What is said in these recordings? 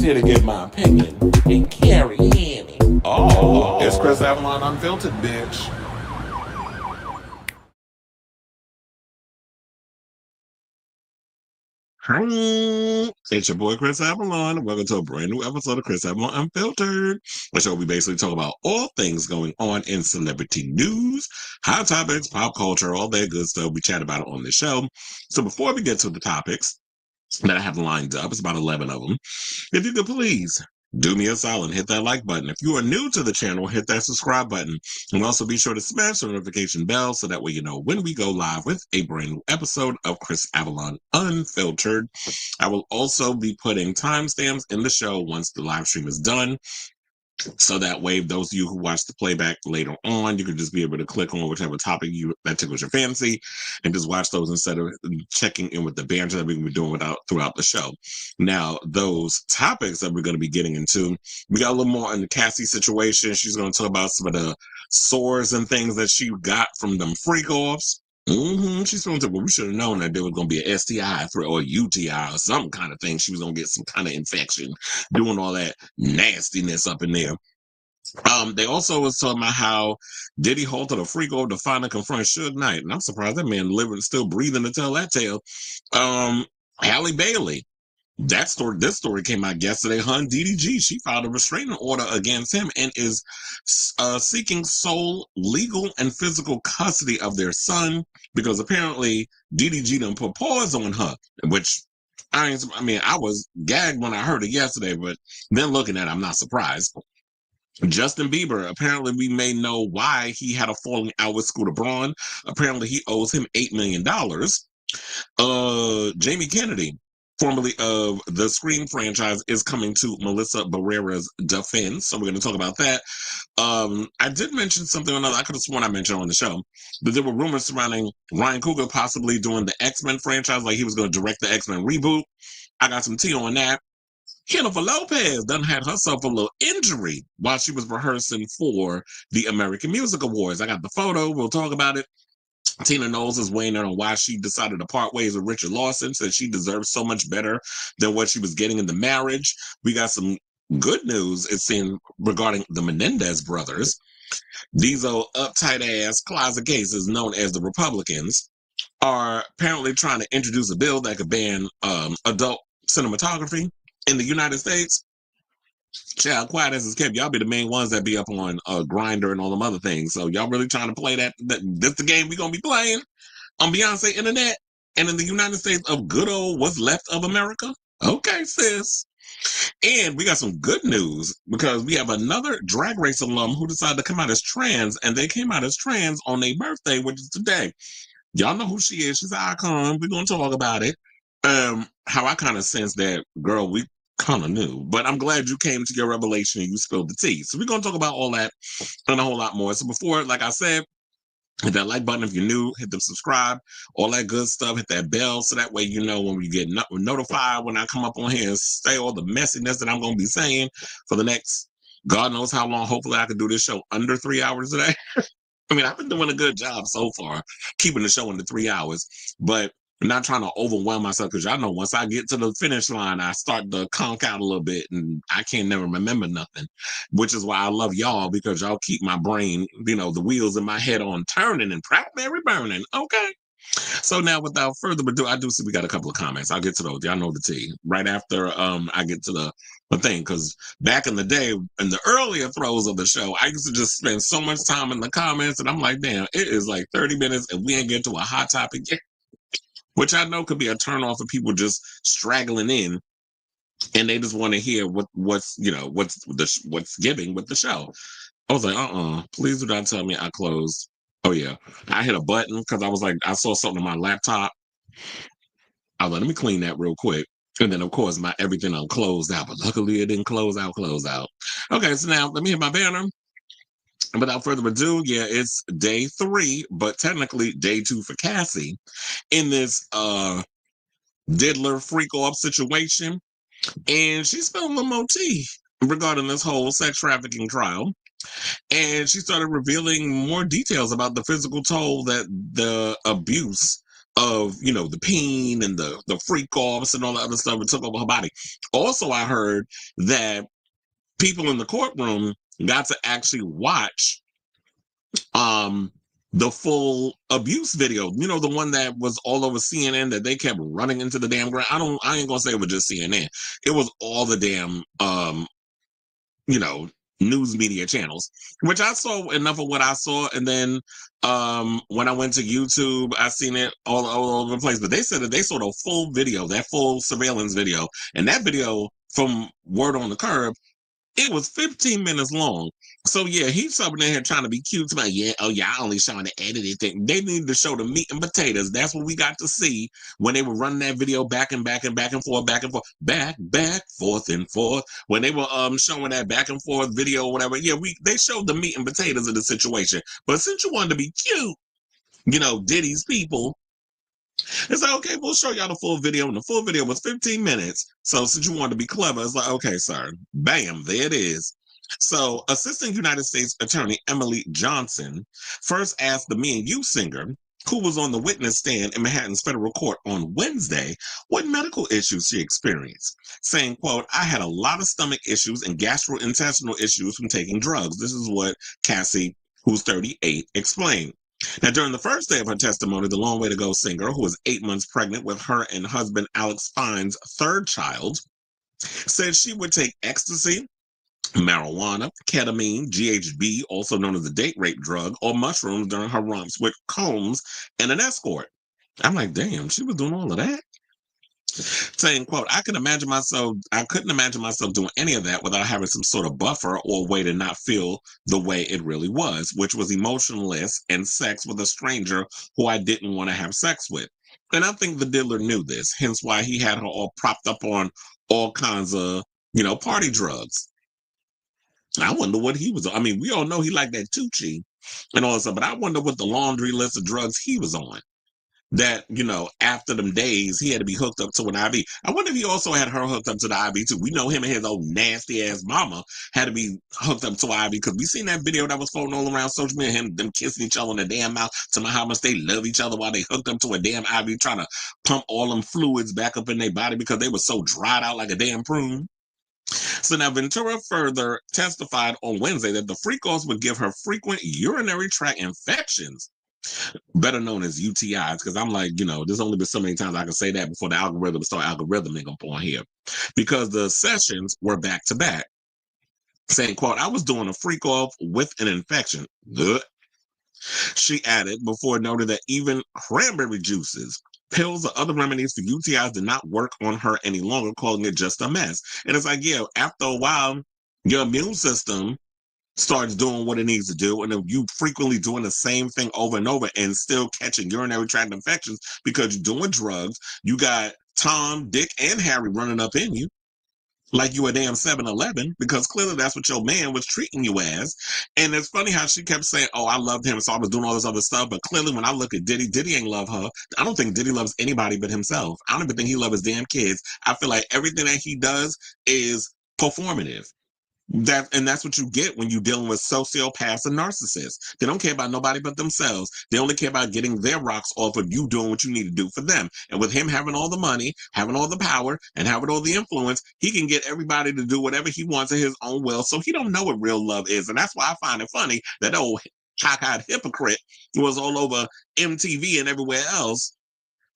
here to give my opinion and carry Annie. Oh, it's Chris Avalon Unfiltered, bitch. Hi, it's your boy Chris Avalon. Welcome to a brand new episode of Chris Avalon Unfiltered, a show we basically talk about all things going on in celebrity news, hot topics, pop culture, all that good stuff. We chat about it on the show. So before we get to the topics that I have lined up, it's about 11 of them. If you could please do me a solid, hit that like button. If you are new to the channel, hit that subscribe button. And also be sure to smash the notification bell so that way you know when we go live with a brand new episode of Chris Avalon Unfiltered. I will also be putting timestamps in the show once the live stream is done. So that way, those of you who watch the playback later on, you can just be able to click on whichever topic that tickles your fancy and just watch those instead of checking in with the banter that we can be doing throughout the show. Now, those topics that we're going to be getting into, we got a little more on the Cassie situation. She's going to talk about some of the sores and things that she got from them freak-offs. She's going to, well, we should have known that there was going to be an STI or a UTI or some kind of thing. She was going to get some kind of infection, doing all that nastiness up in there. They also was talking about how Diddy halted a freak off to find and confront Suge Knight. And I'm surprised that man living, still breathing to tell that tale. Halle Bailey. This story came out yesterday. DDG, she filed a restraining order against him and is seeking sole legal and physical custody of their son because apparently DDG done put pause on her, which I was gagged when I heard it yesterday, but then looking at it, I'm not surprised. Justin Bieber, apparently we may know why he had a falling out with Scooter Braun. Apparently he owes him $8 million. Jamie Kennedy, formerly of the Scream franchise, is coming to Melissa Barrera's defense. So we're going to talk about that. I did mention something or another. I could have sworn I mentioned on the show, but there were rumors surrounding Ryan Coogler possibly doing the X-Men franchise, like he was going to direct the X-Men reboot. I got some tea on that. Jennifer Lopez done had herself a little injury while she was rehearsing for the American Music Awards. I got the photo. We'll talk about it. Tina Knowles is weighing in on why she decided to part ways with Richard Lawson, said she deserves so much better than what she was getting in the marriage. We got some good news, it seemed, regarding the Menendez brothers. These old uptight ass closet cases known as the Republicans are apparently trying to introduce a bill that could ban adult cinematography in the United States. Child, quiet as it's kept, y'all be the main ones that be up on Grindr and all them other things. So y'all really trying to play that this the game we gonna be playing on Beyonce Internet and in the United States of good old what's left of America? Okay, sis. And we got some good news because we have another Drag Race alum who decided to come out as trans, and they came out as trans on their birthday, which is today. Y'all know who she is. She's an icon. We're gonna talk about it. How I kind of sense that, girl, we kind of knew, but I'm glad you came to your revelation and you spilled the tea. So we're going to talk about all that and a whole lot more. So before, like I said, hit that like button if you're new, hit the subscribe, all that good stuff, hit that bell so that way you know when we get notified when I come up on here and say all the messiness that I'm going to be saying for the next, God knows how long. Hopefully I can do this show under 3 hours today. I mean, I've been doing a good job so far, keeping the show under 3 hours, but I'm not trying to overwhelm myself because y'all know once I get to the finish line, I start to conk out a little bit and I can't never remember nothing, which is why I love y'all because y'all keep my brain, the wheels in my head on turning and Blackberry burning. Okay. So now without further ado, I do see we got a couple of comments. I'll get to those. Y'all know the tea. Right after I get to the thing, because back in the day, in the earlier throes of the show, I used to just spend so much time in the comments and I'm like, damn, it is like 30 minutes and we ain't get to a hot topic yet. Which I know could be a turn off for people just straggling in, and they just want to hear what's giving with the show. I was like, please do not tell me I closed. Oh yeah, I hit a button because I was like, I saw something on my laptop. I was like, let me clean that real quick, and then of course my everything unclosed out, but luckily it didn't close out. Okay, so now let me hit my banner. And without further ado, yeah, it's day 3, but technically day 2 for Cassie in this diddler freak off situation. And she's spilling a little more tea regarding this whole sex trafficking trial. And she started revealing more details about the physical toll that the abuse of, you know, the pain and the freak offs and all the other stuff that took over her body. Also, I heard that people in the courtroom got to actually watch the full abuse video. You know, the one that was all over CNN that they kept running into the damn ground. I ain't gonna say it was just CNN. It was all the damn you know, news media channels, which I saw enough of what I saw. And then when I went to YouTube, I seen it all over the place. But they said that they saw the full video, that full surveillance video. And that video, from Word on the Curb, it was 15 minutes long. So yeah, he's something in here trying to be cute. About, yeah, oh yeah, I only showing the edited thing. They needed to show the meat and potatoes. That's what we got to see when they were running that video back and back and back and forth, back, forth and forth. When they were showing that back and forth video or whatever, yeah, they showed the meat and potatoes of the situation. But since you wanted to be cute, you know, Diddy's people, it's like, okay, we'll show y'all the full video. And the full video was 15 minutes. So since you wanted to be clever, it's like, okay, sir, bam, there it is. So Assistant United States Attorney Emily Johnson first asked the Me and You singer, who was on the witness stand in Manhattan's federal court on Wednesday, what medical issues she experienced, saying, quote, I had a lot of stomach issues and gastrointestinal issues from taking drugs. This is what Cassie, who's 38, explained. Now, during the first day of her testimony, the Long Way to Go singer, who was 8 months pregnant with her and husband Alex Fine's third child, said she would take ecstasy, marijuana, ketamine, GHB, also known as the date rape drug, or mushrooms during her romps with Combs and an escort. I'm like, damn, she was doing all of that? Saying, quote, I couldn't imagine myself doing any of that without having some sort of buffer or way to not feel the way it really was, which was emotionless and sex with a stranger who I didn't want to have sex with. And I think the dealer knew this, hence why he had her all propped up on all kinds of, you know, party drugs. I wonder what he was on. I mean, we all know he liked that Tucci and all that stuff, but I wonder what the laundry list of drugs he was on. That, you know, after them days, he had to be hooked up to an IV. I wonder if he also had her hooked up to the IV too. We know him and his old nasty ass mama had to be hooked up to an IV because we seen that video that was floating all around social media, them kissing each other in the damn mouth, to how much they love each other while they hooked up to a damn IV, trying to pump all them fluids back up in their body because they were so dried out like a damn prune. So now Ventura further testified on Wednesday that the freak-offs would give her frequent urinary tract infections, better known as UTIs, because I'm like, you know, there's only been so many times I can say that before the algorithm start algorithming up on here, because the sessions were back to back. Saying, quote, I was doing a freak off with an infection. Ugh. She added, before noting that even cranberry juices, pills, or other remedies for UTIs did not work on her any longer, calling it just a mess. And it's like, yeah, after a while, your immune system starts doing what it needs to do, and if you frequently doing the same thing over and over and still catching urinary tract infections because you're doing drugs, you got Tom, Dick, and Harry running up in you like you a damn 7-Eleven, because clearly that's what your man was treating you as. And it's funny how she kept saying, oh, I loved him, so I was doing all this other stuff. But clearly when I look at Diddy ain't love her. I don't think Diddy loves anybody but himself. I don't even think he loves his damn kids. I feel like everything that he does is performative. That's what you get when you're dealing with sociopaths and narcissists. They don't care about nobody but themselves. They only care about getting their rocks off of you doing what you need to do for them. And with him having all the money, having all the power, and having all the influence, he can get everybody to do whatever he wants at his own will. So he don't know what real love is. And that's why I find it funny that old cockeyed hypocrite was all over MTV and everywhere else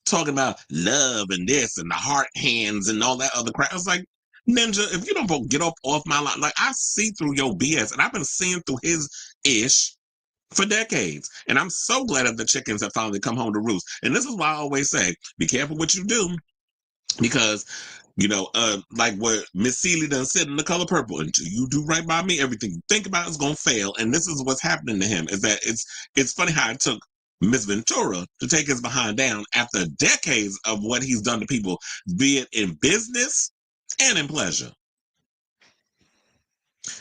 talking about love and this and the heart hands and all that other crap. I was like, Ninja, if you don't get up off my line, like I see through your BS, and I've been seeing through his ish for decades. And I'm so glad that the chickens have finally come home to roost. And this is why I always say, be careful what you do, because you know, like what Miss Seeley done said in The Color Purple, until you do right by me, everything you think about is gonna fail. And this is what's happening to him. Is that it's funny how it took Miss Ventura to take his behind down after decades of what he's done to people, be it in business and in pleasure.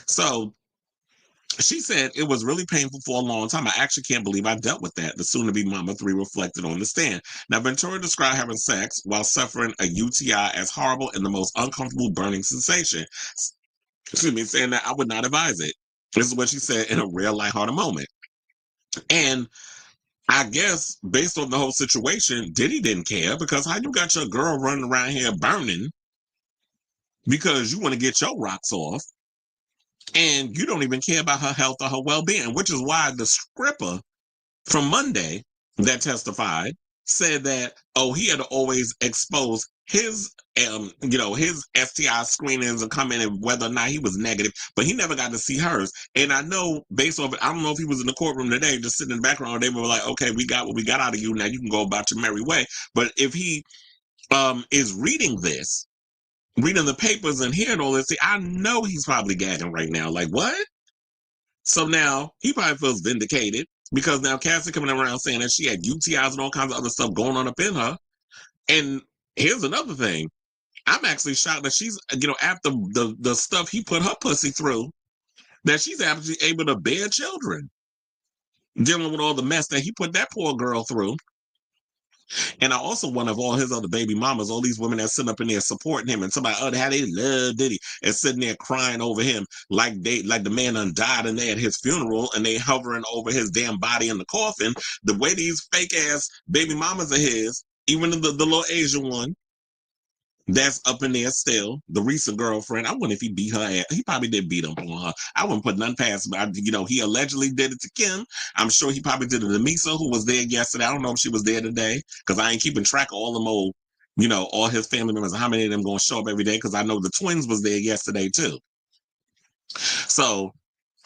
So she said it was really painful for a long time. I actually can't believe I dealt with that. The soon-to-be Mama 3 reflected on the stand. Now, Ventura described having sex while suffering a UTI as horrible and the most uncomfortable burning sensation. Excuse me, saying that I would not advise it. This is what she said in a real lighthearted moment. And I guess based on the whole situation, Diddy didn't care because how you got your girl running around here burning because you want to get your rocks off and you don't even care about her health or her well-being, which is why the scripper from Monday that testified said that, oh, he had to always expose his his STI screenings and come in and whether or not he was negative, but he never got to see hers. And I know based off it, I don't know if he was in the courtroom today, just sitting in the background, they were like, okay, we got what we got out of you. Now you can go about your merry way. But if he is reading this, reading the papers and hearing all this, see, I know he's probably gagging right now. Like, what? So now he probably feels vindicated because now Cassie coming around saying that she had UTIs and all kinds of other stuff going on up in her. And here's another thing. I'm actually shocked that she's, after the stuff he put her pussy through, that she's actually able to bear children, dealing with all the mess that he put that poor girl through. And I also wonder if all his other baby mamas, all these women that sit up in there supporting him, and somebody, how they love Diddy, and sitting there crying over him like the man done died and they at his funeral and they hovering over his damn body in the coffin. The way these fake ass baby mamas of his, even the little Asian one, that's up in there still, the recent girlfriend. I wonder if he beat her ass. He probably did beat up on her. I wouldn't put none past him. He allegedly did it to Kim. I'm sure he probably did it to Misa, who was there yesterday. I don't know if she was there today because I ain't keeping track of all them old, all his family members and how many of them going to show up every day because I know the twins was there yesterday too. So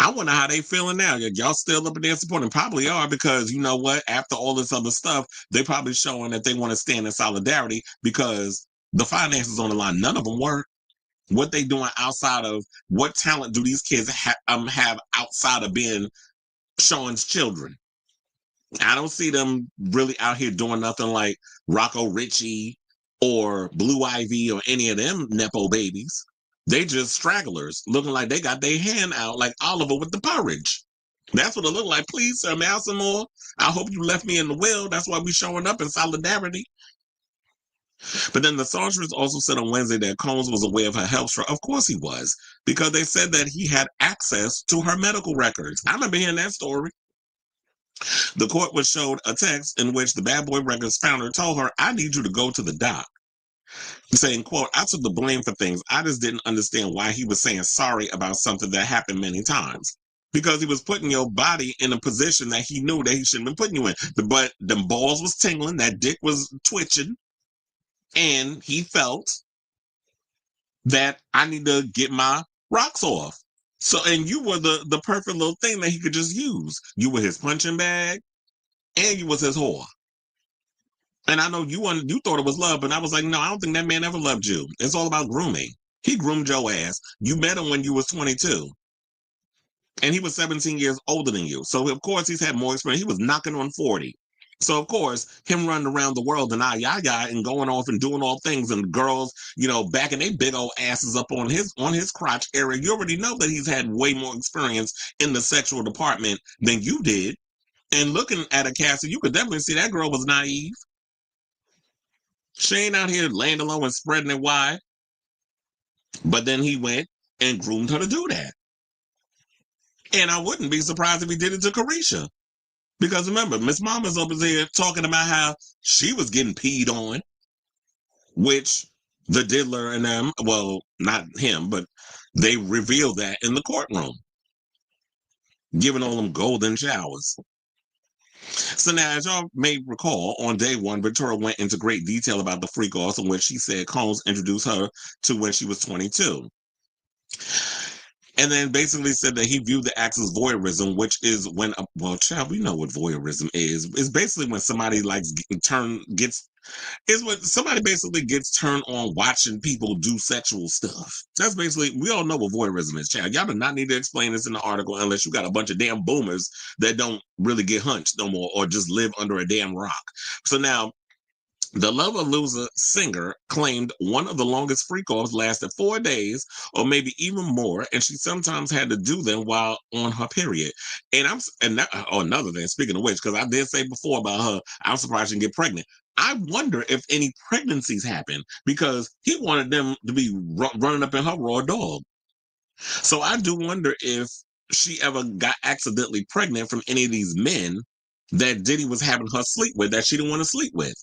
I wonder how they feeling now. Y'all still up in there supporting? Probably are because you know what? After all this other stuff, they probably showing that they want to stand in solidarity because the finances on the line. None of them work. What they doing outside of what talent do these kids have outside of being Sean's children? I don't see them really out here doing nothing like Rocco Ritchie or Blue Ivy or any of them Nepo babies. They just stragglers looking like they got their hand out like Oliver with the porridge. That's what it looked like. Please, sir, may I have some more? I hope you left me in the will. That's why we showing up in solidarity. But then the songstress also said on Wednesday that Combs was aware of her health struggle. Of course he was, because they said that he had access to her medical records. I remember hearing that story. The court was showed a text in which the Bad Boy Records founder told her, I need you to go to the doc. Saying, quote, I took the blame for things. I just didn't understand why he was saying sorry about something that happened many times. Because he was putting your body in a position that he knew that he shouldn't have been putting you in. But the balls was tingling, that dick was twitching, and he felt that I need to get my rocks off. So, and you were the perfect little thing that he could just use. You were his punching bag, and you was his whore. And I know you thought it was love, but I was like, no, I don't think that man ever loved you. It's all about grooming. He groomed your ass. You met him when you was 22. And he was 17 years older than you. So, of course, he's had more experience. He was knocking on 40. So, of course, him running around the world and and going off and doing all things and girls, backing their big old asses up on his crotch area. You already know that he's had way more experience in the sexual department than you did. And looking at a Cassie, you could definitely see that girl was naive. She ain't out here laying low and spreading it wide. But then he went and groomed her to do that. And I wouldn't be surprised if he did it to Carisha. Because remember, Miss Mama's over there talking about how she was getting peed on, which the diddler and them, well, not him, but they revealed that in the courtroom, giving all them golden showers. So now, as y'all may recall, on day one, Victoria went into great detail about the freak offs in which she said Combs introduced her to when she was 22. And then basically said that he viewed the act as voyeurism, which is when, child, we know what voyeurism is. It's basically when somebody is when somebody basically gets turned on watching people do sexual stuff. That's basically, we all know what voyeurism is, child. Y'all do not need to explain this in the article unless you got a bunch of damn boomers that don't really get hunched no more or just live under a damn rock. So now, the Lollapalooza singer claimed one of the longest freak-offs lasted 4 days or maybe even more, and she sometimes had to do them while on her period. Another thing, speaking of which, because I did say before about her, I'm surprised she didn't get pregnant. I wonder if any pregnancies happened because he wanted them to be running up in her raw dog. So I do wonder if she ever got accidentally pregnant from any of these men that Diddy was having her sleep with that she didn't want to sleep with.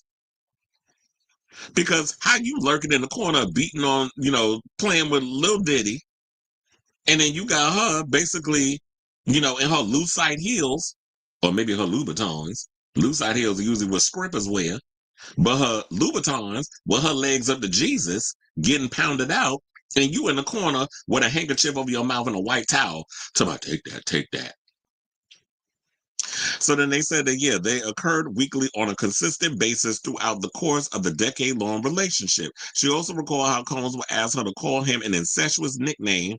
Because how you lurking in the corner, beating on, playing with Lil Diddy, and then you got her basically, in her lucite heels, or maybe her Louboutins. Lucite heels are usually what strippers wear, but her Louboutins with her legs up to Jesus, getting pounded out, and you in the corner with a handkerchief over your mouth and a white towel. Somebody take that. So then they said that, yeah, they occurred weekly on a consistent basis throughout the course of the decade-long relationship. She also recalled how Combs would ask her to call him an incestuous nickname.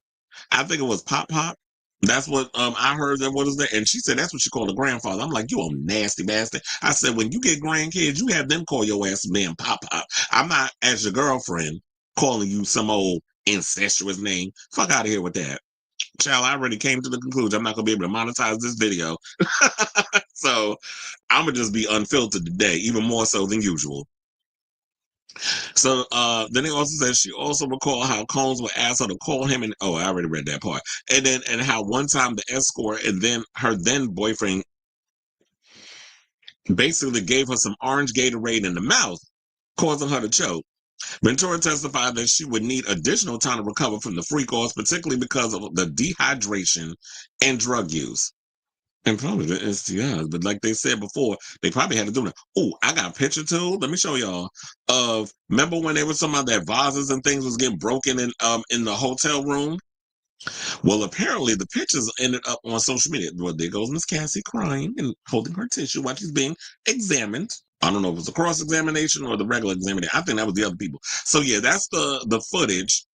I think it was Pop Pop. That's what I heard. That what is that? And she said that's what she called a grandfather. I'm like, you a nasty bastard. I said, when you get grandkids, you have them call your ass man Pop Pop. I'm not, as your girlfriend, calling you some old incestuous name. Fuck out of here with that. Child, I already came to the conclusion I'm not going to be able to monetize this video. So I'm going to just be unfiltered today, even more so than usual. So then they also said she also recalled how Combs would ask her to call him, and I already read that part. And how one time the escort and then her then boyfriend basically gave her some orange Gatorade in the mouth, causing her to choke. Ventura testified that she would need additional time to recover from the freak-offs, particularly because of the dehydration and drug use. And probably the STIs, but like they said before, they probably had to do it. Oh, I got a picture too. Let me show y'all. Remember when they were talking about that vases and things was getting broken in the hotel room? Well, apparently the pictures ended up on social media. Well, there goes Miss Cassie crying and holding her tissue while she's being examined. I don't know if it was a cross-examination or the regular examination. I think that was the other people. So yeah, that's the footage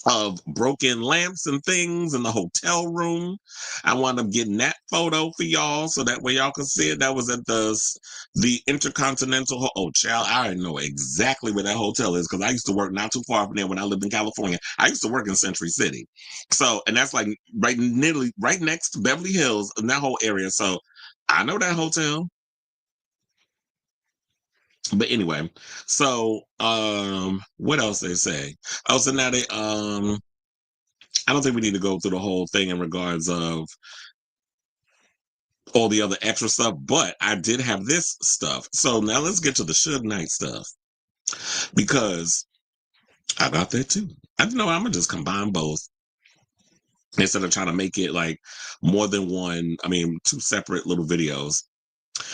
of broken lamps and things in the hotel room. I wound up getting that photo for y'all so that way y'all can see it. That was at the Intercontinental. Oh, child, I know exactly where that hotel is because I used to work not too far from there when I lived in California. I used to work in Century City. So, and that's like right next to Beverly Hills in that whole area. So I know that hotel. But anyway, so what else they say? Oh, so now they I don't think we need to go through the whole thing in regards of all the other extra stuff, but I did have this stuff. So now let's get to the Suge Knight stuff because I got that too. I know I'm gonna just combine both instead of trying to make it like more than one. I mean, two separate little videos.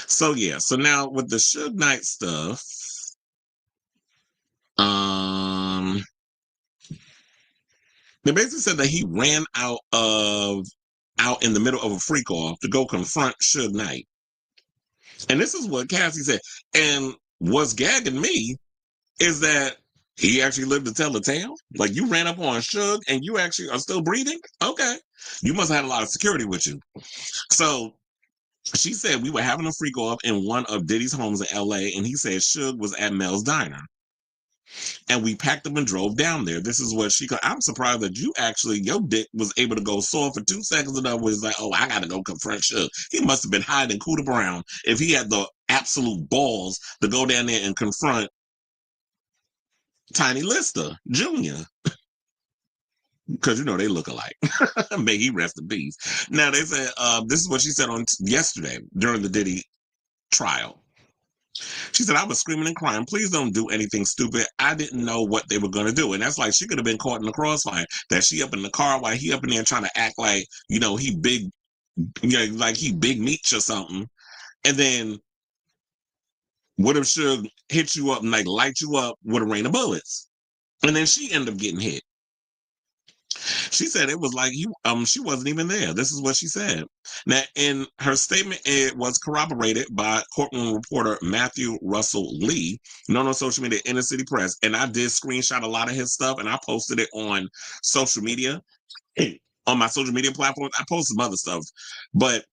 So yeah. So now with the Suge Knight stuff, they basically said that he ran out in the middle of a freak off to go confront Suge Knight. And this is what Cassie said. And what's gagging me is that he actually lived to tell the tale. Like, you ran up on Suge and you actually are still breathing? Okay. You must have had a lot of security with you. So she said we were having a freak off in one of Diddy's homes in LA, and he said Suge was at Mel's Diner. And we packed up and drove down there. This is what I'm surprised that your dick was able to go sore for 2 seconds and was like, oh, I gotta go confront Suge. He must have been hiding Cooter Brown if he had the absolute balls to go down there and confront Tiny Lister Jr. Because they look alike. May he rest in peace. Now they said this is what she said on yesterday during the Diddy trial. She said, I was screaming and crying. Please don't do anything stupid. I didn't know what they were going to do. And that's like she could have been caught in the crossfire. That she up in the car while he up in there trying to act like, he big, like he big meat or something. And then what if Suge hit you up and like light you up with a rain of bullets? And then she ended up getting hit. She said it was like she wasn't even there. This is what she said. Now, in her statement, it was corroborated by courtroom reporter Matthew Russell Lee, known on social media Inner City Press. And I did screenshot a lot of his stuff and I posted it on social media. On my social media platforms, I posted some other stuff. But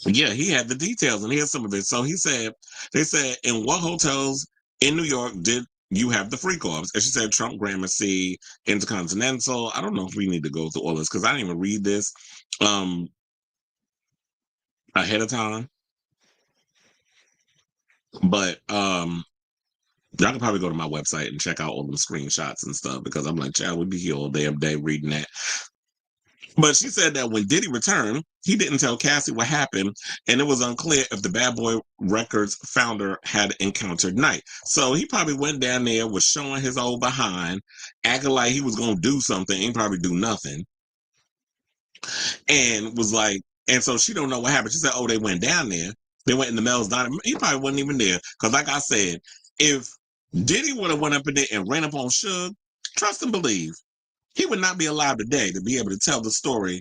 yeah, he had the details and here's some of it. So they said, in what hotels in New York did you have the freak offs? And she said Trump Gramercy, Intercontinental. I don't know if we need to go through all this because I didn't even read this ahead of time. But y'all can probably go to my website and check out all them screenshots and stuff because I'm like, child, we'd be here all damn day reading that. But she said that when Diddy returned, he didn't tell Cassie what happened, and it was unclear if the Bad Boy Records founder had encountered Knight. So he probably went down there, was showing his old behind, acting like he was going to do something, ain't probably do nothing, and was like, and so she don't know what happened. She said, oh, they went down there. They went in the Mel's Diner. He probably wasn't even there. Because like I said, if Diddy would have went up in there and ran up on Suge, trust and believe, he would not be alive today to be able to tell the story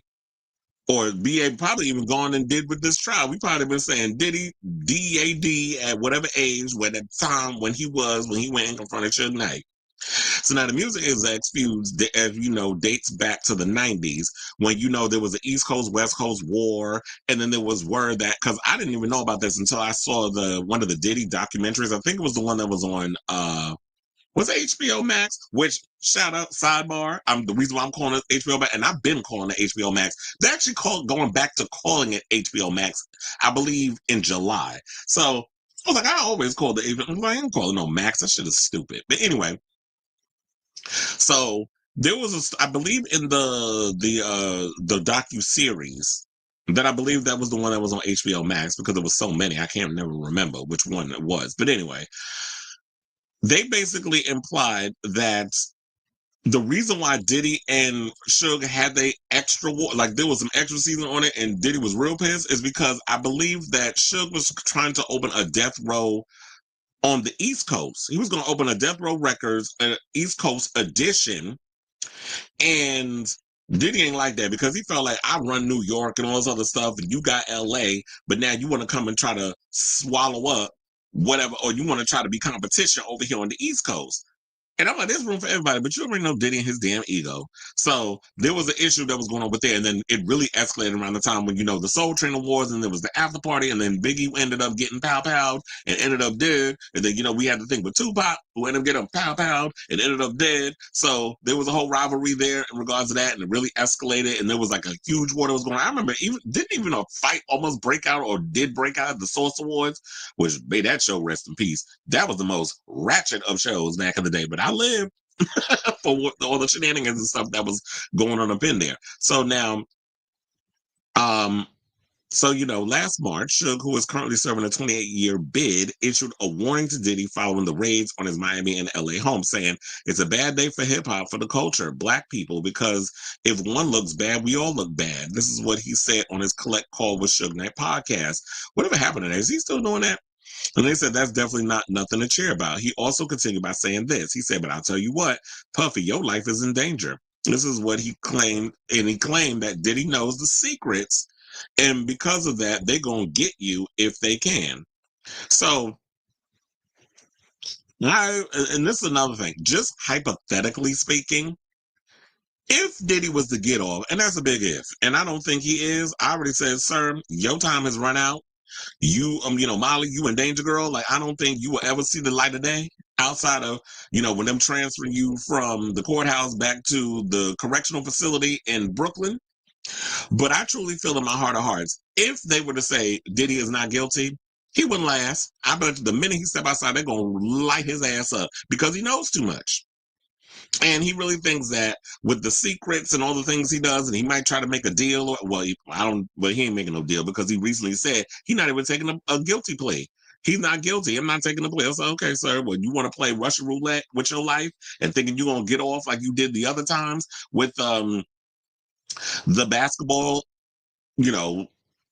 or be able, probably even gone and did with this trial. We probably been saying Diddy, D-A-D, at whatever age, when at the time when he went and confronted Suge Knight. So now the music execs feuds, as you know, dates back to the 90s when, you know, there was an East Coast, West Coast war. And then there was word that, because I didn't even know about this until I saw one of the Diddy documentaries. I think it was the one that was on, was HBO Max, which, shout out, sidebar, the reason why I'm calling it HBO Max, and I've been calling it HBO Max. They actually going back to calling it HBO Max, I believe, in July. So I was like, I always called it HBO. I ain't calling no Max. That shit is stupid. But anyway, so there was I believe in the docu-series that I believe that was the one that was on HBO Max, because there was so many, I can't never remember which one it was. But anyway, they basically implied that the reason why Diddy and Suge had they extra war, like there was some extra season on it and Diddy was real pissed, is because I believe that Suge was trying to open a death row on the East Coast. He was going to open a Death Row Records East Coast edition, and Diddy ain't like that, because he felt like, I run New York and all this other stuff, and you got LA, but now you want to come and try to swallow up whatever, or you want to try to be competition over here on the East Coast. And I'm like, there's room for everybody, but you already know Diddy and his damn ego. So there was an issue that was going on with there. And then it really escalated around the time when, you know, the Soul Train Awards, and there was the after party, and then Biggie ended up getting pow-powed and ended up dead. And then, you know, we had the thing with Tupac, who ended up getting pow-powed and ended up dead. So there was a whole rivalry there in regards to that, and it really escalated. And there was like a huge war that was going on. I remember didn't even a fight almost break out, or did break out at the Source Awards, which made that show rest in peace. That was the most ratchet of shows back in the day. But I lived for all the shenanigans and stuff that was going on up in there. So now, you know, last March, Suge, who is currently serving a 28-year bid, issued a warning to Diddy following the raids on his Miami and LA home, saying, it's a bad day for hip hop, for the culture, Black people, because if one looks bad, we all look bad. This is what he said on his Collect Call with Suge Knight podcast. Whatever happened to that? Is he still doing that? And they said that's definitely not nothing to cheer about. He also continued by saying this. He said, but I'll tell you what, Puffy, your life is in danger. This is what he claimed. And he claimed that Diddy knows the secrets. And because of that, they're going to get you if they can. So, and this is another thing, just hypothetically speaking, if Diddy was to get off, and that's a big if, and I don't think he is, I already said, sir, your time has run out. You know, Molly, you in danger, girl. Like, I don't think you will ever see the light of day outside of, you know, when them transferring you from the courthouse back to the correctional facility in Brooklyn. But I truly feel in my heart of hearts, if they were to say Diddy is not guilty, he wouldn't last. I bet you the minute he step outside, they're going to light his ass up, because he knows too much. And he really thinks that with the secrets and all the things he does, and he might try to make a deal. He ain't making no deal, because he recently said he's not even taking a guilty plea. He's not guilty. I'm not taking a plea. I said, okay, sir, well, you want to play Russian roulette with your life and thinking you're going to get off like you did the other times with the basketball, you know,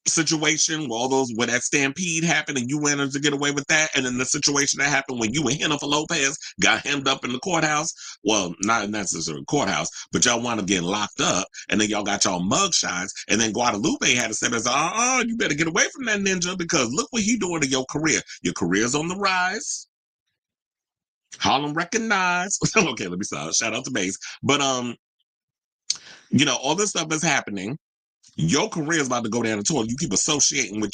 situation where that stampede happened and you managed to get away with that, and then the situation that happened when you and Jennifer Lopez got hemmed up in the courthouse. Well, not necessarily courthouse, but y'all wound up getting locked up, and then y'all got y'all mug shots, and then Guadalupe had to say, you better get away from that ninja, because look what he doing to your career. Your career's on the rise. Harlem recognized. Okay, let me stop. Shout out to Bass. But you know, all this stuff is happening. Your career is about to go down the toilet. You keep associating with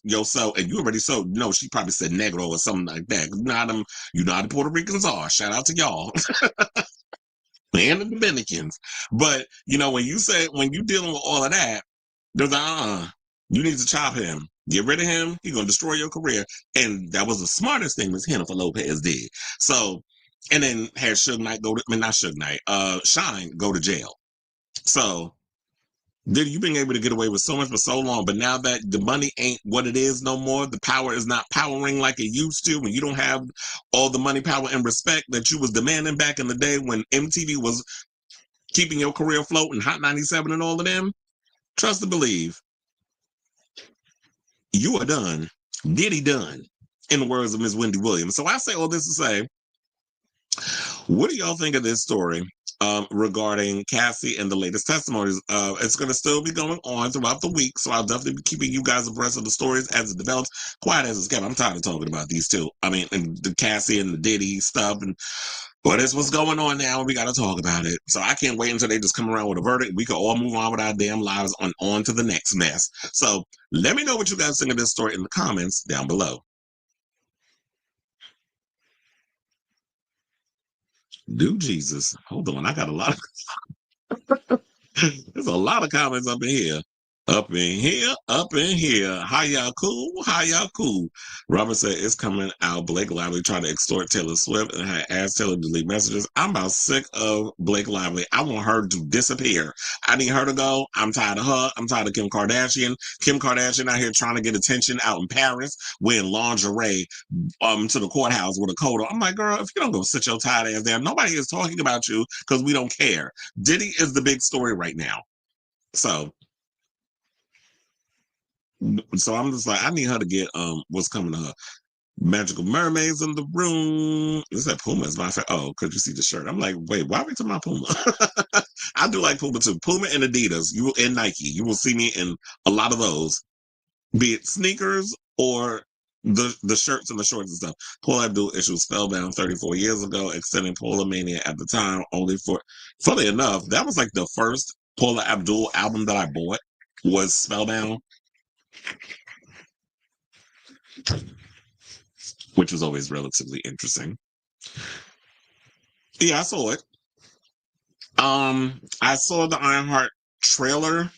yourself, and you already she probably said negro or something like that. You know how the Puerto Ricans are. Shout out to y'all. And the Dominicans. But, you know, when you dealing with all of that, there's you need to chop him. Get rid of him. He's going to destroy your career. And that was the smartest thing Miss Jennifer Lopez did. So, and then had Suge Knight not Suge Knight, Shine go to jail. So, Diddy, you've been able to get away with so much for so long, but now that the money ain't what it is no more, the power is not powering like it used to, when you don't have all the money, power, and respect that you was demanding back in the day when MTV was keeping your career afloat and Hot 97 and all of them, trust and believe, you are done. Diddy done, in the words of Miss Wendy Williams. So I say all this to say, what do y'all think of this story regarding Cassie and the latest testimonies? It's going to still be going on throughout the week, so I'll definitely be keeping you guys abreast of the stories as it develops. Quiet as it's kept. I'm tired of talking about these two. I mean, and the Cassie and the Diddy stuff, and but it's what's going on now, and we got to talk about it. So I can't wait until they just come around with a verdict. We can all move on with our damn lives on to the next mess. So let me know what you guys think of this story in the comments down below. Do Jesus. Hold on, I got a lot of there's a lot of comments up in here. Up in here, up in here. How y'all cool? How y'all cool? Robert said it's coming out. Blake Lively trying to extort Taylor Swift and had asked Taylor to delete messages. I'm about sick of Blake Lively. I want her to disappear. I need her to go. I'm tired of her. I'm tired of Kim Kardashian. Kim Kardashian out here trying to get attention out in Paris, wearing lingerie to the courthouse with a coat on. I'm like, girl, if you don't go sit your tired ass down, nobody is talking about you because we don't care. Diddy is the big story right now. So I'm just like, I need her to get what's coming to her. Magical Mermaids in the room. Is that Puma? Is my favorite. Oh, could you see the shirt? I'm like, wait, why are we talking about Puma? I do like Puma too. Puma and Adidas. You will and Nike. You will see me in a lot of those, be it sneakers or the shirts and the shorts and stuff. Paula Abdul issued Spellbound 34 years ago, extending Paula Mania at the time only for. Funny enough, that was like the first Paula Abdul album that I bought was Spellbound, which was always relatively interesting. Yeah, I saw it. I saw the Ironheart trailer,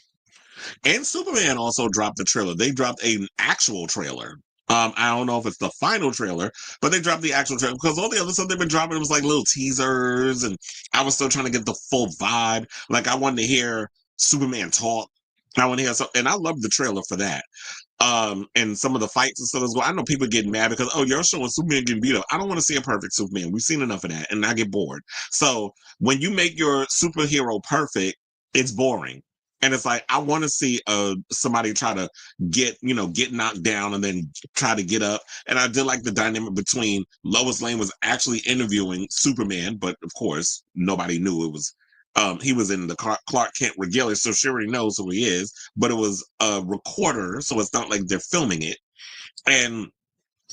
and Superman also dropped the trailer. They dropped an actual trailer. I don't know if it's the final trailer, but they dropped the actual trailer because all the other stuff they've been dropping was like little teasers, and I was still trying to get the full vibe. Like I wanted to hear Superman talk. I want to hear something, and I love the trailer for that. And some of the fights and stuff as well. I know people getting mad because, oh, you're showing Superman getting beat up. I don't want to see a perfect Superman. We've seen enough of that, and I get bored. So when you make your superhero perfect, it's boring. And it's like I want to see somebody try to get knocked down and then try to get up. And I did like the dynamic between Lois Lane was actually interviewing Superman, but of course nobody knew it was he was in the Clark Kent regalia, so she already knows who he is, but it was a recorder, so it's not like they're filming it. And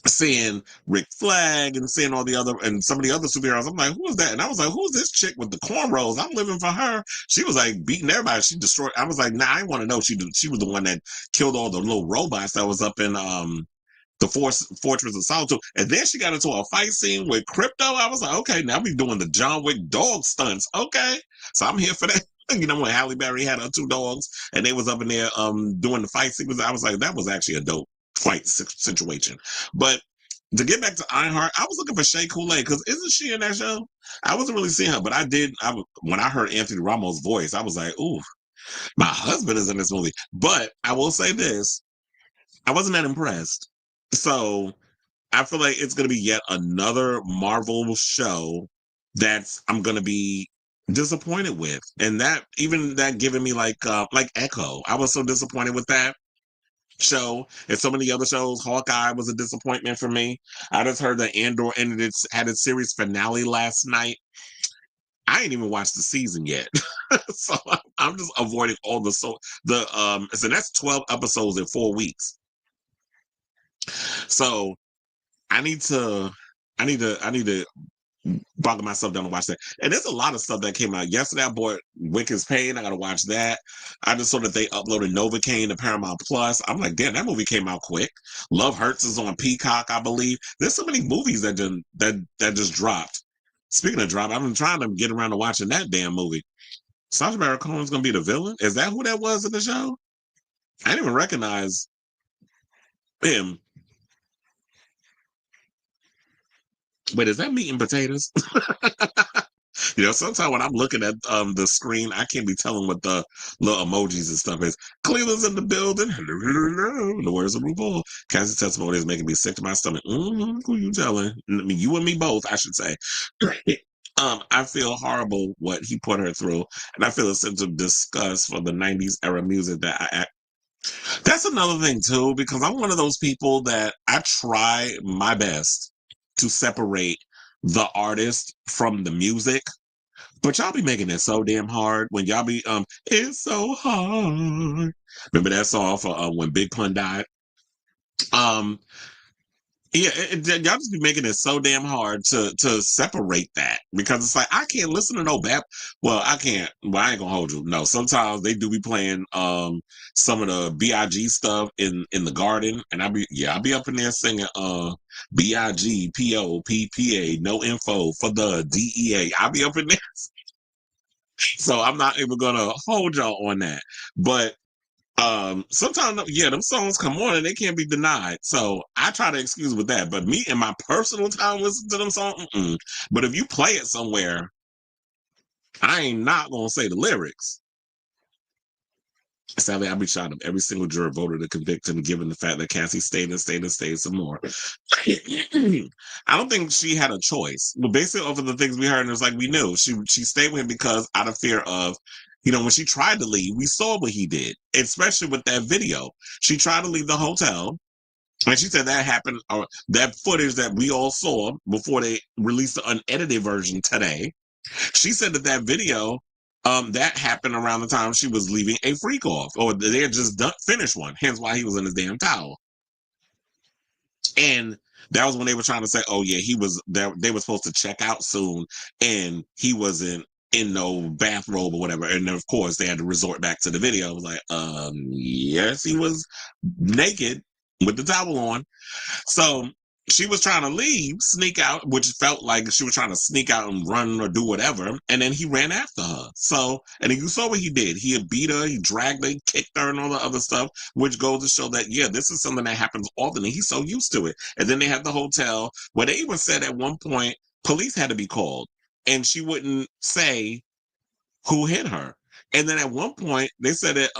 seeing Rick Flag and seeing all the other and some of the other superheroes, I'm like, who is that? And I was like, who's this chick with the cornrows? I'm living for her. She was like beating everybody. She destroyed. I was like, nah, I want to know. She was the one that killed all the little robots that was up in the Fortress of Solitude. And then she got into a fight scene with Crypto. I was like, okay, now we doing the John Wick dog stunts. Okay. So I'm here for that. When Halle Berry had her two dogs and they was up in there doing the fight sequence, I was like, that was actually a dope fight situation. But to get back to Ironheart, I was looking for Shea Coulee because isn't she in that show? I wasn't really seeing her, but I did. When I heard Anthony Ramos' voice, I was like, ooh, my husband is in this movie. But I will say this, I wasn't that impressed. So I feel like it's going to be yet another Marvel show that's I'm going to be disappointed with, and that even that giving me like Echo. I was so disappointed with that show, and so many other shows. Hawkeye was a disappointment for me. I just heard that Andor had its series finale last night. I ain't even watched the season yet, so I'm just avoiding all so that's 12 episodes in 4 weeks. So I need to bogging myself down to watch that. And there's a lot of stuff that came out yesterday. I bought Wicked's Pain. I gotta watch that. I just saw that they uploaded Novocaine to Paramount Plus. I'm like, damn, that movie came out quick. Love Hurts is on Peacock, I believe. There's so many movies that just dropped. Speaking of drop, I've been trying to get around to watching that damn movie. Sacha Baron Cohen's gonna be the villain. Is that who that was in the show? I didn't even recognize him. Wait, is that meat and potatoes? You know, sometimes when I'm looking at the screen, I can't be telling what the little emojis and stuff is. Cleveland's in the building. Hello, hello, hello. The words of RuPaul. Cassie's testimony is making me sick to my stomach. Who you telling? I mean, you and me both, I should say. I feel horrible what he put her through, and I feel a sense of disgust for the '90s era music that that's another thing too, because I'm one of those people that I try my best to separate the artist from the music. But y'all be making it so damn hard when y'all be it's so hard. Remember that song for when Big Pun died? Um yeah, y'all just be making it so damn hard to separate that, because it's like I can't listen to no bap. Well, I can't. Well, I ain't gonna hold you. No, sometimes they do be playing some of the Big stuff in the garden, and I be up in there singing Big POPPA no info for the DEA. I be up in there, so I'm not even gonna hold y'all on that, but. Sometimes, yeah, them songs come on and they can't be denied. So I try to excuse with that. But me in my personal time listening to them songs, but if you play it somewhere, I ain't not gonna say the lyrics. Sadly, I'll be shot up. Every single juror voted to convict him, given the fact that Cassie stayed and stayed and stayed some more. I don't think she had a choice. But basically, over the things we heard, it was like we knew she stayed with him because out of fear of, when she tried to leave, we saw what he did, especially with that video. She tried to leave the hotel, and she said that happened, or that footage that we all saw before they released the unedited version today. She said that video, that happened around the time she was leaving a freak off, or they had just finished one, hence why he was in his damn towel. And that was when they were trying to say, oh yeah, he was there. They were supposed to check out soon, and he wasn't in no bathrobe or whatever. And then, of course, they had to resort back to the video. I was like, yes, he was naked with the towel on. So she was trying to leave, sneak out, which felt like she was trying to sneak out and run or do whatever. And then he ran after her. So, and then you saw what he did. He had beat her, he dragged her, he kicked her, and all the other stuff, which goes to show that, yeah, this is something that happens often, and he's so used to it. And then they had the hotel where they even said at one point, police had to be called, and she wouldn't say who hit her. And then at one point, they said that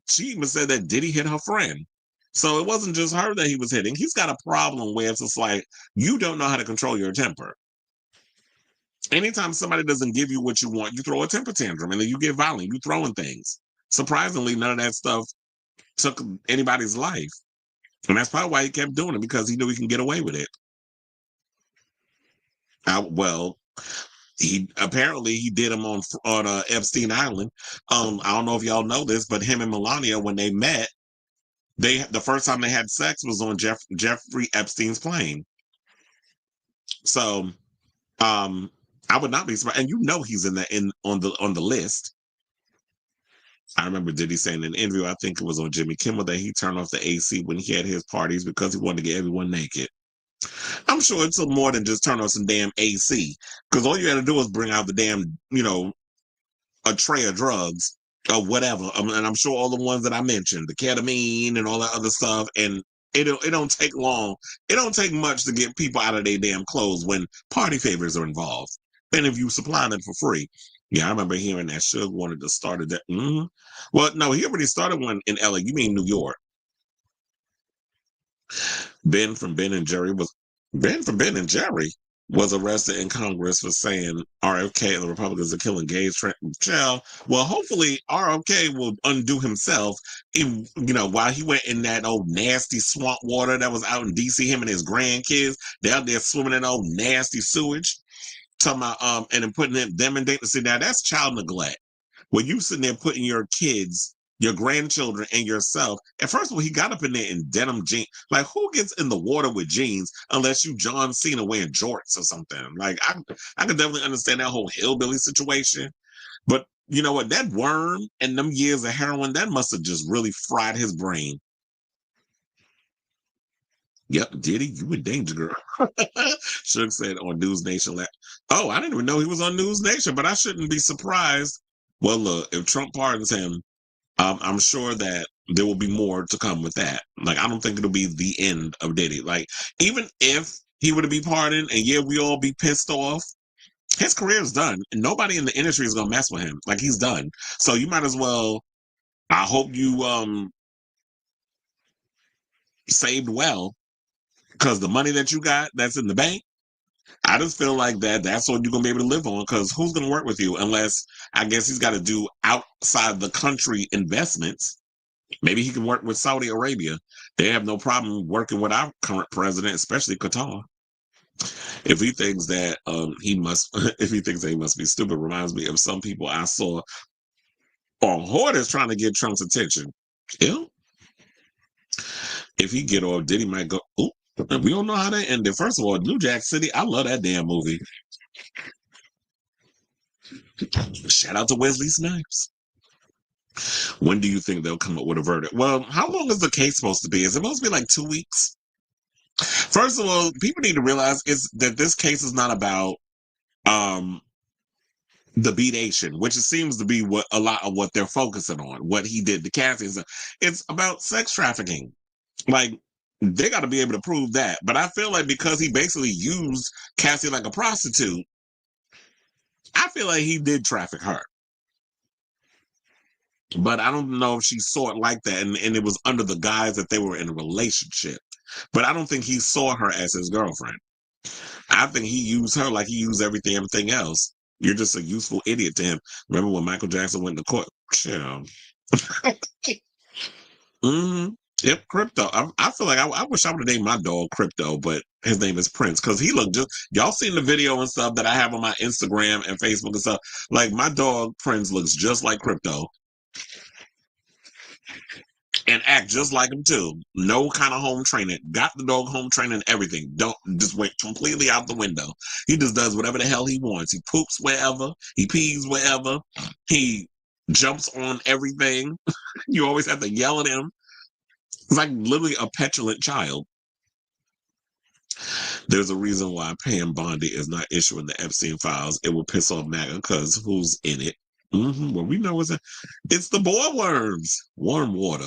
she even said that Diddy hit her friend. So it wasn't just her that he was hitting. He's got a problem where it's just like, you don't know how to control your temper. Anytime somebody doesn't give you what you want, you throw a temper tantrum and then you get violent. You throwing things. Surprisingly, none of that stuff took anybody's life. And that's probably why he kept doing it, because he knew he can get away with it. Well, he did him on Epstein Island. I don't know if y'all know this, but him and Melania, when they met, the first time they had sex was on Jeffrey Epstein's plane. So, I would not be surprised, and he's on the list. I remember Diddy saying in an interview, I think it was on Jimmy Kimmel, that he turned off the AC when he had his parties because he wanted to get everyone naked. I'm sure it's more than just turn on some damn AC, because all you had to do was bring out the damn, a tray of drugs or whatever. And I'm sure all the ones that I mentioned, the ketamine and all that other stuff, and it don't take long. It don't take much to get people out of their damn clothes when party favors are involved. And if you supply them for free. Yeah, I remember hearing that Suge wanted to start that. Well, no, he already started one in LA. You mean New York? Ben from Ben and Jerry was arrested in Congress for saying RFK and the Republicans are killing gays. Well, hopefully RFK will undo himself. While he went in that old nasty swamp water that was out in DC, him and his grandkids, they're out there swimming in old nasty sewage. Talking about and then putting them in danger. See, now that's child neglect. When you sitting there putting your kids, your grandchildren, and yourself. And first of all, he got up in there in denim jeans. Like, who gets in the water with jeans unless you John Cena wearing jorts or something? Like, I could definitely understand that whole hillbilly situation. But you know what? That worm and them years of heroin, that must have just really fried his brain. Yep, Diddy, you in danger, girl. Suge said on News Nation. Oh, I didn't even know he was on News Nation, but I shouldn't be surprised. Well, look, if Trump pardons him, I'm sure that there will be more to come with that. Like, I don't think it'll be the end of Diddy. Like, even if he were to be pardoned, and yeah, we all be pissed off, his career's done. Nobody in the industry is gonna mess with him. Like, he's done. So you might as well. I hope you saved well, because the money that you got that's in the bank, I just feel like that's what you're gonna be able to live on, because who's gonna work with you unless, I guess, he's got to do outside the country investments. Maybe he can work with Saudi Arabia. They have no problem working with our current president, especially Qatar. If he thinks that he must, if he thinks that he must be stupid, reminds me of some people I saw on Hoarders trying to get Trump's attention. Yeah. If he get off, Diddy might go, ooh, we don't know how that ended. First of all, New Jack City, I love that damn movie. Shout out to Wesley Snipes. When do you think they'll come up with a verdict? Well, how long is the case supposed to be? Is it supposed to be like 2 weeks? First of all, people need to realize is that this case is not about um the beatation, which it seems to be what a lot of what they're focusing on, what he did to Cassie. It's about sex trafficking. Like, they got to be able to prove that. But I feel like because he basically used Cassie like a prostitute, I feel like he did traffic her. But I don't know if she saw it like that, and it was under the guise that they were in a relationship. But I don't think he saw her as his girlfriend. I think he used her like he used everything else. You're just a useful idiot to him. Remember when Michael Jackson went to court? Yeah. Mm-hmm. Yep, Crypto. I feel like I wish I would have named my dog Crypto, but his name is Prince, because he looked just. Y'all seen the video and stuff that I have on my Instagram and Facebook and stuff. Like, my dog Prince looks just like Crypto and act just like him too. No kind of home training. Got the dog home training and everything. Don't just went completely out the window. He just does whatever the hell he wants. He poops wherever. He pees wherever. He jumps on everything. You always have to yell at him. It's like literally a petulant child. There's a reason why Pam Bondi is not issuing the Epstein files. It will piss off MAGA, because who's in it? Well, we know it's the boil worms. Warm water.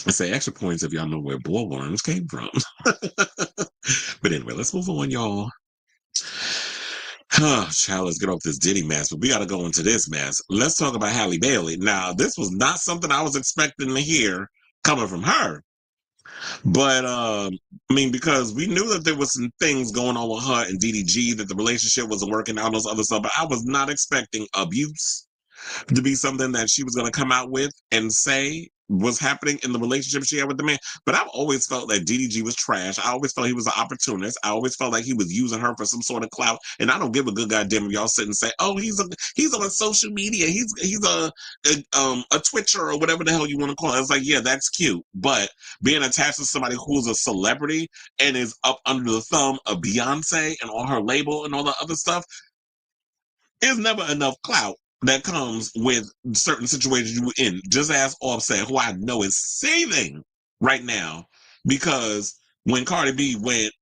I say extra points if y'all know where boil worms came from. But anyway, let's move on, y'all. Child, let's get off this Diddy mess, but we got to go into this mess. Let's talk about Halle Bailey. Now, this was not something I was expecting to hear coming from her. But, I mean, because we knew that there was some things going on with her and DDG, that the relationship wasn't working out, those other stuff, but I was not expecting abuse to be something that she was going to come out with and say was happening in the relationship she had with the man. But I've always felt that DDG was trash. I always felt he was an opportunist. I always felt like he was using her for some sort of clout. And I don't give a good goddamn if y'all sit and say, "Oh, he's on social media. He's a Twitcher or whatever the hell you want to call it." It's like, yeah, that's cute. But being attached to somebody who's a celebrity and is up under the thumb of Beyonce and on her label and all the other stuff, there's never enough clout that comes with certain situations you were in. Just ask Offset, who I know is saving right now, because when Cardi B went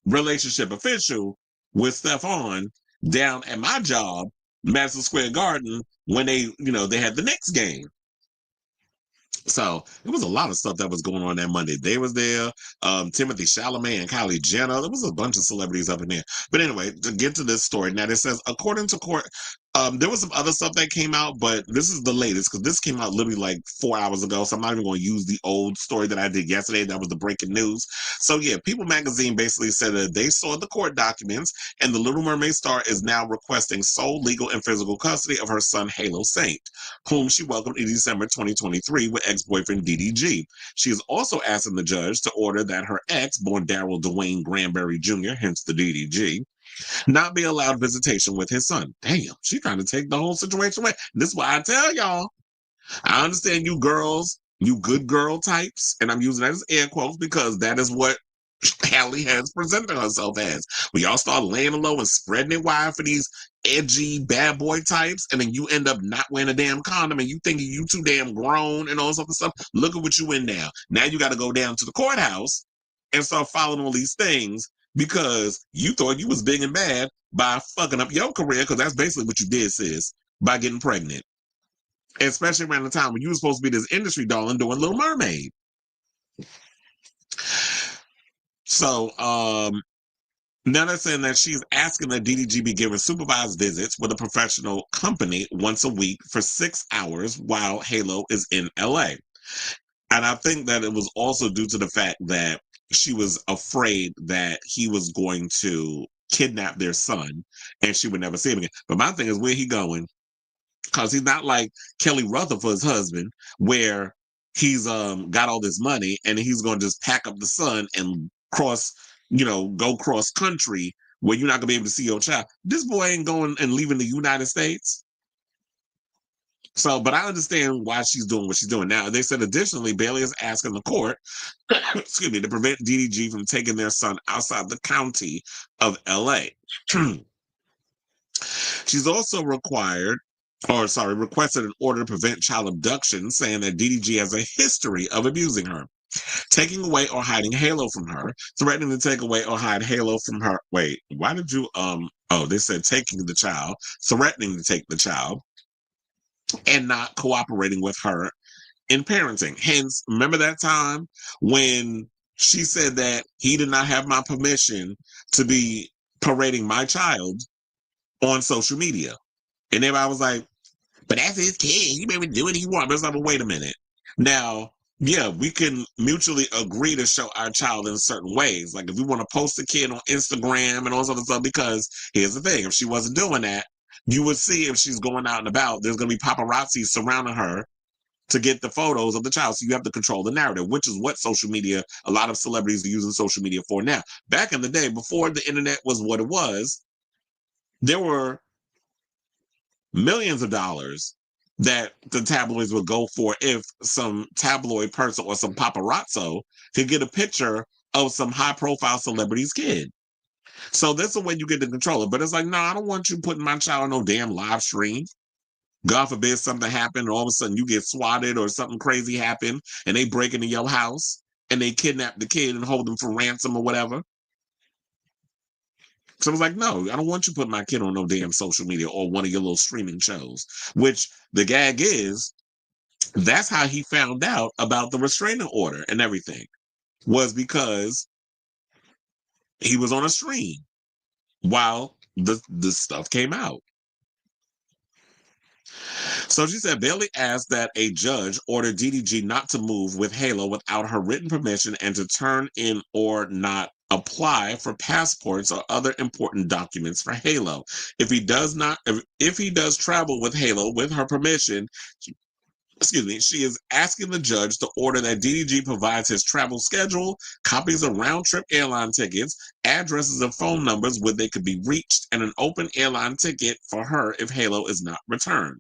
relationship official with Stephon down at my job, Madison Square Garden, when they had the next game. So it was a lot of stuff that was going on that Monday. They was there, Timothy Chalamet and Kylie Jenner. There was a bunch of celebrities up in there. But anyway, to get to this story, now it says, according to court, there was some other stuff that came out, but this is the latest, because this came out literally like 4 hours ago. So I'm not even going to use the old story that I did yesterday. That was the breaking news. So yeah, People Magazine basically said that they saw the court documents, and the Little Mermaid star is now requesting sole legal and physical custody of her son, Halo Saint, whom she welcomed in December 2023 with ex-boyfriend DDG. She is also asking the judge to order that her ex, born Daryl Dwayne Granberry Jr., hence the DDG, not be allowed visitation with his son. Damn, she trying to take the whole situation away. This is why I tell y'all, I understand you girls, you good girl types, and I'm using that as air quotes because that is what Halle has presented herself as. When y'all start laying low and spreading it wide for these edgy bad boy types, and then you end up not wearing a damn condom, and you think you too damn grown and all this other stuff. Look at what you in now. Now you got to go down to the courthouse and start following all these things because you thought you was big and bad by fucking up your career, because that's basically what you did, sis, by getting pregnant. Especially around the time when you were supposed to be this industry darling doing Little Mermaid. So, Now they're saying that she's asking that DDG be given supervised visits with a professional company once a week for 6 hours while Halo is in LA. And I think that it was also due to the fact that she was afraid that he was going to kidnap their son and she would never see him again. But my thing is, where he going? Because he's not like Kelly Rutherford's husband, where he's got all this money and he's going to just pack up the son and go cross country where you're not going to be able to see your child. This boy ain't going and leaving the United States. So, but I understand why she's doing what she's doing. Now, they said additionally, Bailey is asking the court, excuse me, to prevent DDG from taking their son outside the county of LA. She's also requested an order to prevent child abduction, saying that DDG has a history of abusing her, taking away or hiding Halo from her, threatening to take away or hide Halo from her. Wait, why did you, they said taking the child, threatening to take the child, and not cooperating with her in parenting. Hence, remember that time when she said that he did not have my permission to be parading my child on social media. And everybody was like, but that's his kid. He may do what he wants. But it's like, well, wait a minute. Now, yeah, we can mutually agree to show our child in certain ways. Like if we want to post a kid on Instagram and all this other stuff, because here's the thing, if she wasn't doing that, you would see if she's going out and about, there's going to be paparazzi surrounding her to get the photos of the child. So you have to control the narrative, which is what social media, a lot of celebrities are using social media for now. Back in the day, before the internet was what it was, there were millions of dollars that the tabloids would go for if some tabloid person or some paparazzo could get a picture of some high-profile celebrity's kid. So that's the way you get to control it. But it's like, no, I don't want you putting my child on no damn live stream. God forbid something happened, and all of a sudden you get swatted or something crazy happened, and they break into your house and they kidnap the kid and hold them for ransom or whatever. So I was like, no, I don't want you putting my kid on no damn social media or one of your little streaming shows. Which the gag is, that's how he found out about the restraining order and everything, was because he was on a stream while the stuff came out. So she said Bailey asked that a judge order DDG not to move with Halo without her written permission and to turn in or not apply for passports or other important documents for Halo. If he does travel with Halo with her permission, she is asking the judge to order that DDG provides his travel schedule, copies of round-trip airline tickets, addresses and phone numbers where they could be reached, and an open airline ticket for her if Halo is not returned.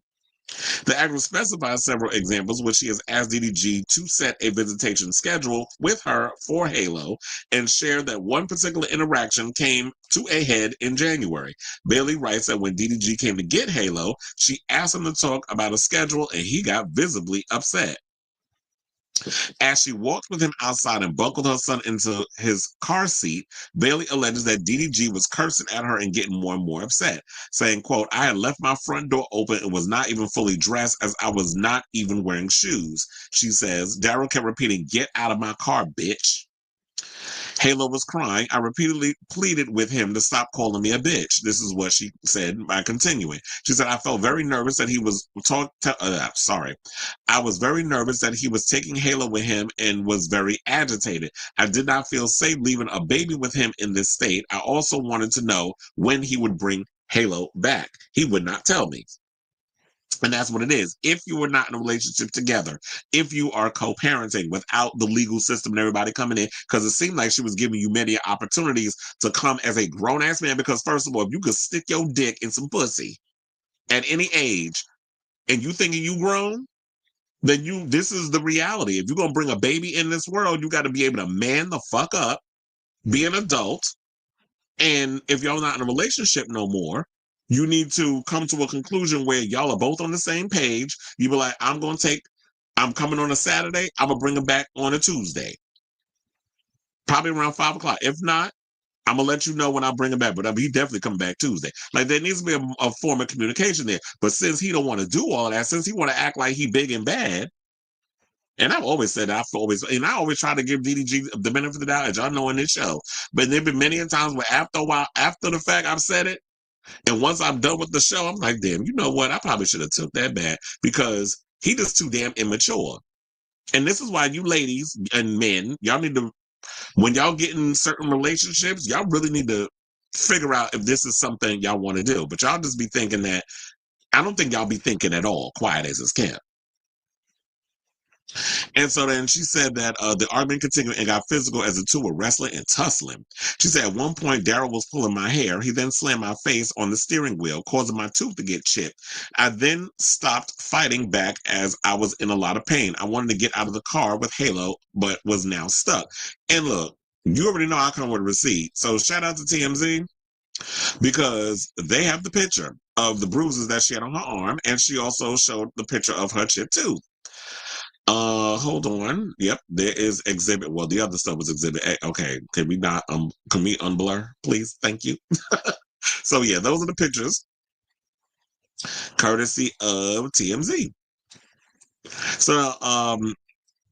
The act specifies several examples which she has asked DDG to set a visitation schedule with her for Halo and shared that one particular interaction came to a head in January. Bailey writes that when DDG came to get Halo, she asked him to talk about a schedule and he got visibly upset. As she walked with him outside and buckled her son into his car seat, Bailey alleges that DDG was cursing at her and getting more and more upset, saying, quote, I had left my front door open and was not even fully dressed as I was not even wearing shoes. She says, Daryl kept repeating, get out of my car, bitch. Halo was crying. I repeatedly pleaded with him to stop calling me a bitch. This is what she said by continuing. She said, I felt very nervous that he was I was very nervous that he was taking Halo with him and was very agitated. I did not feel safe leaving a baby with him in this state. I also wanted to know when he would bring Halo back. He would not tell me. And that's what it is. If you are not in a relationship together, if you are co-parenting without the legal system and everybody coming in, because it seemed like she was giving you many opportunities to come as a grown-ass man, because first of all, if you could stick your dick in some pussy at any age and you thinking you grown, then this is the reality. If you're going to bring a baby in this world, you got to be able to man the fuck up, be an adult, and if y'all not in a relationship no more, you need to come to a conclusion where y'all are both on the same page. You be like, I'm coming on a Saturday. I'm going to bring him back on a Tuesday. Probably around 5 o'clock. If not, I'm going to let you know when I bring him back. But he definitely come back Tuesday. Like there needs to be a form of communication there. But since he don't want to do all that, since he want to act like he big and bad, And I've always said that. I always try to give DDG the benefit of the doubt, as y'all know in this show. But there've been many times where after a while, after the fact, I've said it. And once I'm done with the show, I'm like, damn, you know what? I probably should have took that back because he just too damn immature. And this is why you ladies and men, y'all need to, when y'all get in certain relationships, y'all really need to figure out if this is something y'all want to do. But y'all just be thinking that, I don't think y'all be thinking at all, quiet as it's kept. And so then she said that the argument continued and got physical as the two were wrestling and tussling. She said, at one point, Daryl was pulling my hair. He then slammed my face on the steering wheel, causing my tooth to get chipped. I then stopped fighting back as I was in a lot of pain. I wanted to get out of the car with Halo, but was now stuck. And look, you already know I come with a receipt. So shout out to TMZ because they have the picture of the bruises that she had on her arm. And she also showed the picture of her chipped tooth. Hold on. Yep, there is exhibit. Well, the other stuff was exhibit A. Okay, can we not can we unblur, please? Thank you. So yeah, those are the pictures, courtesy of TMZ. So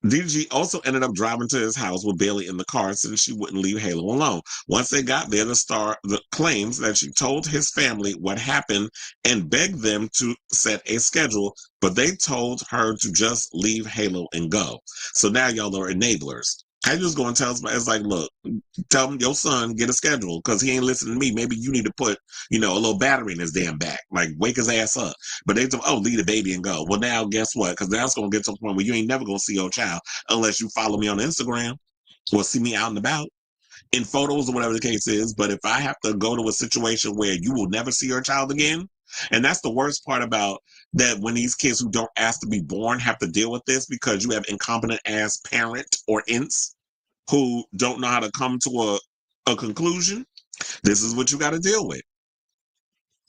DG also ended up driving to his house with Bailey in the car since she wouldn't leave Halo alone. Once they got there, the star claims that she told his family what happened and begged them to set a schedule, but they told her to just leave Halo and go. So now y'all are enablers. I just going to tell somebody, it's like, look, tell him your son get a schedule because he ain't listening to me. Maybe you need to put, a little battery in his damn back, like wake his ass up. But they told, leave the baby and go. Well, now guess what? Because that's going to get to a point where you ain't never going to see your child unless you follow me on Instagram or see me out and about in photos or whatever the case is. But if I have to go to a situation where you will never see your child again, and that's the worst part about that, when these kids who don't ask to be born have to deal with this because you have incompetent ass parent or ints who don't know how to come to a conclusion, this is what you got to deal with.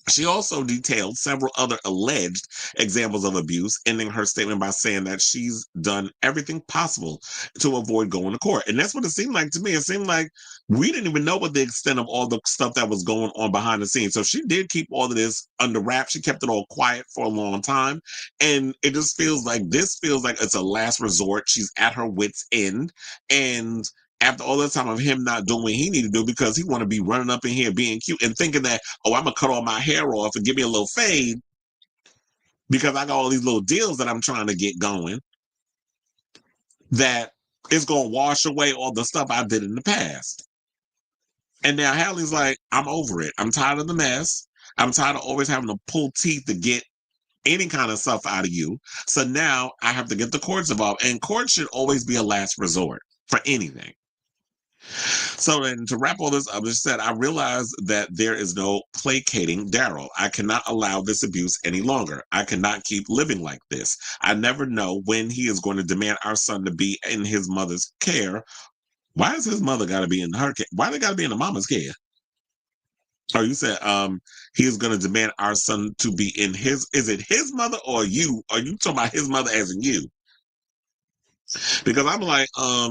She also detailed several other alleged examples of abuse, ending her statement by saying that she's done everything possible to avoid going to court. And that's what it seemed like to me. It seemed like we didn't even know what the extent of all the stuff that was going on behind the scenes. So she did keep all of this under wraps. She kept it all quiet for a long time. And it just feels like it's a last resort. She's at her wit's end. And after all the time of him not doing what he needed to do because he want to be running up in here being cute and thinking that, I'm going to cut all my hair off and give me a little fade because I got all these little deals that I'm trying to get going, that it's going to wash away all the stuff I did in the past. And now Halle's like, I'm over it. I'm tired of the mess. I'm tired of always having to pull teeth to get any kind of stuff out of you. So now I have to get the courts involved. And court should always be a last resort for anything. So then to wrap all this up, she said, I realize that there is no placating Daryl. I cannot allow this abuse any longer. I cannot keep living like this. I never know when he is going to demand our son to be in his mother's care. Why is his mother got to be in her care? Why they got to be in the mama's care? Or you said he is going to demand our son to be in his, is it his mother or you? Are you talking about his mother as in you? Because I'm like,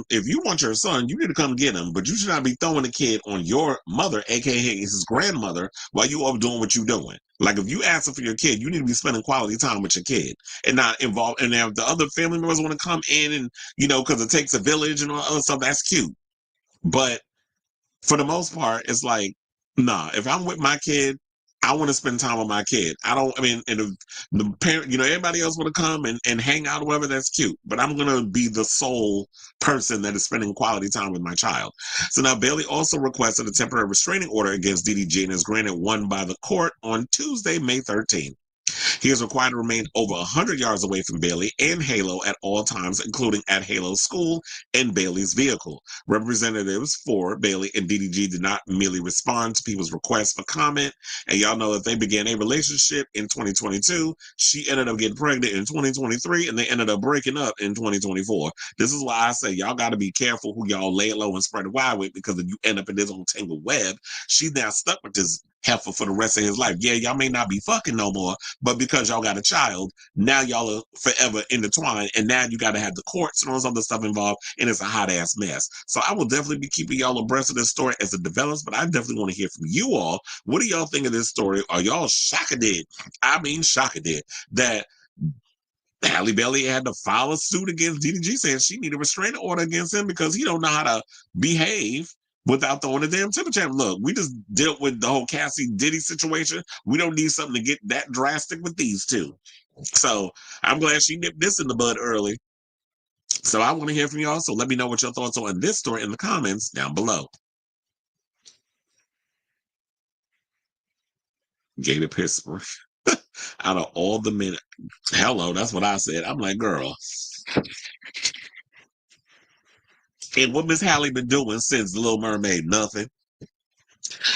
if you want your son, you need to come get him, but you should not be throwing the kid on your mother, aka his grandmother, while you are doing what you're doing. Like, if you asking for your kid, you need to be spending quality time with your kid and not involved. And if the other family members want to come in and, because it takes a village and all other stuff, that's cute. But for the most part, it's like, nah, if I'm with my kid, I want to spend time with my kid. And if the parent, everybody else want to come and hang out or whatever, that's cute. But I'm going to be the sole person that is spending quality time with my child. So now Bailey also requested a temporary restraining order against DDG and is granted one by the court on Tuesday, May 13th. He is required to remain over 100 yards away from Bailey and Halo at all times, including at Halo's school and Bailey's vehicle. Representatives for Bailey and DDG did not merely respond to people's requests for comment. And y'all know that they began a relationship in 2022. She ended up getting pregnant in 2023, and they ended up breaking up in 2024. This is why I say y'all got to be careful who y'all lay low and spread wide with, because if you end up in this old tangled web, she's now stuck with this heifer for the rest of his life. Yeah, y'all may not be fucking no more, but because y'all got a child, now y'all are forever intertwined, and now you got to have the courts and all this other stuff involved, and it's a hot ass mess. So I will definitely be keeping y'all abreast of this story as it develops, but I definitely want to hear from you all. What do y'all think of this story? Are y'all shocked? I mean, shocked that Halle Bailey had to file a suit against DDG saying she needed a restraining order against him because he don't know how to behave without throwing a damn temper tantrum. Look, we just dealt with the whole Cassie Diddy situation. We don't need something to get that drastic with these two. So I'm glad she nipped this in the bud early. So I want to hear from y'all. So let me know what your thoughts are on this story in the comments down below. Gator Pittsburgh. Out of all the men, hello, that's what I said. I'm like, girl. And what Miss Halle been doing since The Little Mermaid? Nothing.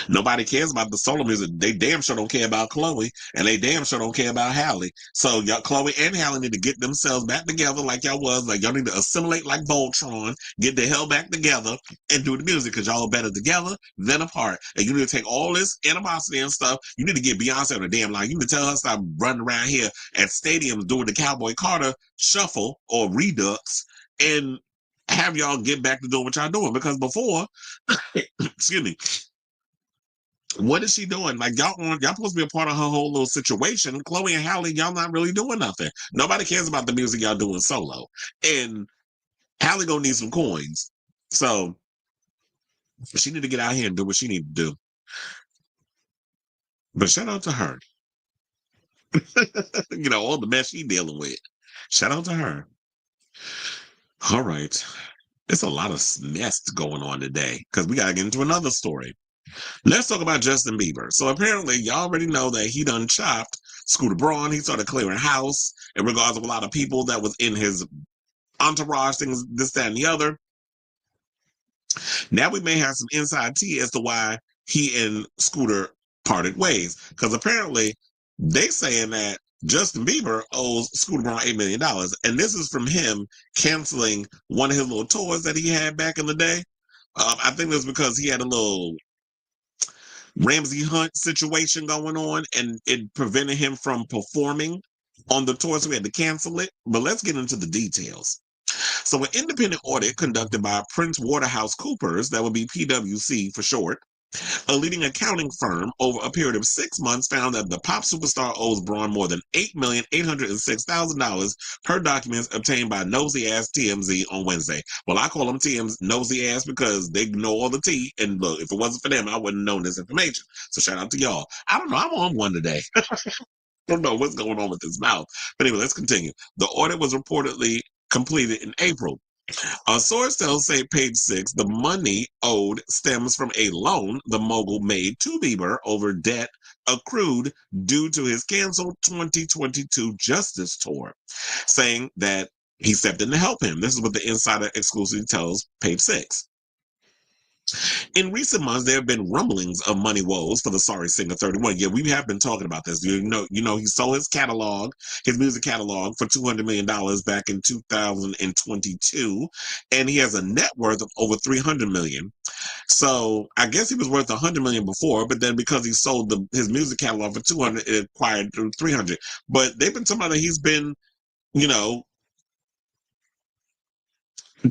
Nobody cares about the solo music. They damn sure don't care about Chloe, and they damn sure don't care about Halle. So y'all, Chloe and Halle need to get themselves back together like y'all was. Like y'all need to assimilate like Voltron, get the hell back together, and do the music because y'all are better together than apart. And you need to take all this animosity and stuff. You need to get Beyonce on the damn line. You need to tell her stop running around here at stadiums doing the Cowboy Carter shuffle or redux, and have y'all get back to doing what y'all doing. Because before, excuse me. What is she doing? Like y'all supposed to be a part of her whole little situation. Chloe and Halle, y'all not really doing nothing. Nobody cares about the music y'all doing solo. And Halle gonna need some coins. So she need to get out here and do what she need to do. But shout out to her. You know, all the mess she dealing with. Shout out to her. All right. There's a lot of mess going on today because we gotta get into another story. Let's talk about Justin Bieber. So apparently, y'all already know that he done chopped Scooter Braun. He started clearing house in regards of a lot of people that was in his entourage, things, this, that, and the other. Now we may have some inside tea as to why he and Scooter parted ways. Because apparently, they saying that Justin Bieber owes Scooter Braun $8 million. And this is from him canceling one of his little tours that he had back in the day. I think that's because he had a little Ramsey Hunt situation going on, and it prevented him from performing on the tour, so we had to cancel it. But let's get into the details. So an independent audit conducted by Prince Waterhouse Coopers, that would be PwC for short, a leading accounting firm, over a period of 6 months found that the pop superstar owes Braun more than $8,806,000 per documents obtained by nosy ass TMZ on Wednesday. Well, I call them TMZ nosy ass because they know all the tea. And look, if it wasn't for them, I wouldn't have known this information. So shout out to y'all. I don't know. I'm on one today. Don't know what's going on with his mouth. But anyway, let's continue. The audit was reportedly completed in April. A source tells say Page 6 the money owed stems from a loan the mogul made to Bieber over debt accrued due to his canceled 2022 Justice Tour, saying that he stepped in to help him. This is what the insider exclusively tells Page 6. In recent months, there have been rumblings of money woes for the sorry singer 31. Yeah, we have been talking about this. You know, he sold his catalog, his music catalog, for $200 million back in 2022, and he has a net worth of over $300 million. So I guess he was worth $100 million before, but then because he sold his music catalog for $200, it acquired $300. But they've been talking about that he's been, you know,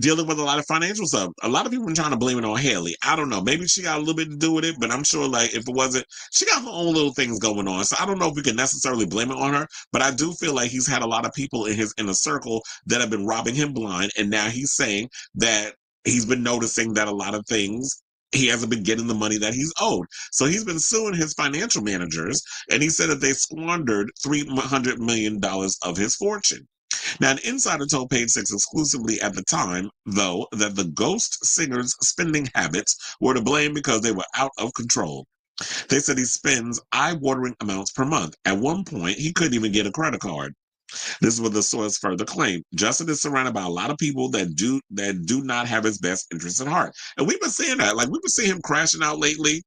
dealing with a lot of financial stuff. A lot of people are trying to blame it on Halle. I don't know. Maybe she got a little bit to do with it, but I'm sure, like, if it wasn't, she got her own little things going on. So I don't know if we can necessarily blame it on her, but I do feel like he's had a lot of people in his inner circle that have been robbing him blind, and now he's saying that he's been noticing that a lot of things he hasn't been getting the money that he's owed. So he's been suing his financial managers, and he said that they squandered $300 million of his fortune. Now, an insider told Page 6 exclusively at the time, though, that the ghost singer's spending habits were to blame because they were out of control. They said he spends eye-watering amounts per month. At one point, he couldn't even get a credit card. This is what the source further claimed. Justin is surrounded by a lot of people that do not have his best interests at heart. And we've been seeing that. Like, we've been seeing him crashing out lately.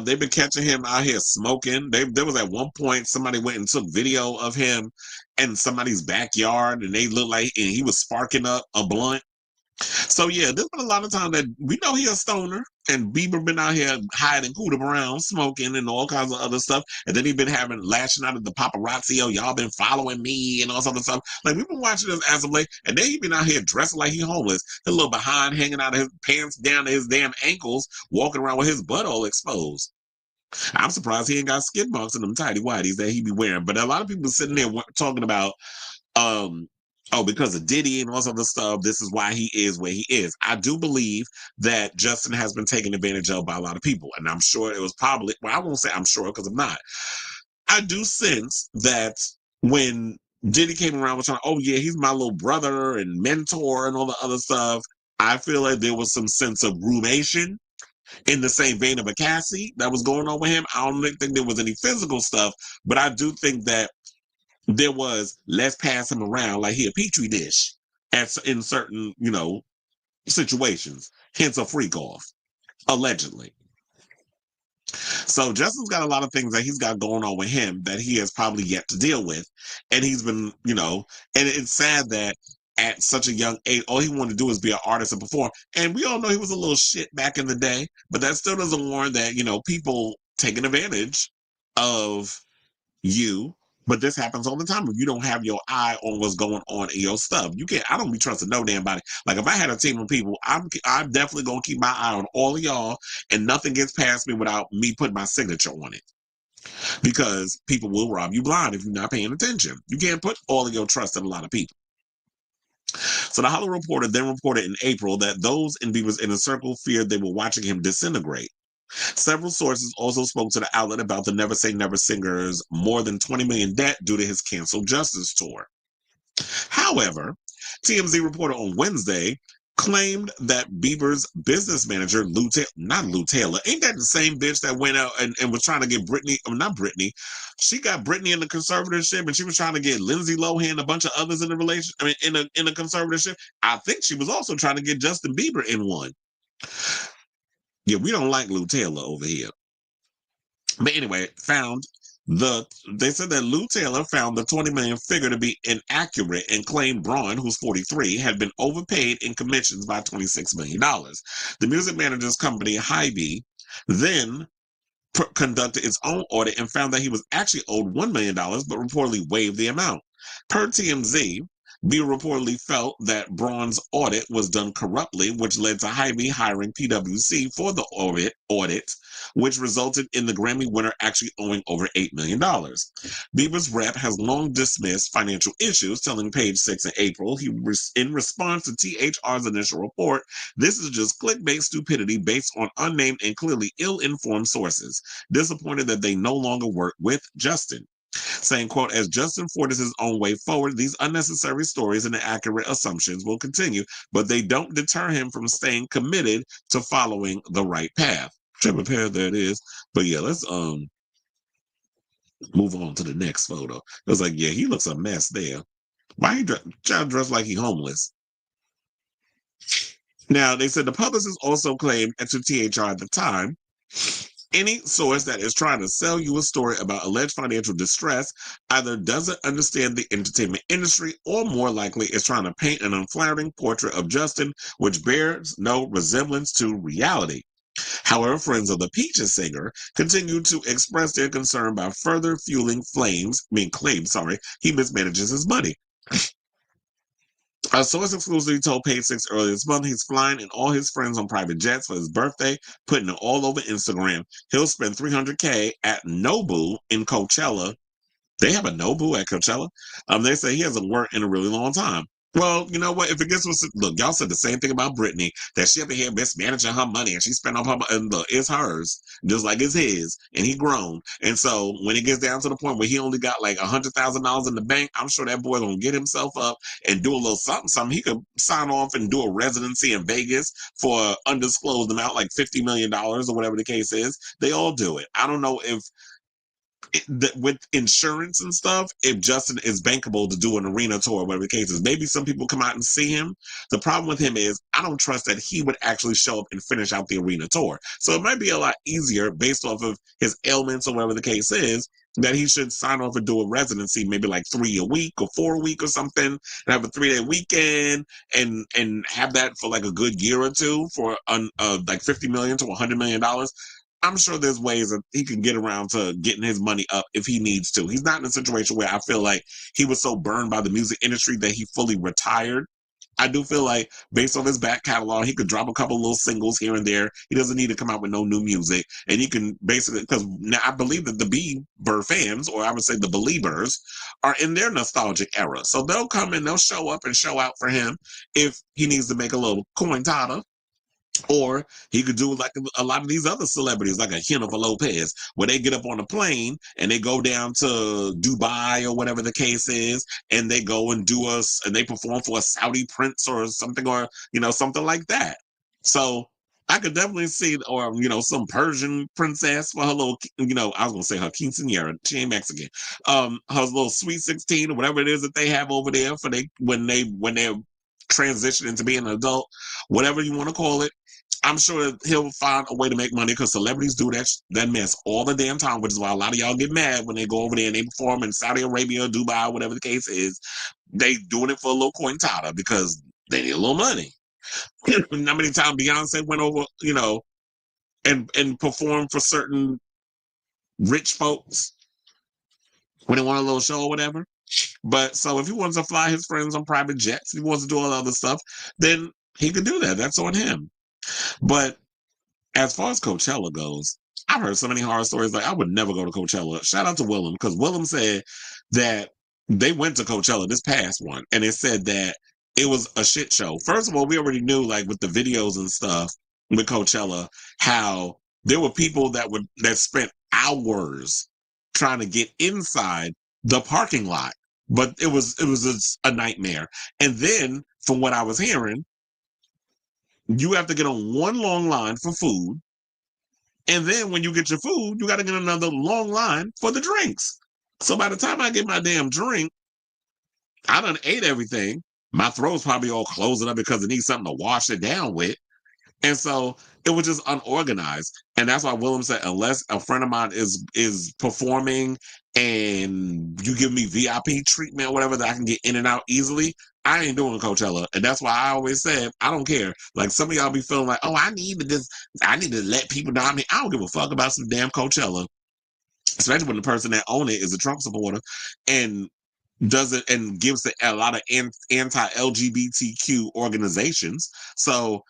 They've been catching him out here smoking. There was at one point somebody went and took video of him in somebody's backyard, and they looked like and he was sparking up a blunt. So yeah, there's been a lot of time that we know he a stoner, and Bieber been out here hiding, cooling around, smoking, and all kinds of other stuff. And then he been lashing out at the paparazzi. Oh, y'all been following me and all sort of stuff. Like, we've been watching this as of late, and then he been out here dressing like he homeless, his little behind hanging out of his pants down to his damn ankles, walking around with his butt all exposed. I'm surprised he ain't got skid marks in them tighty whities that he be wearing. But a lot of people sitting there talking about, oh, because of Diddy and all this other stuff, this is why he is where he is. I do believe that Justin has been taken advantage of by a lot of people. And I'm sure it was probably, well, I won't say I'm sure because I'm not. I do sense that when Diddy came around with trying, oh yeah, he's my little brother and mentor and all the other stuff, I feel like there was some sense of groomation in the same vein of a Cassie that was going on with him. I don't think there was any physical stuff, but I do think that there was, let's pass him around like he a petri dish in certain, situations. Hence a freak off, allegedly. So Justin's got a lot of things that he's got going on with him that he has probably yet to deal with. And he's been, and it's sad that at such a young age, all he wanted to do is be an artist and perform. And we all know he was a little shit back in the day, but that still doesn't warrant that, people taking advantage of you. But this happens all the time. If you don't have your eye on what's going on in your stuff, I don't be trusting no damn body. Like if I had a team of people, I'm definitely gonna keep my eye on all of y'all, and nothing gets past me without me putting my signature on it. Because people will rob you blind if you're not paying attention. You can't put all of your trust in a lot of people. So the Halle reporter then reported in April that those in Bieber's inner circle feared they were watching him disintegrate. Several sources also spoke to the outlet about the Never Say Never singer's more than $20 million debt due to his canceled Justice tour. However, TMZ reporter on Wednesday claimed that Bieber's business manager, not Lou Taylor, ain't that the same bitch that went out and was trying to get not Britney, she got Britney in the conservatorship and she was trying to get Lindsay Lohan and a bunch of others in the in a conservatorship. I think she was also trying to get Justin Bieber in one. Yeah, we don't like Lou Taylor over here. But anyway, they said that Lou Taylor found the 20 million figure to be inaccurate and claimed Braun, who's 43, had been overpaid in commissions by $26 million. The music manager's company, Hy-Vee, then conducted its own audit and found that he was actually owed $1 million, but reportedly waived the amount. Per TMZ, Bieber reportedly felt that Braun's audit was done corruptly, which led to Hy-Vee hiring PwC for the audit, which resulted in the Grammy winner actually owing over $8 million. Bieber's rep has long dismissed financial issues, telling Page Six in April, in response to THR's initial report, this is just clickbait stupidity based on unnamed and clearly ill-informed sources. Disappointed that they no longer work with Justin. Saying, quote, as Justin forges his own way forward, these unnecessary stories and inaccurate assumptions will continue, but they don't deter him from staying committed to following the right path. Whichever path that is. But yeah, let's move on to the next photo. It was like, yeah, he looks a mess there. Why he dressed like he homeless? Now, they said the publicist also claimed to THR at the time, any source that is trying to sell you a story about alleged financial distress either doesn't understand the entertainment industry or more likely is trying to paint an unflattering portrait of Justin, which bears no resemblance to reality. However, friends of the Peaches singer continued to express their concern by further fueling claims he mismanages his money. A source exclusively told Page Six earlier this month he's flying in all his friends on private jets for his birthday, putting it all over Instagram. He'll spend $300K at Nobu in Coachella. They have a Nobu at Coachella. They say he hasn't worked in a really long time. Well, you know what? If it gets look, y'all said the same thing about Britney, that she up here mismanaging her money and she spent on her and look, it's hers, just like it's his, and he grown. And so when it gets down to the point where he only got like $100,000 in the bank, I'm sure that boy gonna get himself up and do a little something. He could sign off and do a residency in Vegas for an undisclosed amount, like $50 million or whatever the case is. They all do it. I don't know if with insurance and stuff, if Justin is bankable to do an arena tour, whatever the case is, maybe some people come out and see him. The problem with him is I don't trust that he would actually show up and finish out the arena tour. So it might be a lot easier based off of his ailments or whatever the case is, that he should sign off and do a residency, maybe like 3 a week or 4 a week or something, and have a 3-day weekend and have that for like a good year or two for like $50 million to $100 million. I'm sure there's ways that he can get around to getting his money up if he needs to. He's not in a situation where I feel like he was so burned by the music industry that he fully retired I do feel like based on his back catalog, he could drop a couple little singles here and there. He doesn't need to come out with no new music. And he can basically, because now I believe that the Bieber fans, or I would say the Beliebers, are in their nostalgic era. So they'll come and they'll show up and show out for him if he needs to make a little coin tada. Or he could do like a lot of these other celebrities, like a hint of a Lopez, where they get up on a plane and they go down to Dubai or whatever the case is, and they go and and they perform for a Saudi prince or something, or something like that. So I could definitely see, or some Persian princess for her little, I was gonna say her quinceanera. She ain't Mexican. Her little sweet 16 or whatever it is that they have over there for when they're transitioning to being an adult, whatever you want to call it. I'm sure he'll find a way to make money because celebrities do that mess all the damn time, which is why a lot of y'all get mad when they go over there and they perform in Saudi Arabia, Dubai, whatever the case is. They doing it for a little coin tada because they need a little money. How many times Beyonce went over, and performed for certain rich folks when they want a little show or whatever. But so if he wants to fly his friends on private jets, if he wants to do all the other stuff, then he could do that. That's on him. But as far as Coachella goes, I've heard so many horror stories. Like I would never go to Coachella. Shout out to Willem, because Willem said that they went to Coachella, this past one, and it said that it was a shit show. First of all, we already knew, like with the videos and stuff with Coachella, how there were people that spent hours trying to get inside the parking lot, but it was a nightmare. And then, from what I was hearing, you have to get on one long line for food. And then when you get your food, you got to get another long line for the drinks. So by the time I get my damn drink, I done ate everything. My throat's probably all closing up because it needs something to wash it down with. And so it was just unorganized. And that's why Willem said, unless a friend of mine is performing and you give me VIP treatment or whatever that I can get in and out easily, I ain't doing Coachella. And that's why I always said, I don't care. Like some of y'all be feeling like, oh, I need to let people know. I mean, I don't give a fuck about some damn Coachella, especially when the person that own it is a Trump supporter and does it and gives it a lot of anti-LGBTQ organizations. So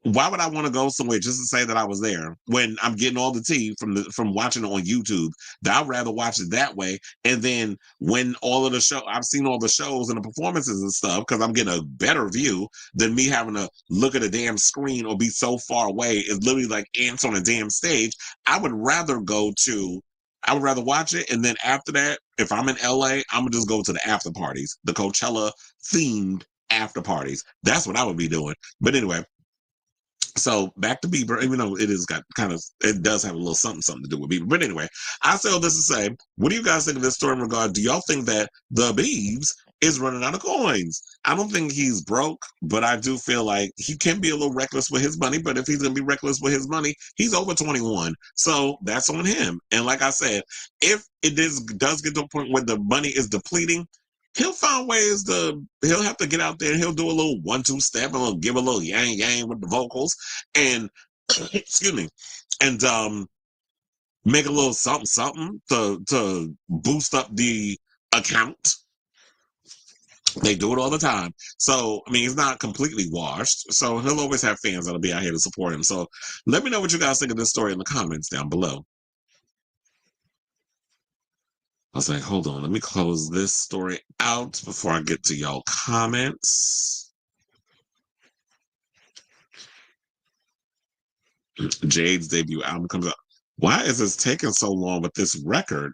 why would I want to go somewhere just to say that I was there when I'm getting all the tea from watching it on YouTube? That I'd rather watch it that way. And then when I've seen all the shows and the performances and stuff, because I'm getting a better view than me having to look at a damn screen or be so far away. It's literally like ants on a damn stage. I would rather watch it. And then after that, if I'm in LA, I'm gonna just go to the after parties, the Coachella themed after parties. That's what I would be doing. But anyway, so back to Bieber, even though it does have a little something to do with Bieber. But anyway, I say all this to say, what do you guys think of this story in regard? Do y'all think that the Biebs is running out of coins? I don't think he's broke, but I do feel like he can be a little reckless with his money. But if he's going to be reckless with his money, he's over 21. So that's on him. And like I said, if does get to a point where the money is depleting, he'll find ways he'll have to get out there and he'll do a little 1-2 step and he'll give a little yang yang with the vocals and excuse me, and make a little something to boost up the account. They do it all the time. So, I mean, he's not completely washed. So he'll always have fans that'll be out here to support him. So let me know what you guys think of this story in the comments down below. I was like, hold on, let me close this story out before I get to y'all comments. Jade's debut album comes out. Why is this taking so long with this record?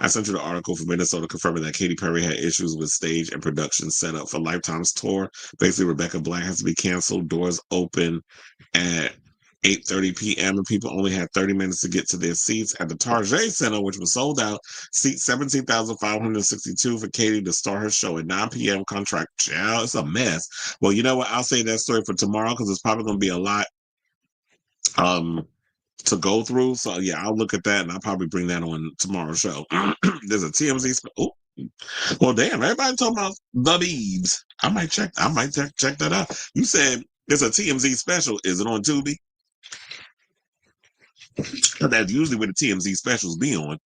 I sent you the article from Minnesota confirming that Katy Perry had issues with stage and production setup for Lifetime's tour. Basically, Rebecca Black has to be canceled. Doors open at 8:30 p.m. and people only had 30 minutes to get to their seats at the Target Center, which was sold out. Seats 17,562 for Katy to start her show at 9 p.m. Contract, yeah, it's a mess. Well, you know what? I'll save that story for tomorrow because it's probably going to be a lot to go through. So yeah, I'll look at that and I'll probably bring that on tomorrow's show. There's a TMZ. Well, damn, everybody talking about the Biebs. I might check that out. You said it's a TMZ special. Is it on Tubi? That's usually where the TMZ specials be on.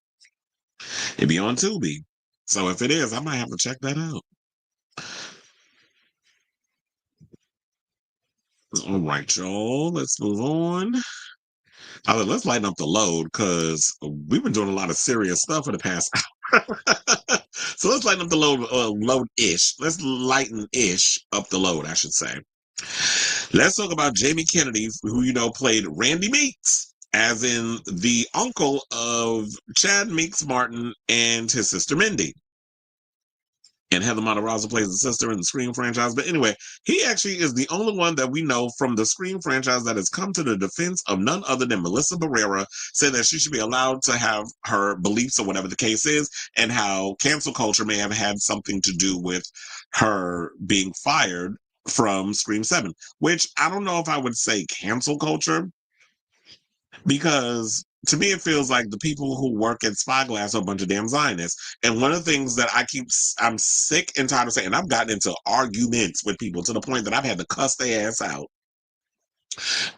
It be on Tubi. So if it is, I might have to check that out. All right, y'all. Let's move on. Let's lighten up the load because we've been doing a lot of serious stuff for the past hour. So let's lighten up the load, load-ish. Let's lighten-ish up the load, I should say. Let's talk about Jamie Kennedy, who played Randy Meeks, as in the uncle of Chad Meeks Martin and his sister Mindy. And Heather Matarazzo plays the sister in the Scream franchise. But anyway, he actually is the only one that we know from the Scream franchise that has come to the defense of none other than Melissa Barrera, said that she should be allowed to have her beliefs or whatever the case is, and how cancel culture may have had something to do with her being fired from Scream 7, which I don't know if I would say cancel culture, because to me it feels like the people who work at Spyglass are a bunch of damn Zionists. And one of the things that I'm sick and tired of saying, and I've gotten into arguments with people to the point that I've had to cuss their ass out.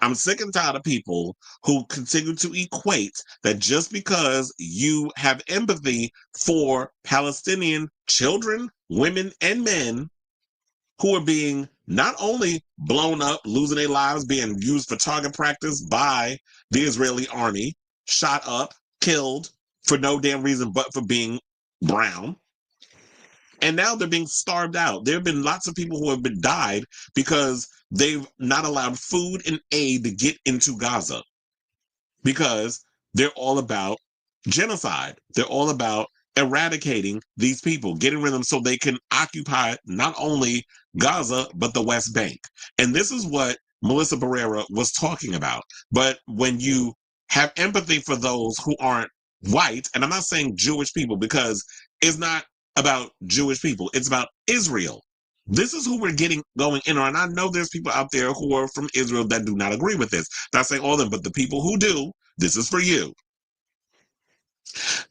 I'm sick and tired of people who continue to equate that just because you have empathy for Palestinian children, women, and men who are being not only blown up, losing their lives, being used for target practice by the Israeli army, shot up, killed for no damn reason but for being brown. And now they're being starved out. There have been lots of people who have been died because they've not allowed food and aid to get into Gaza, because they're all about genocide. They're all about eradicating these people, getting rid of them so they can occupy not only Gaza, but the West Bank. And this is what Melissa Barrera was talking about. But when you have empathy for those who aren't white, and I'm not saying Jewish people, because it's not about Jewish people, it's about Israel. This is who we're getting going in on. And I know there's people out there who are from Israel that do not agree with this. Not saying all of them, but the people who do, this is for you.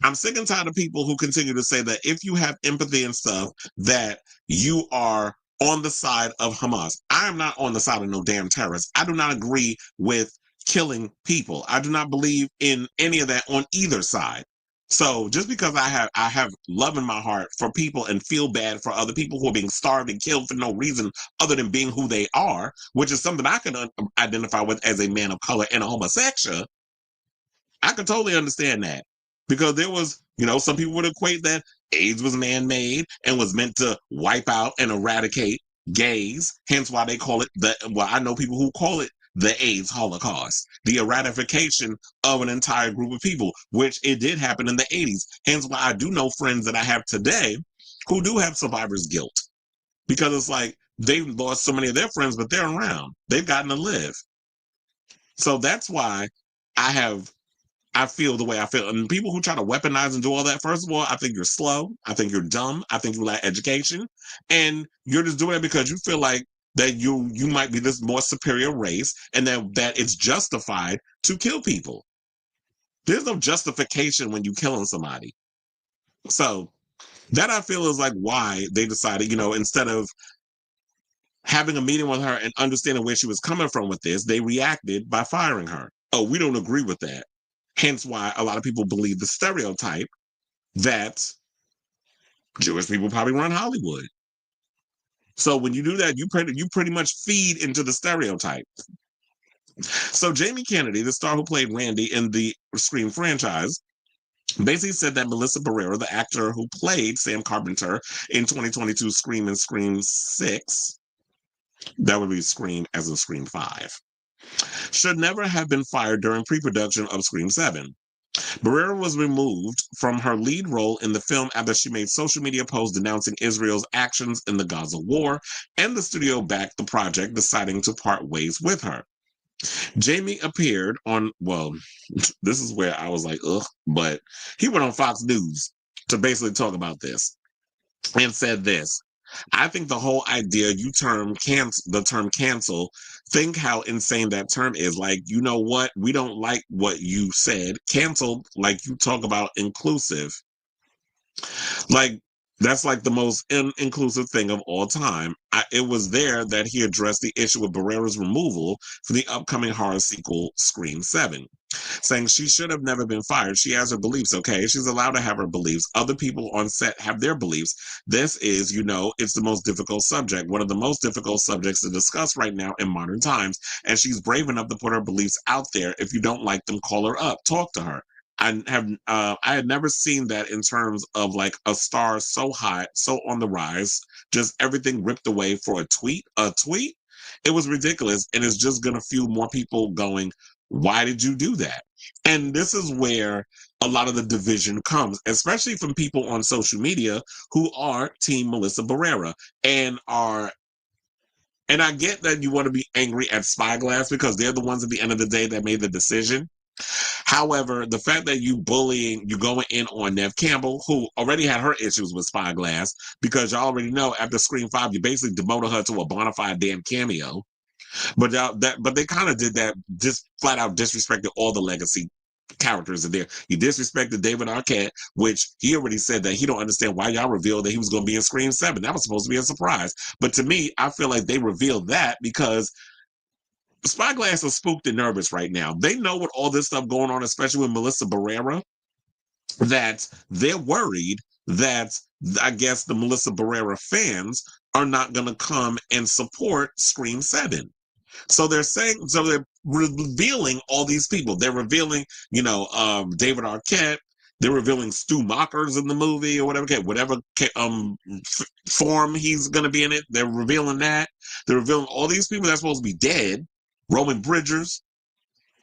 I'm sick and tired of people who continue to say that if you have empathy and stuff, that you are on the side of Hamas. I am not on the side of no damn terrorists. I do not agree with killing people. I do not believe in any of that on either side. So just because I have love in my heart for people and feel bad for other people who are being starved and killed for no reason other than being who they are, which is something I can identify with as a man of color and a homosexual, I could totally understand that. Because there was, some people would equate that AIDS was man-made and was meant to wipe out and eradicate gays. Hence why they call it I know people who call it the AIDS Holocaust, the eradication of an entire group of people, which it did happen in the 80s. Hence why I do know friends that I have today who do have survivor's guilt, because it's like they've lost so many of their friends, but they're around. They've gotten to live. So that's why I feel the way I feel. And people who try to weaponize and do all that, first of all, I think you're slow. I think you're dumb. I think you lack education. And you're just doing it because you feel like that you might be this more superior race, and that it's justified to kill people. There's no justification when you're killing somebody. So that, I feel, is like why they decided, instead of having a meeting with her and understanding where she was coming from with this, they reacted by firing her. Oh, we don't agree with that. Hence why a lot of people believe the stereotype that Jewish people probably run Hollywood. So when you do that, you pretty much feed into the stereotype. So Jamie Kennedy, the star who played Randy in the Scream franchise, basically said that Melissa Barrera, the actor who played Sam Carpenter in 2022 Scream and Scream 6, that would be Scream as in Scream 5, should never have been fired during pre-production of Scream 7. Barrera was removed from her lead role in the film after she made social media posts denouncing Israel's actions in the Gaza war, and the studio backed the project, deciding to part ways with her. Jamie appeared on, this is where I was like, ugh, but he went on Fox News to basically talk about this and said this: I think the whole idea the term cancel, think how insane that term is. Like, you know what? We don't like what you said. Cancel, like you talk about inclusive. Like, that's like the most inclusive thing of all time. It was there that he addressed the issue of Barrera's removal for the upcoming horror sequel, Scream 7. saying she should have never been fired. She has her beliefs, okay? She's allowed to have her beliefs. Other people on set have their beliefs. This is, it's the most difficult subject, one of the most difficult subjects to discuss right now in modern times. And she's brave enough to put her beliefs out there. If you don't like them, call her up, talk to her. I had never seen that in terms of like a star so hot, so on the rise, just everything ripped away for a tweet. A tweet, it was ridiculous, and it's just gonna fuel more people going, why did you do that? And this is where a lot of the division comes, especially from people on social media who are Team Melissa Barrera and I get that you want to be angry at Spyglass because they're the ones at the end of the day that made the decision. However, the fact that you going in on Nev Campbell, who already had her issues with Spyglass, because y'all already know after Scream 5, you basically demoted her to a bona fide damn cameo. But they kind of did that, just flat out disrespected all the legacy characters in there. You disrespected David Arquette, which he already said that he don't understand why y'all revealed that he was going to be in Scream 7. That was supposed to be a surprise. But to me, I feel like they revealed that because Spyglass is spooked and nervous right now. They know with all this stuff going on, especially with Melissa Barrera, that they're worried that I guess the Melissa Barrera fans are not going to come and support Scream 7. So they're revealing all these people. They're revealing, David Arquette. They're revealing Stu Macher's in the movie or whatever form he's going to be in it. They're revealing that. They're revealing all these people that's supposed to be dead. Roman Bridgers.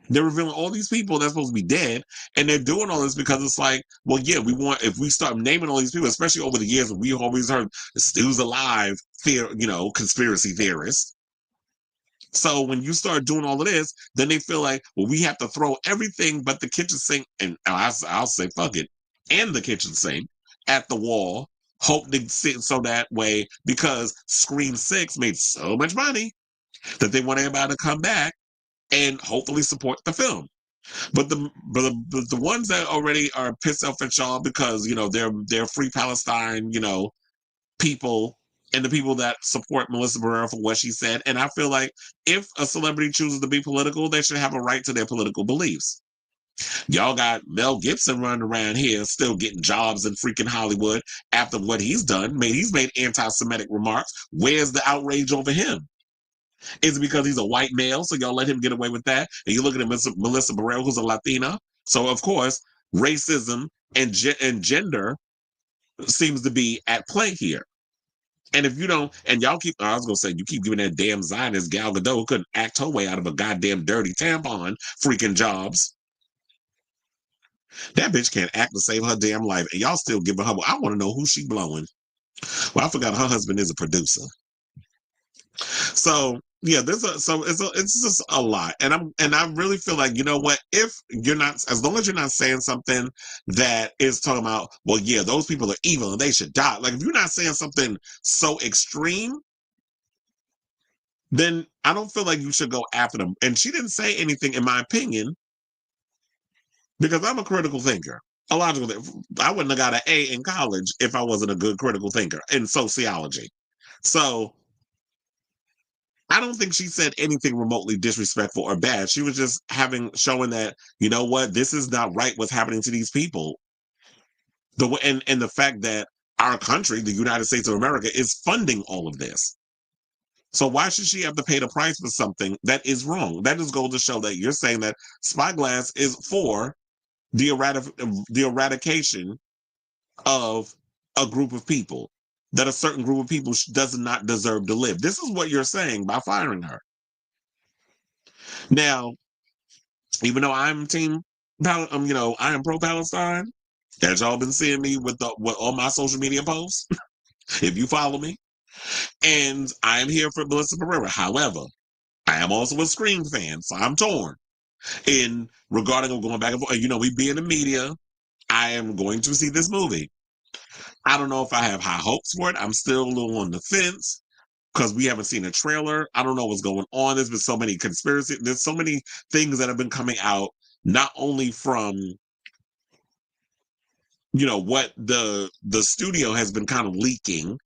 They're revealing all these people that's supposed to be dead, and they're doing all this because it's like, well, yeah, if we start naming all these people, especially over the years, we always heard Stu's alive, conspiracy theorists. So when you start doing all of this, then they feel like, well, we have to throw everything but the kitchen sink, and I'll say fuck it, and the kitchen sink at the wall, hope to sit so that way, because Scream 6 made so much money that they want everybody to come back and hopefully support the film. But the ones that already are pissed off at y'all because they're Free Palestine, people, and the people that support Melissa Barrera for what she said. And I feel like if a celebrity chooses to be political, they should have a right to their political beliefs. Y'all got Mel Gibson running around here still getting jobs in freaking Hollywood after what he's done. He's made anti-Semitic remarks. Where's the outrage over him? Is it because he's a white male, so y'all let him get away with that? And you're looking at Melissa Barrera, who's a Latina. So, of course, racism and gender seems to be at play here. And if you don't, and y'all I was going to say, you keep giving that damn Zionist Gal Gadot who couldn't act her way out of a goddamn dirty tampon freaking jobs. That bitch can't act to save her damn life. And y'all still giving her, I want to know who she blowing. Well, I forgot her husband is a producer. So yeah, it's just a lot, and I really feel like, you know what, if you're not, as long as you're not saying something that is talking about, well, yeah, those people are evil and they should die. Like if you're not saying something so extreme, then I don't feel like you should go after them. And she didn't say anything, in my opinion, because I'm a critical thinker. A logical thinker. I wouldn't have got an A in college if I wasn't a good critical thinker in sociology. So I don't think she said anything remotely disrespectful or bad. She was just showing that, you know what, this is not right what's happening to these people. And the fact that our country, the United States of America, is funding all of this. So why should she have to pay the price for something that is wrong? That just goes to show that you're saying that Spyglass is for the eradication of a group of people, that a certain group of people does not deserve to live. This is what you're saying by firing her. Now, even though I'm I am pro-Palestine, as y'all been seeing me with all my social media posts, if you follow me, and I am here for Melissa Barrera. However, I am also a Scream fan, so I'm torn in regarding going back and forth. We be in the media. I am going to see this movie. I don't know if I have high hopes for it. I'm still a little on the fence because we haven't seen a trailer. I don't know what's going on. There's been so many conspiracies. There's so many things that have been coming out, not only from, what the studio has been kind of leaking,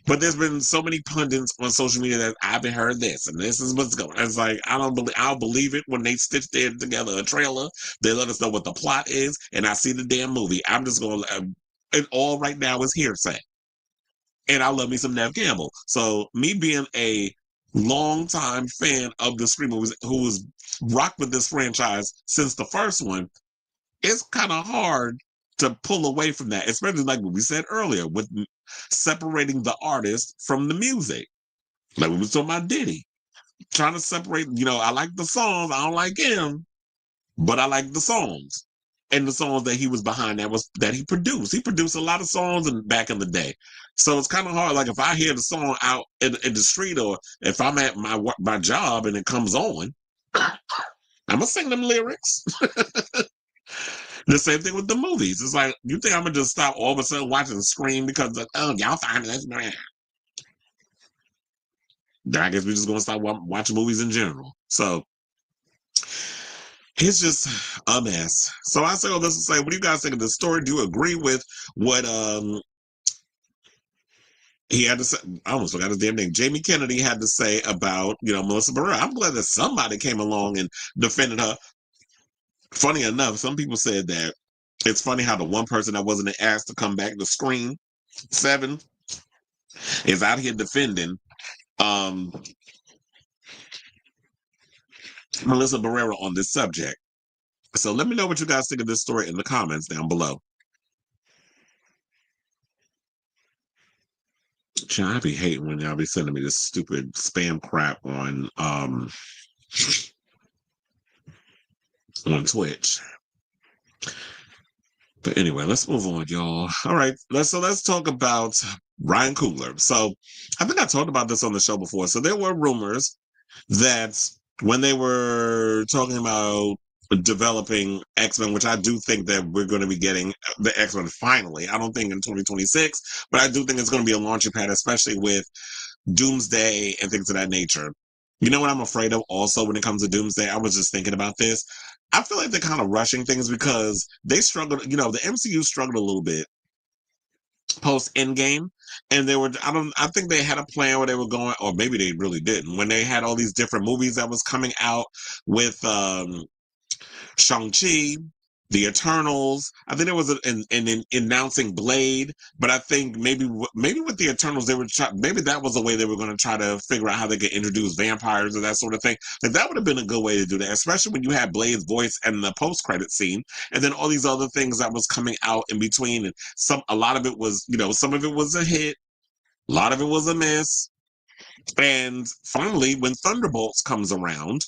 But there's been so many pundits on social media that I've heard this and this is what's going. It's like I'll believe it when they stitch together a trailer. They let us know what the plot is, and I see the damn movie. I'm just going. It all right now is hearsay, and I love me some Nev Campbell. So me being a longtime fan of the Scream movies, who was rocked with this franchise since the first one, it's kind of hard to pull away from that, especially like what we said earlier with separating the artist from the music. Like we was talking about Diddy, trying to separate, I like the songs, I don't like him, but I like the songs. And the songs that he was behind that he produced. He produced a lot of songs back in the day. So it's kind of hard. Like if I hear the song out in the street, or if I'm at my job and it comes on, I'm gonna sing them lyrics. The same thing with the movies. It's like, you think I'm gonna just stop all of a sudden watching Scream because y'all find this? Then I guess we're just gonna stop watching movies in general. So it's just a mess. So I say all this to say, what do you guys think of the story? Do you agree with what he had to say? I almost forgot his damn name. Jamie Kennedy had to say about Melissa Barrera. I'm glad that somebody came along and defended her. Funny enough, some people said that it's funny how the one person that wasn't asked to come back to Scream 7 is out here defending Melissa Barrera on this subject. So let me know what you guys think of this story in the comments down below. I be hating when y'all be sending me this stupid spam crap on Twitch. But anyway, let's move on, y'all. All right, let's talk about Ryan Coogler. So I think I talked about this on the show before. So there were rumors that when they were talking about developing X-Men, which I do think that we're going to be getting the X-Men finally. I don't think in 2026, but I do think it's going to be a launching pad, especially with Doomsday and things of that nature. You know what I'm afraid of also when it comes to Doomsday? I was just thinking about this. I feel like they're kind of rushing things because they struggled, the MCU struggled a little bit post Endgame, and I think they had a plan where they were going, or maybe they really didn't, when they had all these different movies that was coming out with Shang-Chi, the Eternals. I think there was an announcing Blade, but I think maybe with the Eternals maybe that was a way they were going to try to figure out how they could introduce vampires or that sort of thing. Like that would have been a good way to do that, especially when you had Blade's voice and the post-credit scene, and then all these other things that was coming out in between. And a lot of it was, some of it was a hit, a lot of it was a miss, and finally, when Thunderbolts comes around,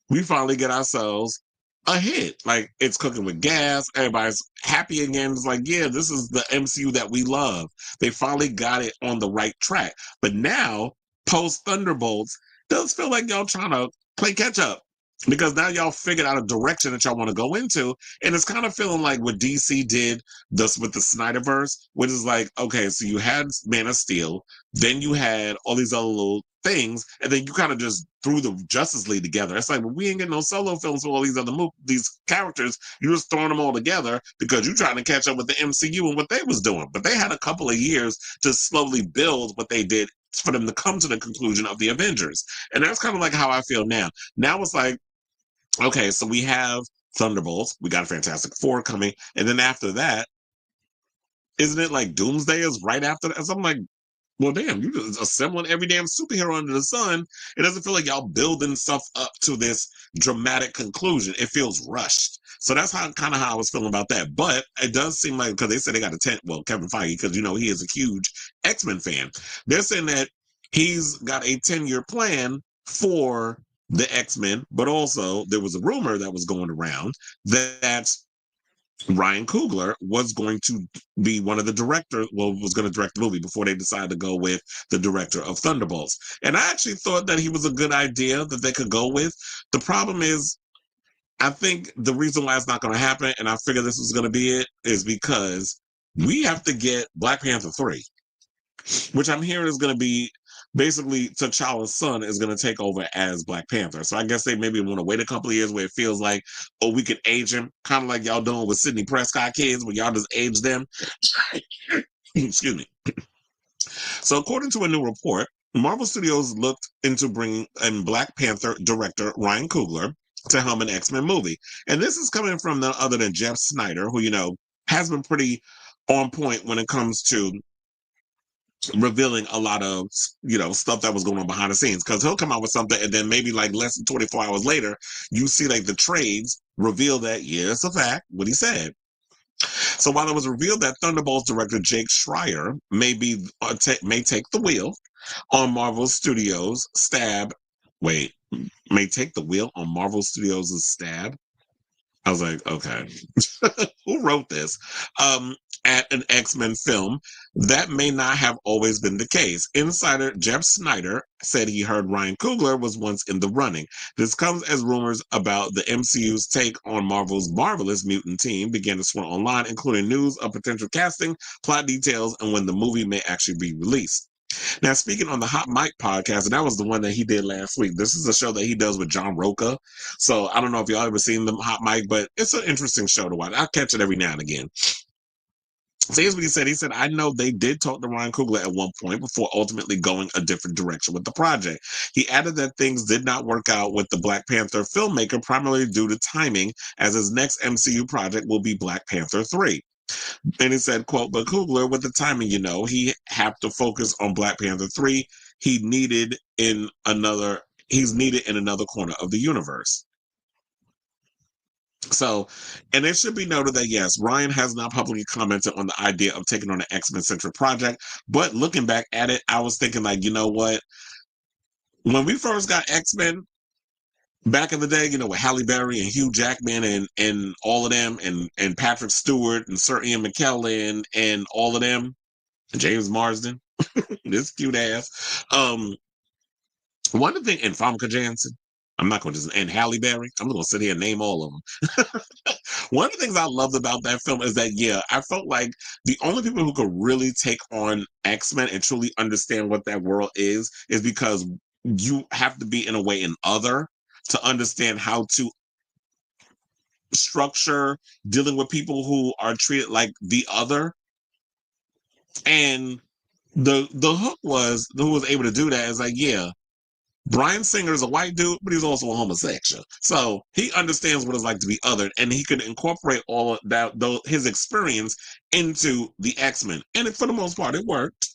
we finally get ourselves a hit. Like it's cooking with gas. Everybody's happy again. It's like, yeah, this is the MCU that we love. They finally got it on the right track. But now, post Thunderbolts, does feel like y'all trying to play catch up. Because now y'all figured out a direction that y'all want to go into. And it's kind of feeling like what DC did with the Snyderverse, which is like, okay, so you had Man of Steel, then you had all these other little things, and then you kind of just threw the Justice League together. It's like, well, we ain't getting no solo films for all these other these characters. You're just throwing them all together because you're trying to catch up with the MCU and what they was doing. But they had a couple of years to slowly build what they did for them to come to the conclusion of the Avengers. And that's kind of like how I feel now. Now it's like, okay, so we have Thunderbolts, we got a Fantastic Four coming, and then after that, isn't it like Doomsday is right after that? So I'm like, well, damn, you just assembling every damn superhero under the sun. It doesn't feel like y'all building stuff up to this dramatic conclusion. It feels rushed. So that's kind of how I was feeling about that. But it does seem like, because they said they got Kevin Feige, because he is a huge X-Men fan. They're saying that he's got a 10-year plan for the X-Men, but also there was a rumor that was going around that Ryan Coogler was going to be one of the directors, was going to direct the movie before they decided to go with the director of Thunderbolts. And I actually thought that he was a good idea that they could go with. The problem is, I think the reason why it's not going to happen, and I figure this is going to be it, is because we have to get Black Panther 3, which I'm hearing is going to be basically T'Challa's son is going to take over as Black Panther. So I guess they maybe want to wait a couple of years where it feels like, oh, we could age him, kind of like y'all doing with Sidney Prescott kids, where y'all just age them. Excuse me. So, according to a new report, Marvel Studios looked into bringing in Black Panther director Ryan Coogler to helm an X-Men movie. And this is coming from none other than Jeff Snyder, who, has been pretty on point when it comes to revealing a lot of, stuff that was going on behind the scenes. Because he'll come out with something and then maybe like less than 24 hours later, you see like the trades reveal that, yeah, it's a fact, what he said. So while it was revealed that Thunderbolts director Jake Schreier may take the wheel on Marvel Studios' may take the wheel on Marvel Studios' stab. I was like, okay, who wrote this? At an X-Men film, that may not have always been the case. Insider Jeff Snyder said he heard Ryan Coogler was once in the running. This comes as rumors about the MCU's take on Marvel's Marvelous Mutant team began to swirl online, including news of potential casting, plot details, and when the movie may actually be released. Now, speaking on the Hot Mic podcast, and that was the one that he did last week. This is a show that he does with John Roca. So I don't know if y'all ever seen the Hot Mic, but it's an interesting show to watch. I'll catch it every now and again. So here's what he said. He said, I know they did talk to Ryan Coogler at one point before ultimately going a different direction with the project. He added that things did not work out with the Black Panther filmmaker, primarily due to timing, as his next MCU project will be Black Panther 3. And he said, quote, but Coogler, with the timing, he have to focus on Black Panther 3. He's needed in another corner of the universe. So, and it should be noted that, yes, Ryan has not publicly commented on the idea of taking on an X-Men centric project. But looking back at it, I was thinking, like, you know what? When we first got X-Men back in the day, with Halle Berry and Hugh Jackman and all of them, and Patrick Stewart and Sir Ian McKellen and all of them, James Marsden, this cute ass. One of the things, and Famke Janssen, I'm not going to just, and Halle Berry, I'm going to sit here and name all of them. One of the things I loved about that film is that, yeah, I felt like the only people who could really take on X-Men and truly understand what that world is because you have to be, in a way, an other to understand how to structure dealing with people who are treated like the other. And the hook was, who was able to do that is like, yeah, Bryan Singer is a white dude, but he's also a homosexual. So he understands what it's like to be othered, and he could incorporate all of that, his experience into the X-Men. And for the most part, it worked.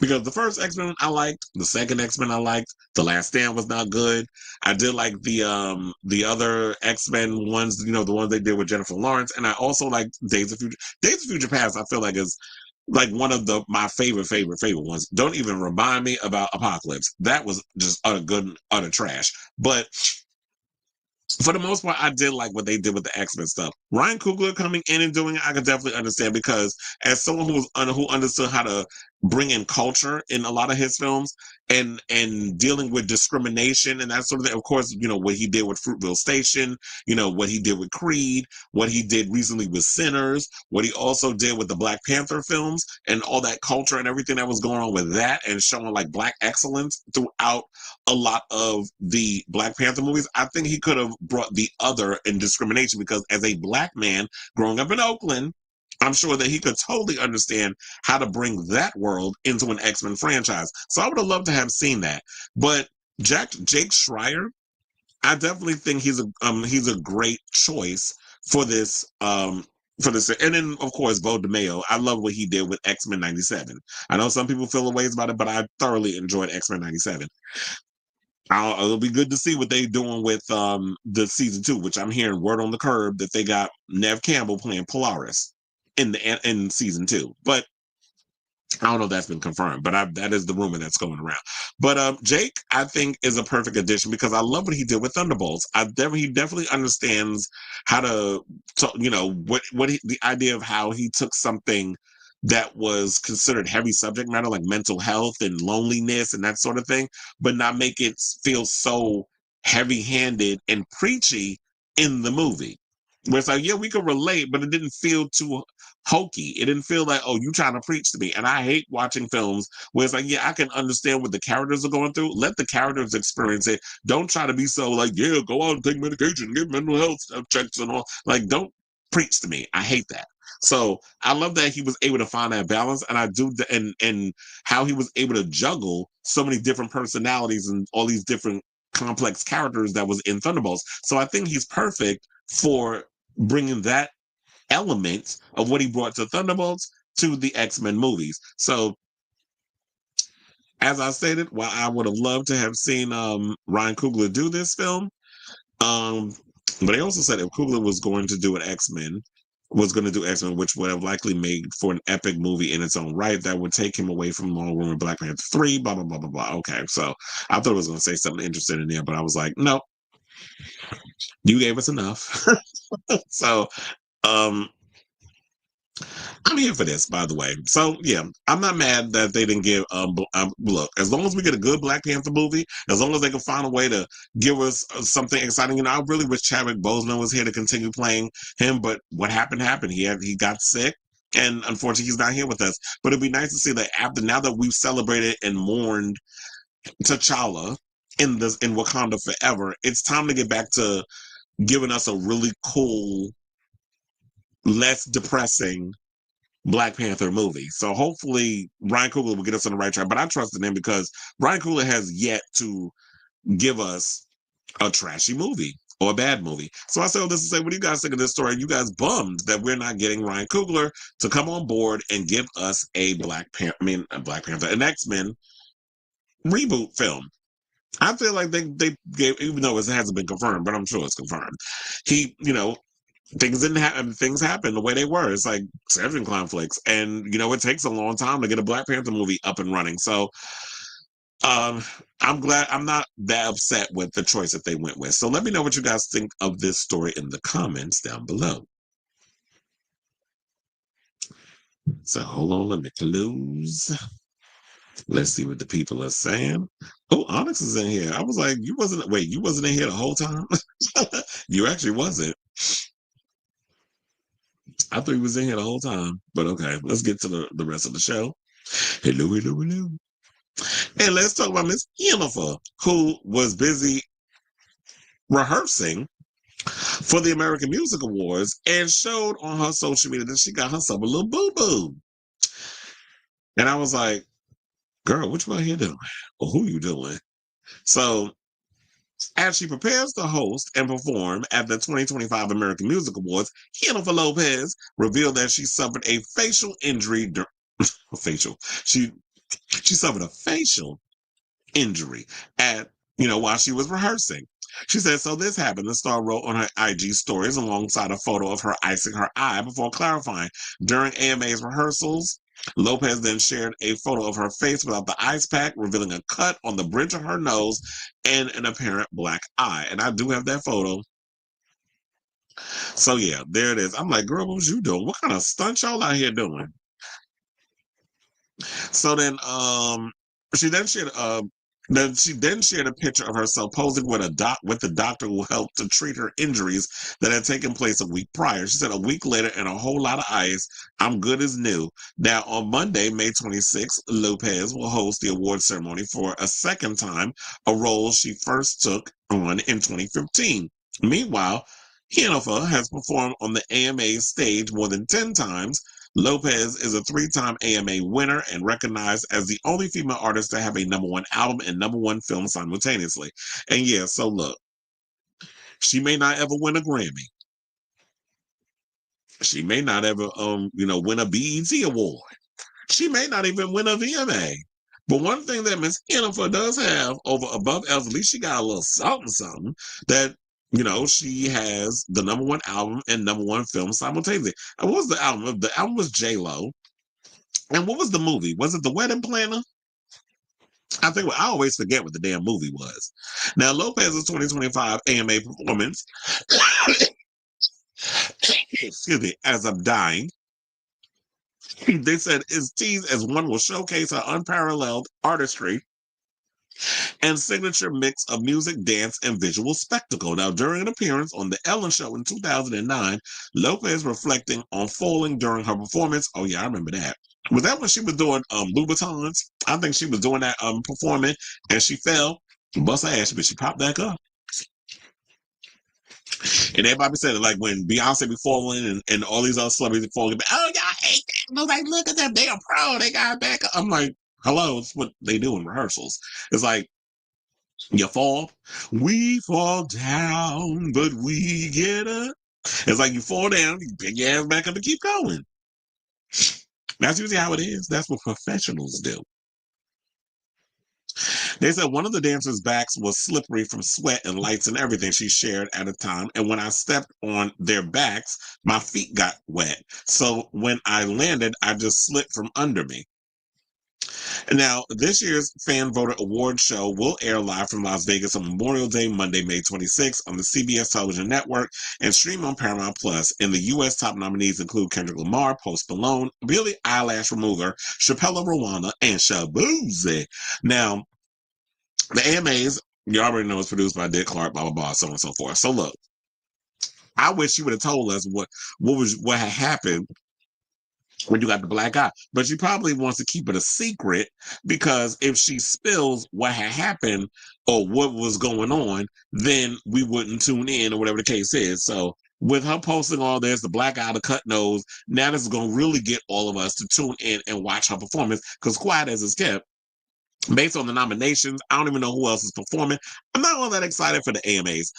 Because the first X-Men I liked, the second X-Men I liked, The Last Stand was not good. I did like the other X-Men ones, the ones they did with Jennifer Lawrence, and I also liked Days of Future Past. I feel like is like one of my favorite ones. Don't even remind me about Apocalypse. That was just utter trash. But for the most part, I did like what they did with the X-Men stuff. Ryan Coogler coming in and doing it, I could definitely understand, because as someone who understood how to bring in culture in a lot of his films and dealing with discrimination and that sort of thing. Of course, what he did with Fruitvale Station, what he did with Creed, what he did recently with Sinners, what he also did with the Black Panther films and all that culture and everything that was going on with that, and showing like Black excellence throughout a lot of the Black Panther movies. I think he could have brought the other in discrimination, because as a Black man growing up in Oakland, I'm sure that he could totally understand how to bring that world into an X-Men franchise. So I would have loved to have seen that. But Jake Schreier, I definitely think he's a great choice for this. And then of course Bo DeMeo. I love what he did with X-Men '97. I know some people feel ways about it, but I thoroughly enjoyed X-Men '97. It'll be good to see what they're doing with the season 2, which I'm hearing word on the curb that they got Nev Campbell playing Polaris in season 2. But I don't know if that's been confirmed, but that is the rumor that's going around. But Jake, I think, is a perfect addition, because I love what he did with Thunderbolts. He definitely understands how to the idea of how he took something that was considered heavy subject matter, like mental health and loneliness and that sort of thing, but not make it feel so heavy-handed and preachy in the movie. Where it's like, yeah, we could relate, but it didn't feel too hokey. It didn't feel like, oh, you trying to preach to me. And I hate watching films where it's like, yeah, I can understand what the characters are going through. Let the characters experience it. Don't try to be so like, yeah, go out and take medication, get mental health checks and all. Like, don't preach to me. I hate that. So I love that he was able to find that balance, and I do, and how he was able to juggle so many different personalities and all these different complex characters that was in Thunderbolts. So I think he's perfect for bringing that element of what he brought to Thunderbolts to the X-Men movies. So as I stated, while I would have loved to have seen Ryan Coogler do this film, but they also said if Coogler was going to do X-Men, which would have likely made for an epic movie in its own right, that would take him away from Long Room and Black Panther 3, blah, blah, blah, blah, blah. Okay, so I thought it was going to say something interesting in there, but I was like, no, you gave us enough. So, um, I'm here for this, by the way. So yeah, I'm not mad that they didn't give. Look, as long as we get a good Black Panther movie, as long as they can find a way to give us something exciting. You know, I really wish Chadwick Boseman was here to continue playing him, but what happened happened. He got sick, and unfortunately, he's not here with us. But it'd be nice to see that now that we've celebrated and mourned T'Challa in Wakanda forever, it's time to get back to giving us a really cool, less depressing Black Panther movie. So hopefully Ryan Coogler will get us on the right track. But I trust in him because Ryan Coogler has yet to give us a trashy movie or a bad movie. So I say all this to say, what do you guys think of this story? You guys bummed that we're not getting Ryan Coogler to come on board and give us a an X-Men reboot film. I feel like they gave, even though it hasn't been confirmed, but I'm sure it's confirmed. Things didn't happen. Things happened the way they were. It's like scheduling conflicts, and it takes a long time to get a Black Panther movie up and running. So, I'm glad I'm not that upset with the choice that they went with. So, let me know what you guys think of this story in the comments down below. So, hold on, let me close. Let's see what the people are saying. Oh, Onyx is in here. I was like, you wasn't in here the whole time? You actually wasn't. I thought he was in here the whole time, but okay, let's get to the rest of the show. Hello, hello, hello. And let's talk about Miss Jennifer, who was busy rehearsing for the American Music Awards and showed on her social media that she got herself a little boo-boo. And I was like, girl, what you out here doing? Or who you doing? So as she prepares to host and perform at the 2025 American Music Awards, Jennifer Lopez revealed that she suffered a facial injury. She suffered a facial injury while she was rehearsing. She said, so this happened. The star wrote on her IG stories alongside a photo of her icing her eye before clarifying. During AMA's rehearsals, Lopez then shared a photo of her face without the ice pack, revealing a cut on the bridge of her nose and an apparent black eye. And I do have that photo. So yeah, there it is. I'm like, girl, what was you doing? What kind of stunt y'all out here doing? So then she then shared a picture of herself posing with the doctor who helped to treat her injuries that had taken place a week prior. She said, a week later and a whole lot of ice, I'm good as new. Now on Monday, May 26th, Lopez will host the award ceremony for a second time, a role she first took on in 2015. Meanwhile, Jennifer has performed on the AMA stage more than 10 times. Lopez is a 3-time AMA winner and recognized as the only female artist to have a #1 album and #1 film simultaneously. And yeah, so look, she may not ever win a Grammy. She may not ever, win a BET award. She may not even win a VMA. But one thing that Miss Jennifer does have above else, at least she got a little something that she has the #1 album and #1 film simultaneously. And what was the album? The album was J-Lo. And what was the movie? Was it The Wedding Planner? I always forget what the damn movie was. Now, Lopez's 2025 AMA performance, excuse me, as I'm dying, they said is teased as one will showcase her unparalleled artistry and signature mix of music, dance, and visual spectacle. Now, during an appearance on The Ellen Show in 2009, Lopez reflecting on falling during her performance. Oh, yeah, I remember that. Was that when she was doing Louboutins? I think she was doing that performing, and she fell, bust her ass, but she popped back up. And everybody said it, like when Beyonce be falling and all these other celebrities be falling, oh, y'all hate that. Nobody look at them. They are pro. They got back. I'm like, hello, it's what they do in rehearsals. It's like, you fall, we fall down, but we get up. It's like you fall down, you pick your ass back up and keep going. That's usually how it is. That's what professionals do. They said one of the dancers' backs was slippery from sweat and lights and everything she shared at a time. And when I stepped on their backs, my feet got wet. So when I landed, I just slipped from under me. And now, this year's Fan Voter Award show will air live from Las Vegas on Memorial Day, Monday, May 26th on the CBS Television Network and stream on Paramount Plus. In the U.S., top nominees include Kendrick Lamar, Post Malone, Billie Eyelash Remover, Chappella Rowana, and Shabuzi. Now, the AMAs, you already know, it's produced by Dick Clark, blah, blah, blah, so on and so forth. So look, I wish you would have told us what had happened when you got the black eye. But she probably wants to keep it a secret because if she spills what had happened or what was going on, then we wouldn't tune in or whatever the case is. So with her posting all this, the black eye, the cut nose, now this is going to really get all of us to tune in and watch her performance because quiet as it's kept, based on the nominations, I don't even know who else is performing. I'm not all that excited for the AMAs.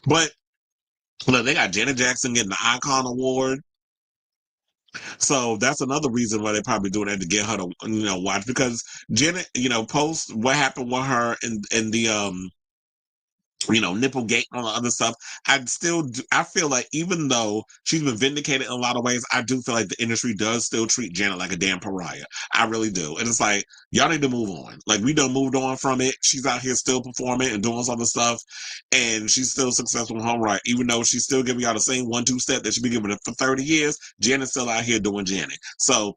But look, they got Janet Jackson getting the Icon Award. So that's another reason why they're probably doing that to get her to, watch, because Janet, post what happened with her and the Nipplegate and all the other stuff. I feel like even though she's been vindicated in a lot of ways, I do feel like the industry does still treat Janet like a damn pariah. I really do. And it's like, y'all need to move on. Like, we done moved on from it. She's out here still performing and doing some other stuff, and she's still successful in her own right. Even though she's still giving y'all the same 1-2 step that she's been giving it for 30 years, Janet's still out here doing Janet. So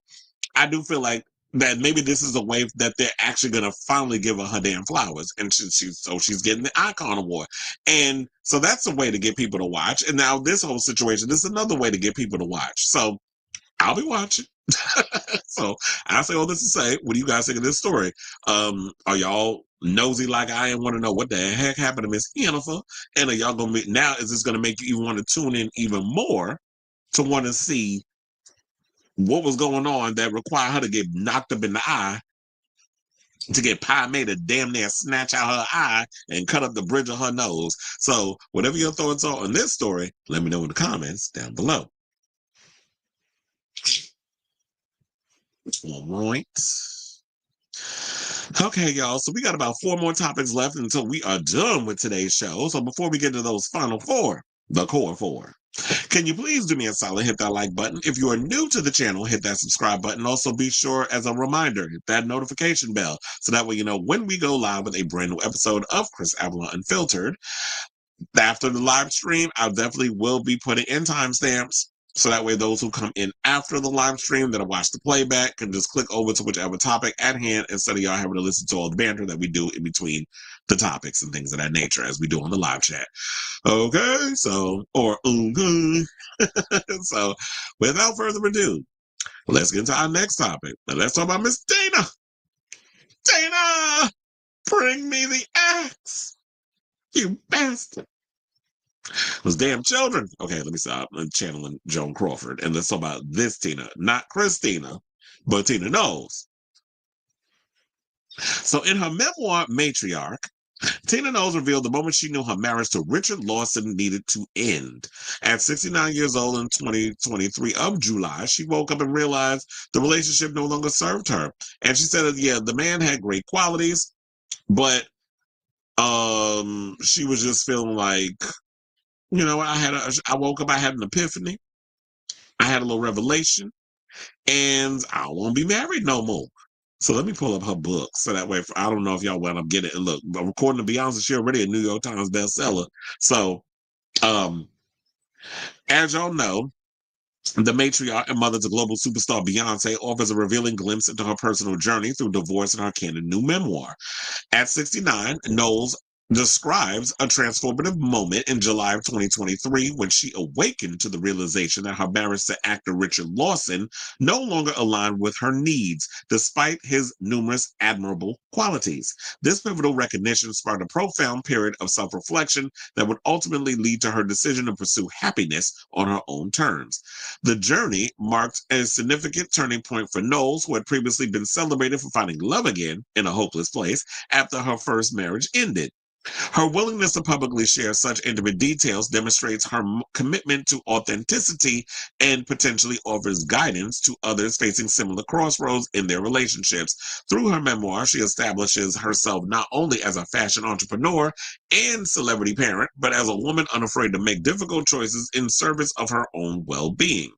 I do feel like that maybe this is a way that they're actually going to finally give her damn flowers. And she's getting the Icon Award. And so that's a way to get people to watch. And now this whole situation, this is another way to get people to watch. So I'll be watching. So I say all this to say, what do you guys think of this story? Are y'all nosy like I am, want to know what the heck happened to Miss Jennifer? And are y'all going to be, now is this going to make you even want to tune in even more to want to see what was going on that required her to get knocked up in the eye, to get pie made to damn near snatch out her eye and cut up the bridge of her nose? So whatever your thoughts are on this story, let me know in the comments down below. All right. Okay, y'all. So we got about 4 more topics left until we are done with today's show. So before we get to those final 4, the core 4, can you please do me a solid, hit that like button. If you are new to the channel, hit that subscribe button. Also, be sure, as a reminder, hit that notification bell so that way you know when we go live with a brand new episode of Chris Avalon Unfiltered. After the live stream, I definitely will be putting in timestamps, so that way those who come in after the live stream that'll watch the playback can just click over to whichever topic at hand instead of y'all having to listen to all the banter that we do in between the topics and things of that nature as we do on the live chat. Okay, so, so without further ado, let's get into our next topic. And let's talk about Miss Dana. Dana, bring me the axe, you bastard. Those damn children. Okay, let me stop. I'm channeling Joan Crawford. And let's talk about this Tina. Not Christina, but Tina Knowles. So in her memoir, Matriarch, Tina Knowles revealed the moment she knew her marriage to Richard Lawson needed to end. At 69 years old in 2023 of July, she woke up and realized the relationship no longer served her. And she said that, yeah, the man had great qualities, but she was just feeling like, I woke up, I had an epiphany. I had a little revelation, and I won't be married no more. So let me pull up her book. So that way, I don't know if y'all want to get it. Look, according to Beyonce, she's already a New York Times bestseller. So, as y'all know, the matriarch and mother to global superstar Beyonce offers a revealing glimpse into her personal journey through divorce in her candid new memoir. At 69, Knowles describes a transformative moment in July of 2023 when she awakened to the realization that her marriage to actor Richard Lawson no longer aligned with her needs, despite his numerous admirable qualities. This pivotal recognition sparked a profound period of self-reflection that would ultimately lead to her decision to pursue happiness on her own terms. The journey marked a significant turning point for Knowles, who had previously been celebrated for finding love again in a hopeless place after her first marriage ended. Her willingness to publicly share such intimate details demonstrates her commitment to authenticity and potentially offers guidance to others facing similar crossroads in their relationships. Through her memoir, she establishes herself not only as a fashion entrepreneur and celebrity parent, but as a woman unafraid to make difficult choices in service of her own well-being.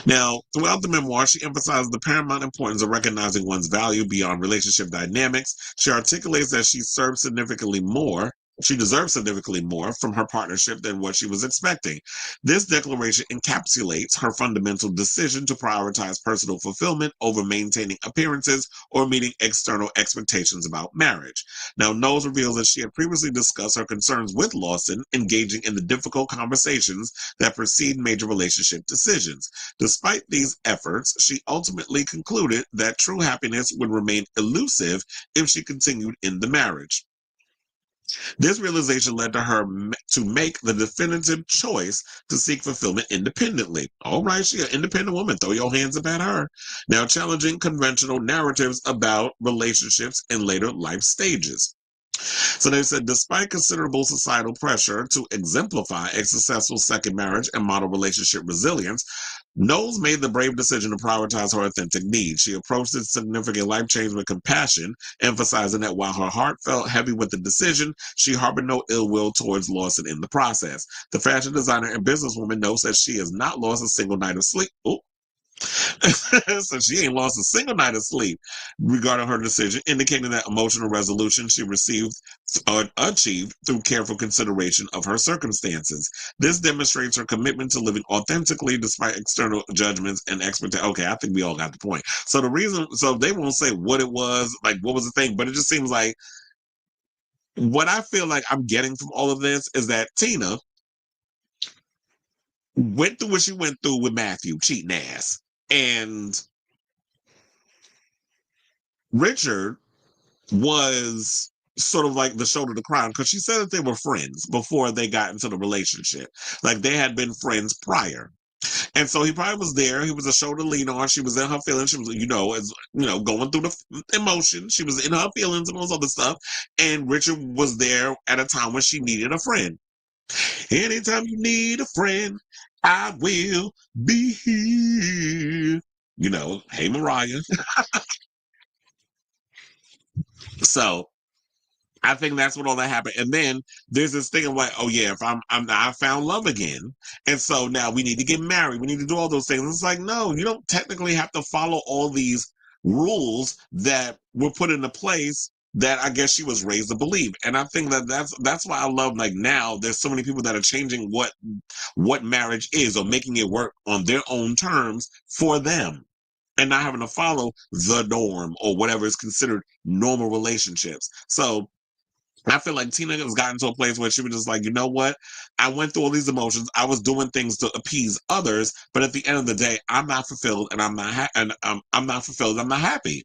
Now, throughout the memoir, she emphasizes the paramount importance of recognizing one's value beyond relationship dynamics. She articulates that she deserves significantly more from her partnership than what she was expecting. This declaration encapsulates her fundamental decision to prioritize personal fulfillment over maintaining appearances or meeting external expectations about marriage. Now, Knowles reveals that she had previously discussed her concerns with Lawson, engaging in the difficult conversations that precede major relationship decisions. Despite these efforts, she ultimately concluded that true happiness would remain elusive if she continued in the marriage. This realization led to her to make the definitive choice to seek fulfillment independently. All right, she's an independent woman. Throw your hands up at her. Now, challenging conventional narratives about relationships in later life stages. So they said, despite considerable societal pressure to exemplify a successful second marriage and model relationship resilience, Knowles made the brave decision to prioritize her authentic needs. She approached this significant life change with compassion, emphasizing that while her heart felt heavy with the decision, she harbored no ill will towards Lawson in the process. The fashion designer and businesswoman notes that she has not lost a single night of sleep. Ooh. So she ain't lost a single night of sleep regarding her decision, indicating that emotional resolution she received achieved through careful consideration of her circumstances. This demonstrates her commitment to living authentically despite external judgments and expectations. Okay, I think we all got the point. So the reason, so they won't say what it was, like what was the thing, but it just seems like what I feel like I'm getting from all of this is that Tina went through what she went through with Matthew, cheating ass. And Richard was sort of like the shoulder to cry because she said that they were friends before they got into the relationship. Like they had been friends prior. And so he probably was there. He was a shoulder to lean on. She was in her feelings. She was, going through the emotion. She was in her feelings and all this other stuff. And Richard was there at a time when she needed a friend. Anytime you need a friend, I will be here. Hey, Mariah. So I think that's what all that happened. And then there's this thing of like, oh yeah, if I found love again. And so now we need to get married. We need to do all those things. It's like, no, you don't technically have to follow all these rules that were put into place that I guess she was raised to believe. And I think that that's why I love, like, now there's so many people that are changing what marriage is or making it work on their own terms for them and not having to follow the norm or whatever is considered normal relationships. So I feel like Tina has gotten to a place where she was just like, you know what? I went through all these emotions. I was doing things to appease others, but at the end of the day, I'm not fulfilled, and I'm not fulfilled. I'm not happy.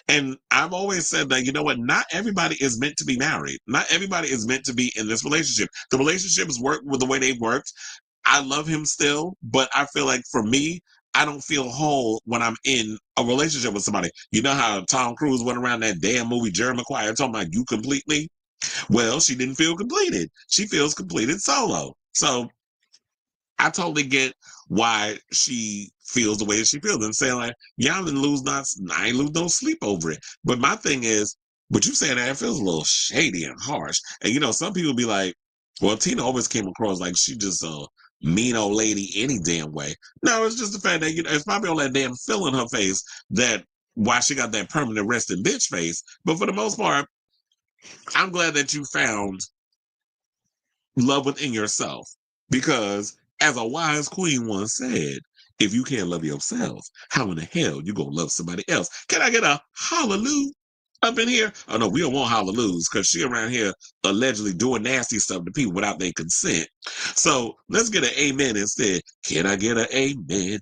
And I've always said that, you know what? Not everybody is meant to be married. Not everybody is meant to be in this relationship. The relationships work with the way they've worked. I love him still, but I feel like for me, I don't feel whole when I'm in a relationship with somebody. You know how Tom Cruise went around that damn movie, Jerry Maguire, talking about you completely? Well, she didn't feel completed. She feels completed solo. So I totally get why she feels the way she feels and saying like, yeah, I ain't lose no sleep over it. But my thing is, what you saying that it feels a little shady and harsh. And some people be like, well, Tina always came across like she just a mean old lady any damn way. No, it's just the fact that it's probably all that damn fill in her face that why she got that permanent resting bitch face. But for the most part, I'm glad that you found love within yourself because, as a wise queen once said, if you can't love yourself, how in the hell you gonna love somebody else? Can I get a hallelujah? up in here. Oh no, we don't want Halle lose because she around here allegedly doing nasty stuff to people without their consent. So let's get an amen instead. Can I get an amen?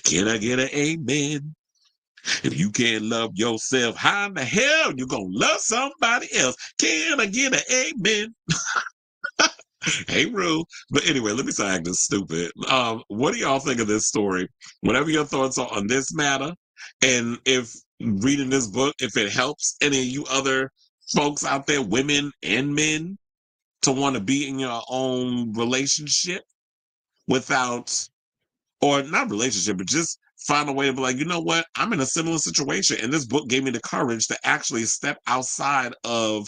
Can I get an amen? If you can't love yourself, how in the hell you gonna love somebody else? Can I get an amen? Hey, Rue. But anyway, let me start acting stupid. What do y'all think of this story? Whatever your thoughts are on this matter, and if reading this book, if it helps any of you other folks out there, women and men, to want to be in your own relationship without, or not relationship, but just find a way to be like, you know what? I'm in a similar situation, and this book gave me the courage to actually step outside of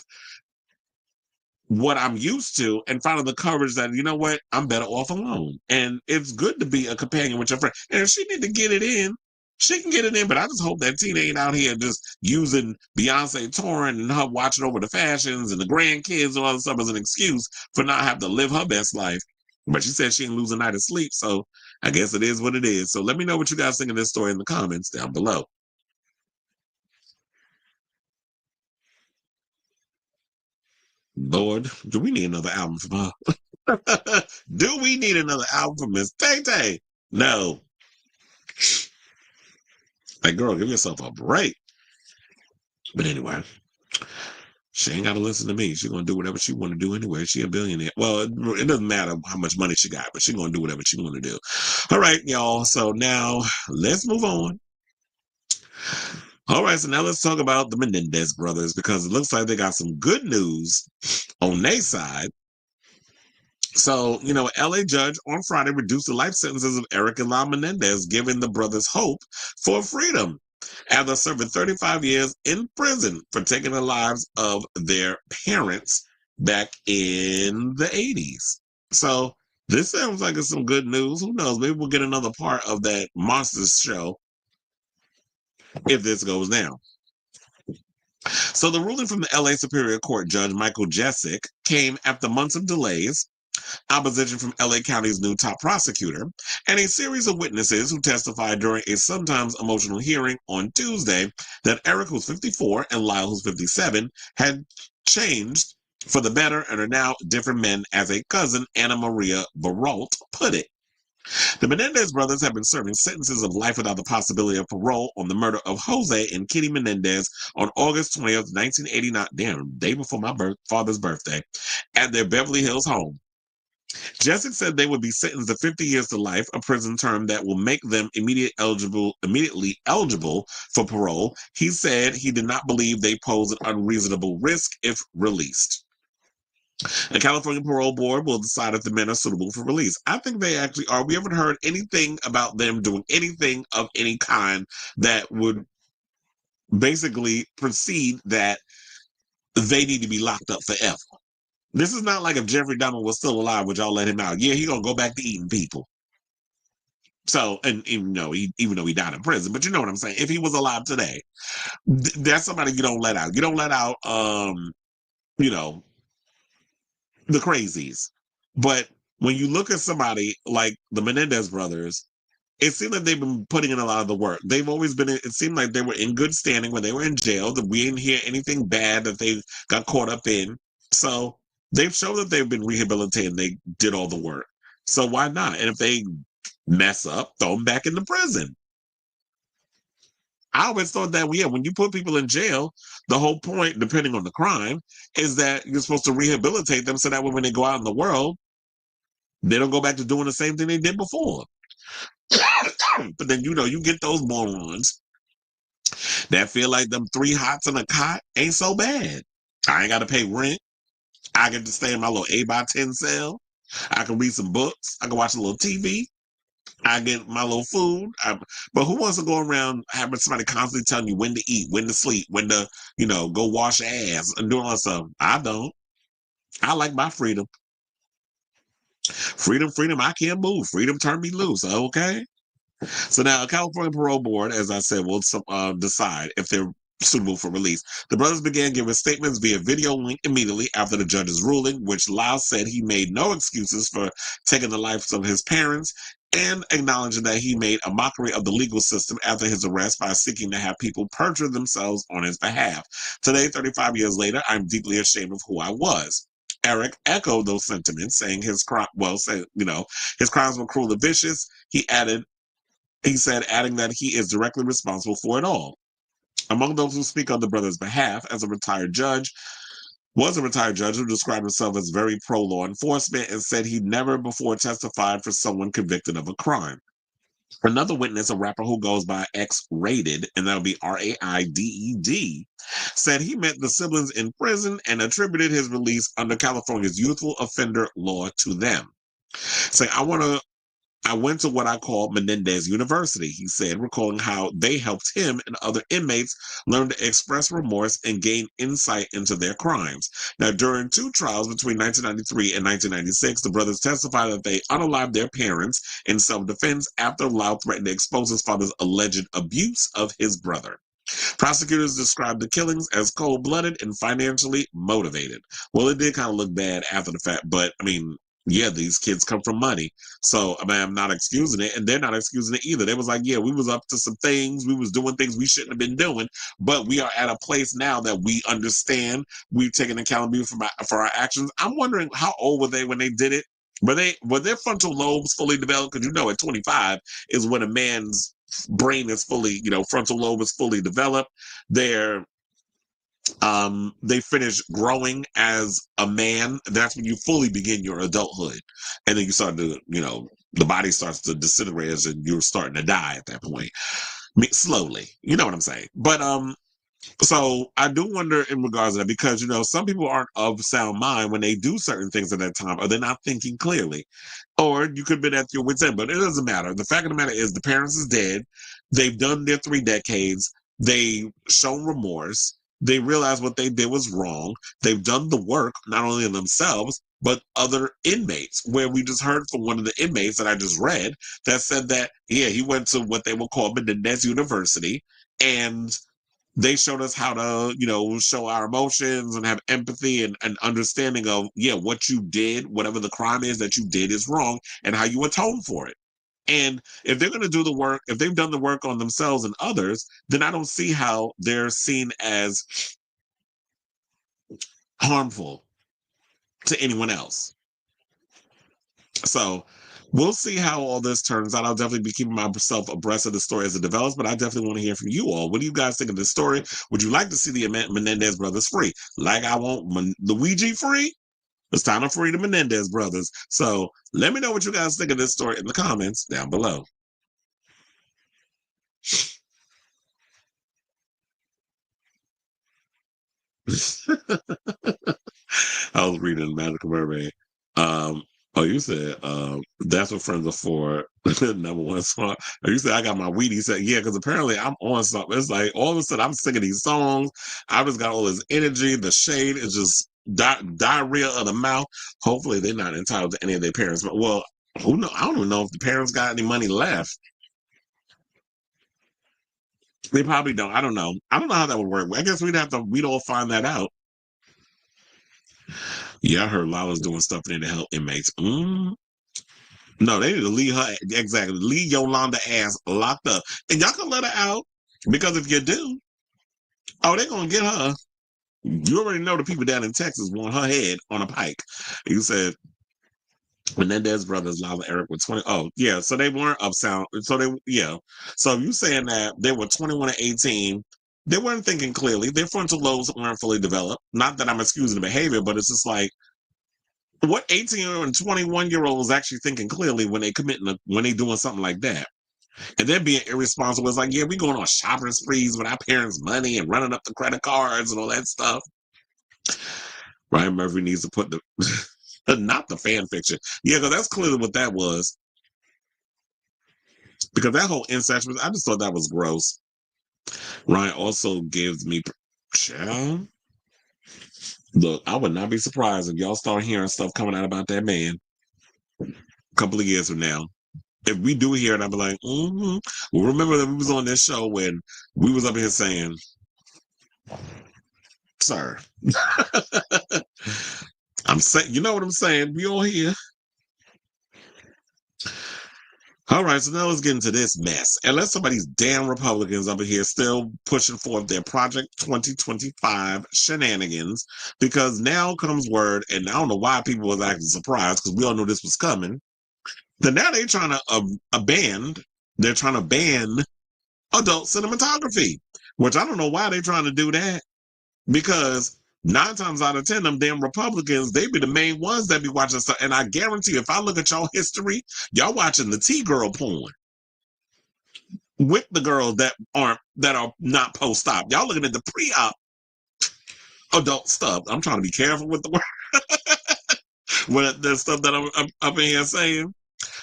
what I'm used to and finding the courage that, you know what, I'm better off alone. And it's good to be a companion with your friend. And if she need to get it in, she can get it in. But I just hope that Tina ain't out here just using Beyonce touring and her watching over the fashions and the grandkids and all this stuff as an excuse for not having to live her best life. But she said she didn't lose a night of sleep. So I guess it is what it is. So let me know what you guys think of this story in the comments down below. Lord, do we need another album from her? Do we need another album from Miss Tay Tay? No. Like, girl, give yourself a break. But anyway, she ain't got to listen to me. She's going to do whatever she want to do anyway. She a billionaire. Well, it doesn't matter how much money she got, but she's going to do whatever she want to do. All right, y'all. So now let's move on. All right, so now let's talk about the Menendez brothers because it looks like they got some good news on their side. So, you know, an LA judge on Friday reduced the life sentences of Eric and Lon Menendez, giving the brothers hope for freedom after serving 35 years in prison for taking the lives of their parents back in the 80s. So this sounds like it's some good news. Who knows? Maybe we'll get another part of that Monsters show if this goes down. So the ruling from the LA Superior Court Judge Michael Jessic came after months of delays, opposition from LA County's new top prosecutor, and a series of witnesses who testified during a sometimes emotional hearing on Tuesday that Eric, who's 54, and Lyle, who's 57, had changed for the better and are now different men, as a cousin, Anna Maria Barrera, put it. The Menendez brothers have been serving sentences of life without the possibility of parole on the murder of Jose and Kitty Menendez on August 20th, 1989, damn, day before my father's birthday, at their Beverly Hills home. Jessic said they would be sentenced to 50 years to life, a prison term that will make them immediately eligible for parole. He said he did not believe they pose an unreasonable risk if released. The California Parole Board will decide if the men are suitable for release. I think they actually are. We haven't heard anything about them doing anything of any kind that would basically precede that they need to be locked up forever. This is not like if Jeffrey Dahmer was still alive, would y'all let him out? Yeah, he's going to go back to eating people. So, and even though he died in prison, but you know what I'm saying? If he was alive today, that's somebody you don't let out. You don't let out, you know, the crazies. But when you look at somebody like the Menendez brothers, it seemed like they've been putting in a lot of the work. They've always been, it seemed like they were in good standing when they were in jail, that we didn't hear anything bad that they got caught up in. So they've shown that they've been rehabilitated. They did all the work. So why not? And if they mess up, throw them back into prison. I always thought that, yeah, when you put people in jail, the whole point, depending on the crime, is that you're supposed to rehabilitate them so that when they go out in the world, they don't go back to doing the same thing they did before. But then, you know, you get those morons that feel like them 3 hots in a cot ain't so bad. I ain't got to pay rent. I get to stay in my little 8x10 cell. I can read some books. I can watch a little TV. I get my little food. But who wants to go around having somebody constantly telling you when to eat, when to sleep, when to, you know, go wash your ass and doing all that stuff? I don't. I like my freedom. Freedom, I can't move. Freedom, turn me loose. Okay. So now, California Parole Board, as I said, will decide if they're suitable for release. The brothers began giving statements via video link immediately after the judge's ruling, which Lyle said he made no excuses for taking the lives of his parents and acknowledging that he made a mockery of the legal system after his arrest by seeking to have people perjure themselves on his behalf. Today, 35 years later, I'm deeply ashamed of who I was. Eric echoed those sentiments, saying his his crimes were cruel and vicious. He said, adding that he is directly responsible for it all. Among those who speak on the brother's behalf, was a retired judge who described himself as very pro-law enforcement and said he never before testified for someone convicted of a crime. Another witness, a rapper who goes by X-Rated, and that'll be R-A-I-D-E-D, said he met the siblings in prison and attributed his release under California's youthful offender law to them. Saying, I went to what I call Menendez University, he said, recalling how they helped him and other inmates learn to express remorse and gain insight into their crimes. Now, during 2 trials between 1993 and 1996, the brothers testified that they unalived their parents in self-defense after Lau threatened to expose his father's alleged abuse of his brother. Prosecutors described the killings as cold-blooded and financially motivated. Well, it did kind of look bad after the fact, but I mean, yeah, these kids come from money. So, I mean, I'm not excusing it, and they're not excusing it either. They was like, yeah, we was up to some things. We was doing things we shouldn't have been doing, but we are at a place now that we understand. We've taken accountability for our actions. I'm wondering, how old were they when they did it? Were their frontal lobes fully developed? Because, at 25 is when a man's brain is fully, frontal lobe is fully developed. They finish growing as a man. That's when you fully begin your adulthood, and then you start to, the body starts to disintegrate as you're starting to die at that point. I mean, slowly, you know what I'm saying? But so I do wonder in regards to that, because some people aren't of sound mind when they do certain things at that time, or they're not thinking clearly, or you could have been at your wit's end. But it doesn't matter. The fact of the matter is, the parents is dead. They've done their 3 decades. They've shown remorse. They realize what they did was wrong. They've done the work, not only on themselves, but other inmates, where we just heard from one of the inmates that I just read that said that, yeah, he went to what they will call Menendez University, and they showed us how to, show our emotions and have empathy and understanding of, yeah, what you did, whatever the crime is that you did is wrong, and how you atone for it. And if they're going to do the work, if they've done the work on themselves and others, then I don't see how they're seen as harmful to anyone else. So we'll see how all this turns out. I'll definitely be keeping myself abreast of the story as it develops, but I definitely want to hear from you all. What do you guys think of this story? Would you like to see the Menendez brothers free? Like I want Luigi free? It's time to free the Menendez brothers. So let me know what you guys think of this story in the comments down below. I was reading Magical Mermaid. You said that's what friends are for. Number one song. Oh, you said I got my weedy set. Yeah, because apparently I'm on something. It's like all of a sudden I'm singing these songs. I just got all this energy. The shade is just diarrhea of the mouth. Hopefully they're not entitled to any of their parents. But well, who know? I don't even know if the parents got any money left. They probably don't. I don't know. I don't know how that would work. I guess we'd all find that out. Yeah, I heard Lala's doing stuff in there to help inmates. No, they need to leave her, exactly. Leave Yolanda ass locked up. And y'all can let her out, because if you do, they're going to get her. You already know the people down in Texas want her head on a pike. You said Menendez brothers, Lala Eric, were 20. Oh, yeah. So they weren't of sound. So So you saying that they were 21 and 18, they weren't thinking clearly. Their frontal lobes weren't fully developed. Not that I'm excusing the behavior, but it's just like, what 18 and 21-year-olds actually thinking clearly when when they doing something like that? And then being irresponsible. It's like, yeah, we going on shopping sprees with our parents' money and running up the credit cards and all that stuff. Ryan Murphy needs to put not the fan fiction. Yeah, because that's clearly what that was. Because that whole incest, I just thought that was gross. Ryan also gives me, child. Look, I would not be surprised if y'all start hearing stuff coming out about that man a couple of years from now. If we do hear it, I'll be like, Well, remember that we was on this show when we was up here saying, sir, I'm saying, you know what I'm saying? We all here. All right, so now let's get into this mess. Unless somebody's damn Republicans up in here still pushing forth their Project 2025 shenanigans, because now comes word, and I don't know why people was acting surprised, because we all knew this was coming. That now they're trying to they're trying to ban adult cinematography, which I don't know why they're trying to do that, because 9 times out of 10, them damn Republicans, they be the main ones that be watching stuff. And I guarantee you, if I look at y'all history, y'all watching the T-girl porn with the girls that are not post-op. Y'all looking at the pre-op adult stuff. I'm trying to be careful with the word, with the stuff that I'm up in here saying.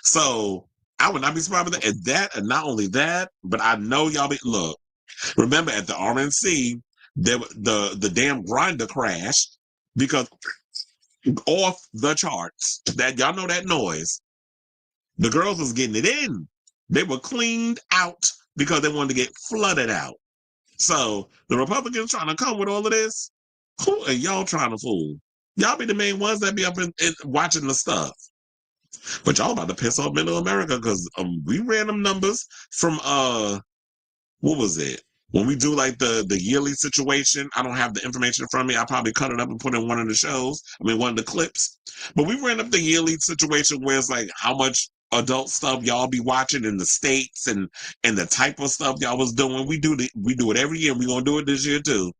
So I would not be surprised with that. And that, and not only that, but I know y'all be look. Remember at the RNC, the damn grinder crashed because off the charts. That y'all know that noise. The girls was getting it in. They were cleaned out because they wanted to get flooded out. So the Republicans trying to come with all of this. Who are y'all trying to fool? Y'all be the main ones that be up in watching the stuff. But y'all about to piss off middle America because we ran them numbers from what was it? When we do like the yearly situation, I don't have the information in front of me. I probably cut it up and put in one of the shows. I mean, one of the clips. But we ran up the yearly situation where it's like how much adult stuff y'all be watching in the states and the type of stuff y'all was doing. We do it every year. We're gonna do it this year too.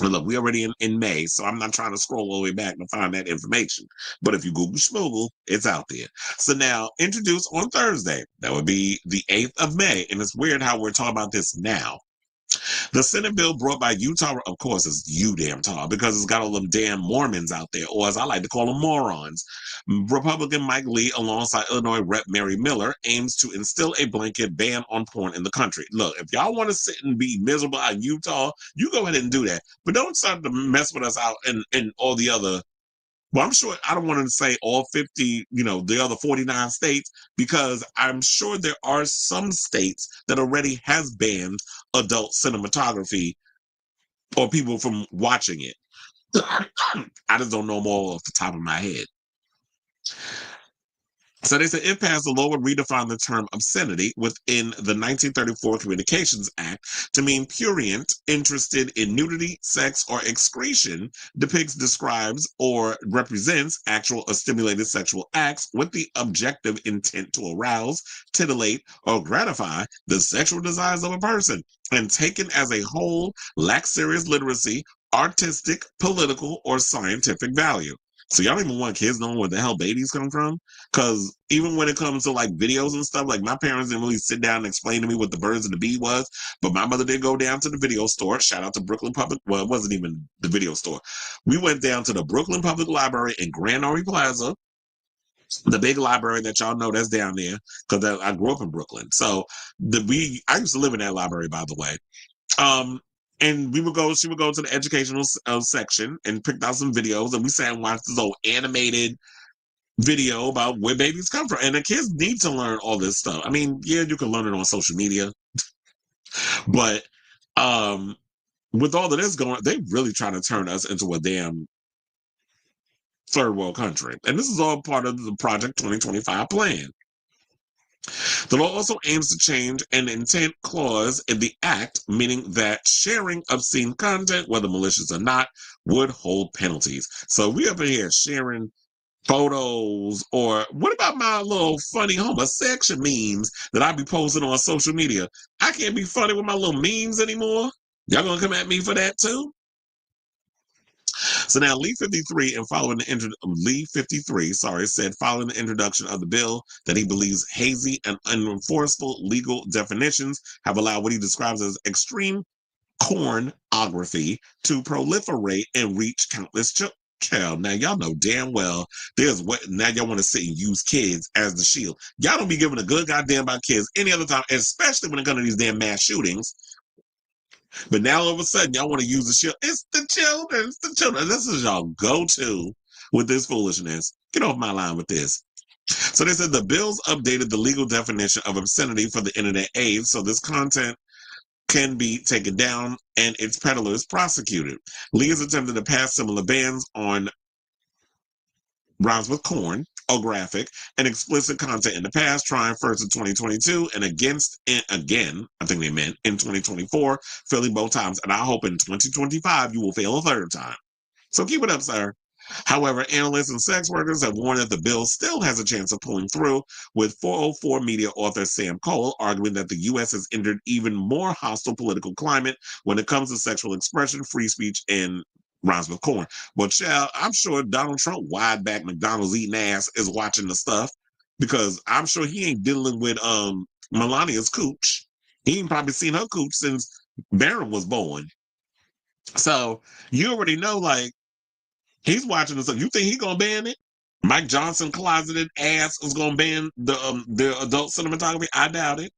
And look, we already in May, so I'm not trying to scroll all the way back to find that information. But if you Google Schmoogle, it's out there. So now, introduced on Thursday, that would be the 8th of May. And it's weird how we're talking about this now. The Senate bill brought by Utah, of course, is Utah because it's got all them damn Mormons out there, or as I like to call them, morons. Republican Mike Lee, alongside Illinois Rep. Mary Miller, aims to instill a blanket ban on porn in the country. Look, if y'all want to sit and be miserable in Utah, you go ahead and do that. But don't start to mess with us out in all the other. Well, I'm sure I don't want to say all 50, the other 49 states, because I'm sure there are some states that already has banned adult cinematography or people from watching it. I just don't know them all off the top of my head. So they said if passed, the law would redefine the term obscenity within the 1934 Communications Act to mean prurient, interested in nudity, sex, or excretion, depicts, describes, or represents actual or stimulated sexual acts with the objective intent to arouse, titillate, or gratify the sexual desires of a person, and taken as a whole lacks serious literacy, artistic, political, or scientific value. So y'all don't even want kids knowing where the hell babies come from? Because even when it comes to like videos and stuff, like my parents didn't really sit down and explain to me what the birds and the bee was. But my mother did go down to the video store. Shout out to Brooklyn Public. Well, it wasn't even the video store. We went down to the Brooklyn Public Library in Grand Army Plaza, the big library that y'all know that's down there, because I grew up in Brooklyn. So I used to live in that library, by the way. And she would go to the educational section and picked out some videos, and we sat and watched this old animated video about where babies come from. And the kids need to learn all this stuff. I mean, yeah, you can learn it on social media, but with all of this going, they really trying to turn us into a damn third world country. And this is all part of the Project 2025 plan. The law also aims to change an intent clause in the act, meaning that sharing obscene content, whether malicious or not, would hold penalties. So we up in here sharing photos, or what about my little funny homosexual memes that I be posting on social media? I can't be funny with my little memes anymore. Y'all gonna come at me for that too? So now Lee 53 said following the introduction of the bill that he believes hazy and unenforceable legal definitions have allowed what he describes as extreme pornography to proliferate and reach countless children. Now y'all know damn well now y'all want to sit and use kids as the shield. Y'all don't be giving a good goddamn about kids any other time, especially when it comes to these damn mass shootings. But now all of a sudden, y'all want to use the shield. It's the children. It's the children. This is y'all go-to with this foolishness. Get off my line with this. So they said the bills updated the legal definition of obscenity for the internet age, so this content can be taken down and its peddlers prosecuted. Lee has attempted to pass similar bans on rhymes with corn graphic, and explicit content in the past, trying first in 2022 and again, I think they meant in 2024, failing both times. And I hope in 2025 you will fail a third time. So keep it up, sir. However, analysts and sex workers have warned that the bill still has a chance of pulling through, with 404 media author Sam Cole arguing that the U.S. has entered even more hostile political climate when it comes to sexual expression, free speech, and rhymes with corn. Well, child, I'm sure Donald Trump, wide back McDonald's eating ass, is watching the stuff because I'm sure he ain't dealing with Melania's cooch. He ain't probably seen her cooch since Barron was born. So you already know, like, he's watching this. You think he gonna ban it? Mike Johnson closeted ass is gonna ban the adult cinematography? I doubt it.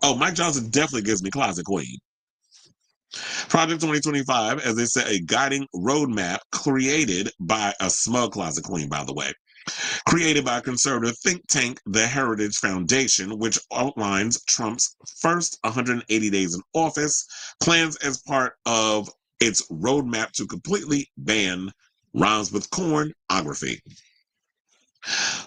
Oh, Mike Johnson definitely gives me closet queen. Project 2025, as they said, a guiding roadmap created by a smug closet queen, by the way, created by conservative think tank, the Heritage Foundation, which outlines Trump's first 180 days in office, plans as part of its roadmap to completely ban rhymes with cornography.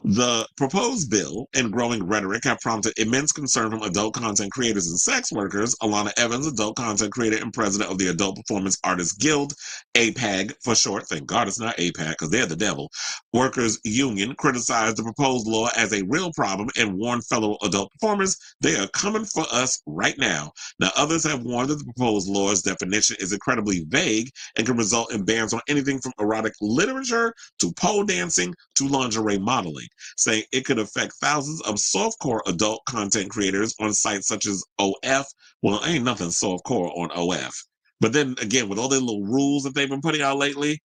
The proposed bill and growing rhetoric have prompted immense concern from adult content creators and sex workers. Alana Evans, adult content creator and president of the Adult Performance Artists Guild, APAG for short, thank God it's not APAG because they're the devil, Workers Union, criticized the proposed law as a real problem and warned fellow adult performers they are coming for us right now. Now, others have warned that the proposed law's definition is incredibly vague and can result in bans on anything from erotic literature to pole dancing to lingerie modeling, saying it could affect thousands of softcore adult content creators on sites such as OF. Well, ain't nothing softcore on OF. But then again, with all the little rules that they've been putting out lately,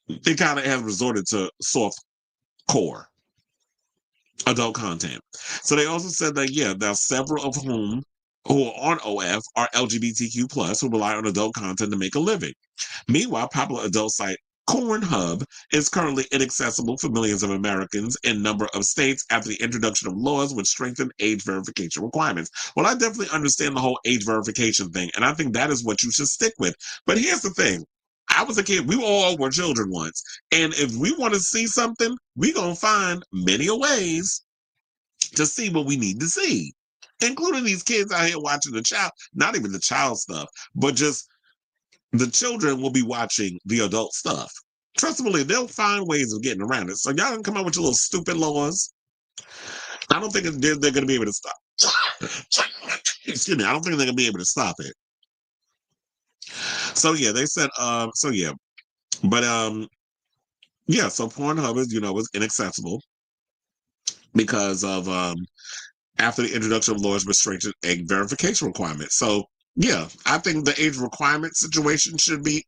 it kind of has resorted to softcore adult content. So they also said that, yeah, there are several of whom who are on OF are LGBTQ plus who rely on adult content to make a living. Meanwhile, popular adult site Pornhub is currently inaccessible for millions of Americans in a number of states after the introduction of laws which strengthen age verification requirements. Well, I definitely understand the whole age verification thing, and I think that is what you should stick with. But here's the thing. I was a kid. We all were children once. And if we want to see something, we're going to find many ways to see what we need to see, including these kids out here watching the child, not even the child stuff, but just the children will be watching the adult stuff. Trust me, they'll find ways of getting around it. So y'all can come up with your little stupid laws. I don't think they're going to be able to stop. Excuse me. I don't think they're going to be able to stop it. So yeah, they said, so yeah, but yeah, so Pornhub is, was inaccessible because of after the introduction of laws restricted age verification requirements. So yeah, I think the age requirement situation should be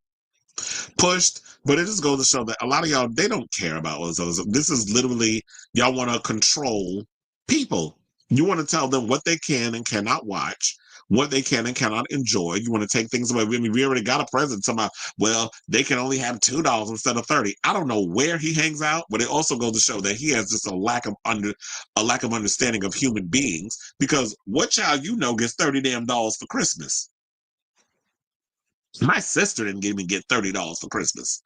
pushed, but it just goes to show that a lot of y'all, they don't care about all this other stuff. This is literally, y'all want to control people. You want to tell them what they can and cannot watch, what they can and cannot enjoy. You want to take things away. I mean, we already got a president talking about, well, they can only have $2 instead of 30. I don't know where he hangs out, but it also goes to show that he has just a lack of understanding of human beings. Because what child gets $30 damn for Christmas? My sister didn't even get $30 for Christmas.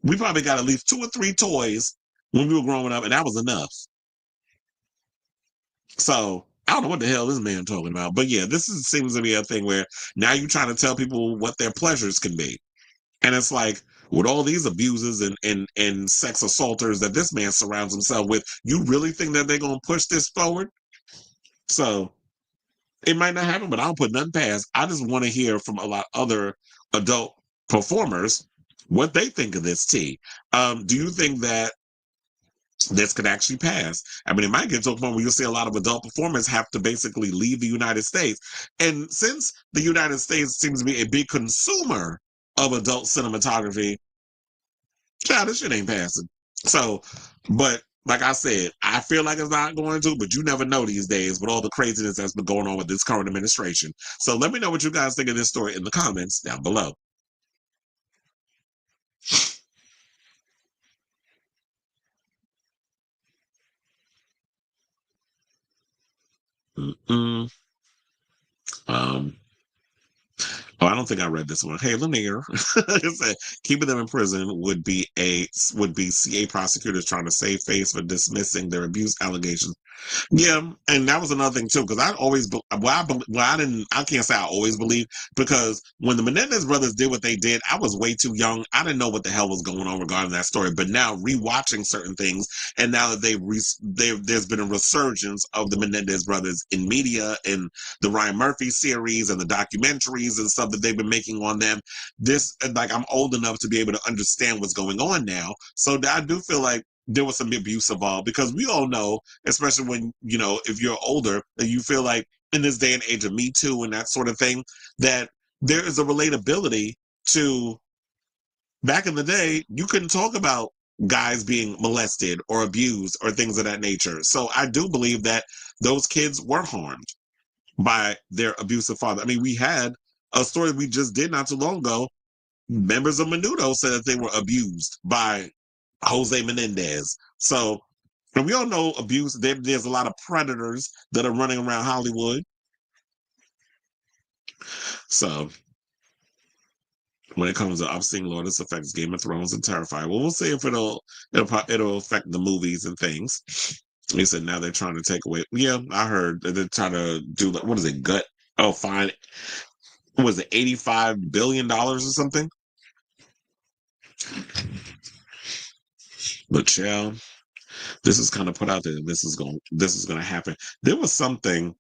We probably got at least 2 or 3 toys when we were growing up, and that was enough. So I don't know what the hell this man talking about. But yeah, seems to be a thing where now you're trying to tell people what their pleasures can be. And it's like, with all these abusers and sex assaulters that this man surrounds himself with, you really think that they're going to push this forward? So it might not happen, but I don't put nothing past. I just want to hear from a lot of other adult performers what they think of this tea. Do you think that this could actually pass? I mean, it might get to a point where you'll see a lot of adult performers have to basically leave the United States. And since the United States seems to be a big consumer of adult cinematography, child, this shit ain't passing. So, but like I said, I feel like it's not going to, but you never know these days with all the craziness that's been going on with this current administration. So let me know what you guys think of this story in the comments down below. Mm-mm. Um, Oh, I don't think I read this one. Hey, Lanier. It said keeping them in prison would be CA prosecutors trying to save face for dismissing their abuse allegations. Yeah, and that was another thing too, because I always, I can't say I always believe, because when the Menendez brothers did what they did, I was way too young. I didn't know what the hell was going on regarding that story. But now rewatching certain things, and now that there's been a resurgence of the Menendez brothers in media and the Ryan Murphy series and the documentaries and stuff that they've been making on them. I'm old enough to be able to understand what's going on now. So I do feel like there was some abuse involved, because we all know, especially when, if you're older, and you feel like in this day and age of Me Too and that sort of thing, that there is a relatability to back in the day. You couldn't talk about guys being molested or abused or things of that nature. So I do believe that those kids were harmed by their abusive father. I mean, we had a story we just did not too long ago. Members of Menudo said that they were abused by Jose Menendez. So, and we all know abuse. There's a lot of predators that are running around Hollywood. So, when it comes to obscene law, this affects Game of Thrones and Terrifier. Well, we'll see if it'll affect the movies and things. He said now they're trying to take away. Yeah, I heard that they're trying to do, what is it? Gut? Oh, fine. Was it $85 billion or something? But yeah, this is kind of put out there. This is going to happen. There was something.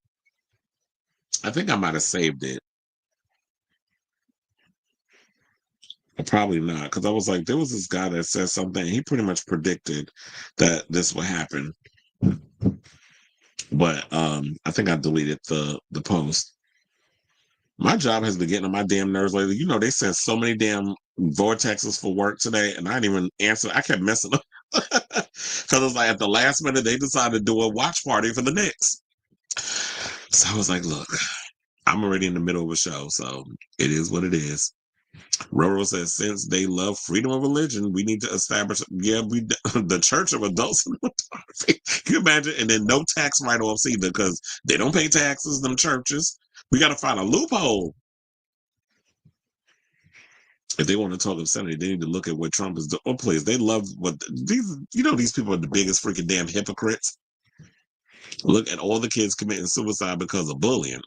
I think I might have saved it. Probably not, because I was like, there was this guy that said something. He pretty much predicted that this would happen. But I think I deleted the post. My job has been getting on my damn nerves lately. They sent so many damn vortexes for work today, and I didn't even answer. I kept messing up. Because it was like at the last minute, they decided to do a watch party for the Knicks. So I was like, look, I'm already in the middle of a show, so it is what it is. Roro says, since they love freedom of religion, we need to establish, the Church of Adults in Can you imagine? And then no tax write-offs either, because they don't pay taxes, them churches. We got to find a loophole. If they want to talk obscenity, they need to look at what Trump is doing. Oh, please, they love what these people are the biggest freaking damn hypocrites. Look at all the kids committing suicide because of bullying.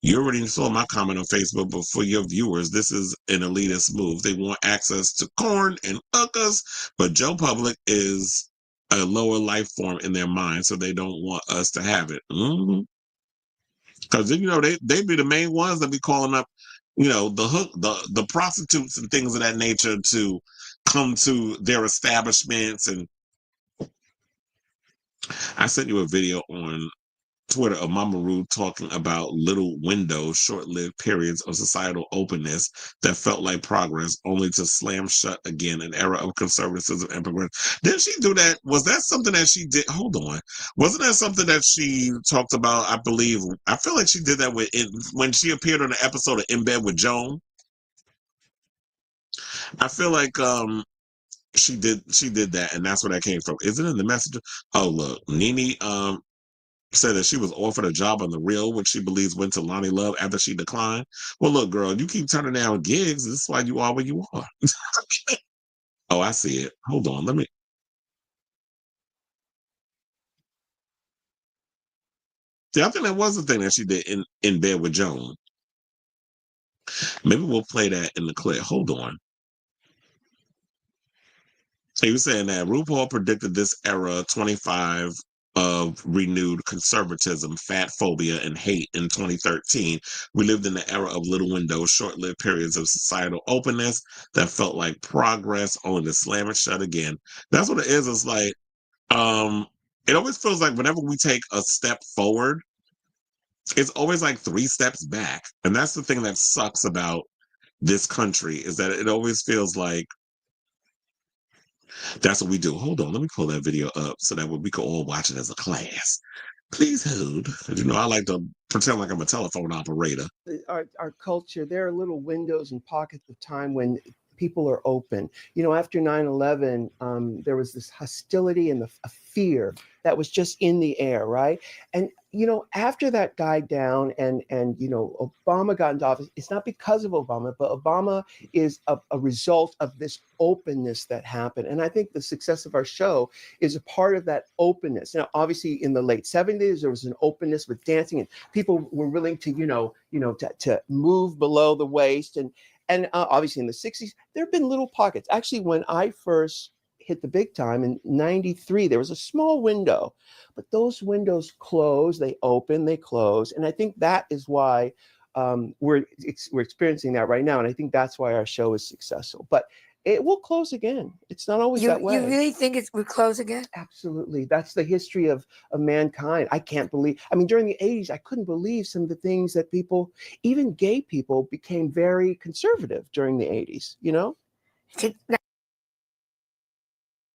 You already saw my comment on Facebook, but for your viewers, this is an elitist move. They want access to corn and hookers, but Joe Public is a lower life form in their mind, so they don't want us to have it. Because they be the main ones that be calling up, the prostitutes and things of that nature to come to their establishments. And I sent you a video on Twitter of Mama Rude talking about little windows, short-lived periods of societal openness that felt like progress, only to slam shut again, an era of conservatism and progression. Didn't she do that? Was that something that she did? Hold on. Wasn't that something that she talked about? I believe. I feel like she did that when she appeared on the episode of In Bed with Joan. I feel like she did that, and that's where that came from. Is it in the message? Oh, look, Nene said that she was offered a job on The Real, which she believes went to Lonnie Love after she declined. Well, look, girl, you keep turning down gigs. This is why you are where you are. Oh, I see it. Hold on. Let me. Yeah, I think that was the thing that she did in Bed with Joan. Maybe we'll play that in the clip. Hold on. So you saying that RuPaul predicted this era 25 of renewed conservatism, fat phobia, and hate in 2013. We lived in the era of little windows, short-lived periods of societal openness that felt like progress, only to slam it shut again. That's what it is. It's like, it always feels like whenever we take a step forward, it's always like 3 steps back. And that's the thing that sucks about this country, is that it always feels like that's what we do. Hold on, let me pull that video up so that we can all watch it as a class. Please hold. I like to pretend like I'm a telephone operator. Our culture, there are little windows and pockets of time when people are open. You know, after 9/11, there was this hostility and a fear that was just in the air, right? And you know, after that died down, and you know, Obama got into office, it's not because of Obama, but Obama is a result of this openness that happened. And I think the success of our show is a part of that openness. Now, obviously, in the late 70s, there was an openness with dancing, and people were willing to, to move below the waist, and obviously in the 60s, there have been little pockets. Actually, when I first hit the big time in 93, there was a small window, but those windows close, they open, they close. And I think that is why we're experiencing that right now. And I think that's why our show is successful. But it will close again. It's not always that way. You really think it will close again? Absolutely. That's the history of mankind. I can't believe, I mean, during the 80s, I couldn't believe some of the things that people, even gay people, became very conservative during the 80s, you know?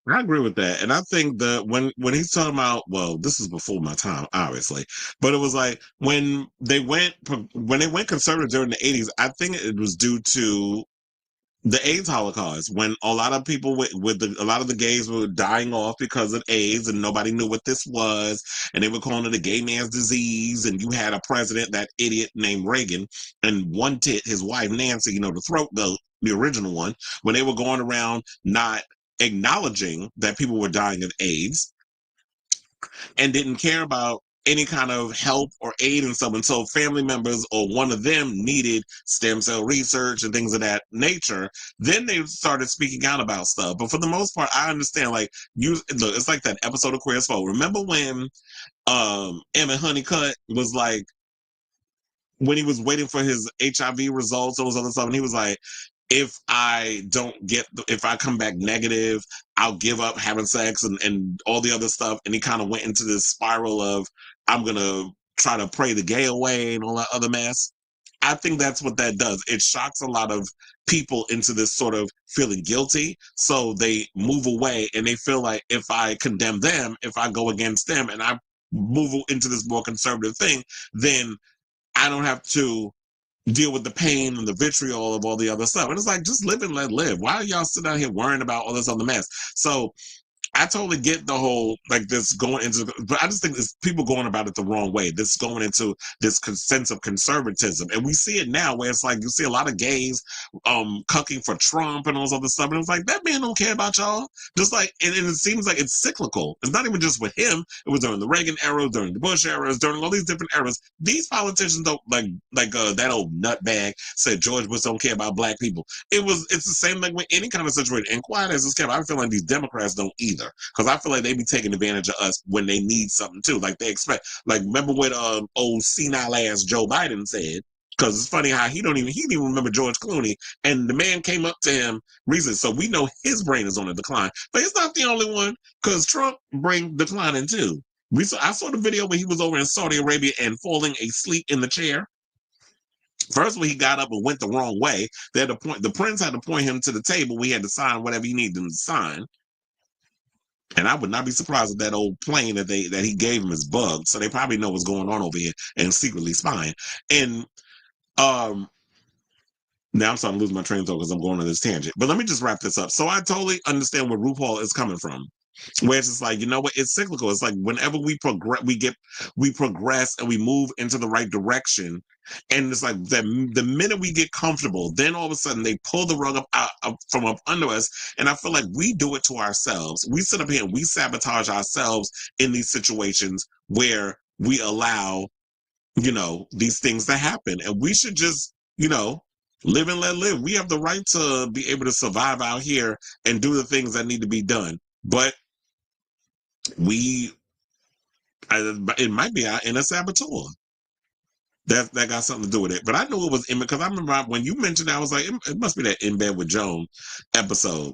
I agree with that, and I think that when he's talking about, well, this is before my time, obviously, but it was like when they went conservative during the 80s. I think it was due to the AIDS Holocaust, when a lot of people a lot of the gays were dying off because of AIDS, and nobody knew what this was, and they were calling it a gay man's disease. And you had a president, that idiot named Reagan, and One Tit, his wife Nancy, the throat goat, the original one, when they were going around not acknowledging that people were dying of AIDS and didn't care about any kind of help or aid and stuff. And so family members or one of them needed stem cell research and things of that nature. Then they started speaking out about stuff. But for the most part, I understand, look, it's like that episode of Queer as Folk. Remember when Emmett Honeycutt was like, when he was waiting for his HIV results, all those other stuff, and he was like, if I come back negative, I'll give up having sex and all the other stuff. And he kind of went into this spiral of, I'm going to try to pray the gay away and all that other mess. I think that's what that does. It shocks a lot of people into this sort of feeling guilty. So they move away, and they feel like, if I condemn them, if I go against them and I move into this more conservative thing, then I don't have to deal with the pain and the vitriol of all the other stuff. And it's like, just live and let live. Why are y'all sitting out here worrying about all this other mess? So I totally get the whole, like, this going into, but I just think it's people going about it the wrong way. This going into this sense of conservatism. And we see it now, where it's like, you see a lot of gays cucking for Trump and all this other stuff. And it's like, that man don't care about y'all. Just like, and it seems like it's cyclical. It's not even just with him. It was during the Reagan era, during the Bush eras, during all these different eras. These politicians don't, like that old nutbag said George Bush don't care about black people. It's the same like with any kind of situation. And quiet as it's kept, I feel like these Democrats don't either. Because I feel like they be taking advantage of us when they need something too. Like they expect, like, remember what old senile ass Joe Biden said? Because it's funny how he didn't even remember George Clooney, and the man came up to him recently. So we know his brain is on a decline. But he's not the only one, because Trump brain declining too. I saw the video where he was over in Saudi Arabia and falling asleep in the chair. First of all, he got up and went the wrong way. The prince had to point him to the table. We had to sign whatever he needed him to sign. And I would not be surprised if that old plane that he gave him is bugged. So they probably know what's going on over here and secretly spying. And now I'm starting to lose my train of thought because I'm going on this tangent. But let me just wrap this up. So I totally understand where RuPaul is coming from. Where it's just like, you know what? It's cyclical. It's like whenever we progress and we move into the right direction. And it's like the minute we get comfortable, then all of a sudden they pull the rug up from up under us. And I feel like we do it to ourselves. We sit up here and we sabotage ourselves in these situations where we allow, these things to happen. And we should just, live and let live. We have the right to be able to survive out here and do the things that need to be done. But it might be our inner saboteur. That got something to do with it. But I knew it was because I remember when you mentioned it, I was like, it must be that In Bed with Joan episode.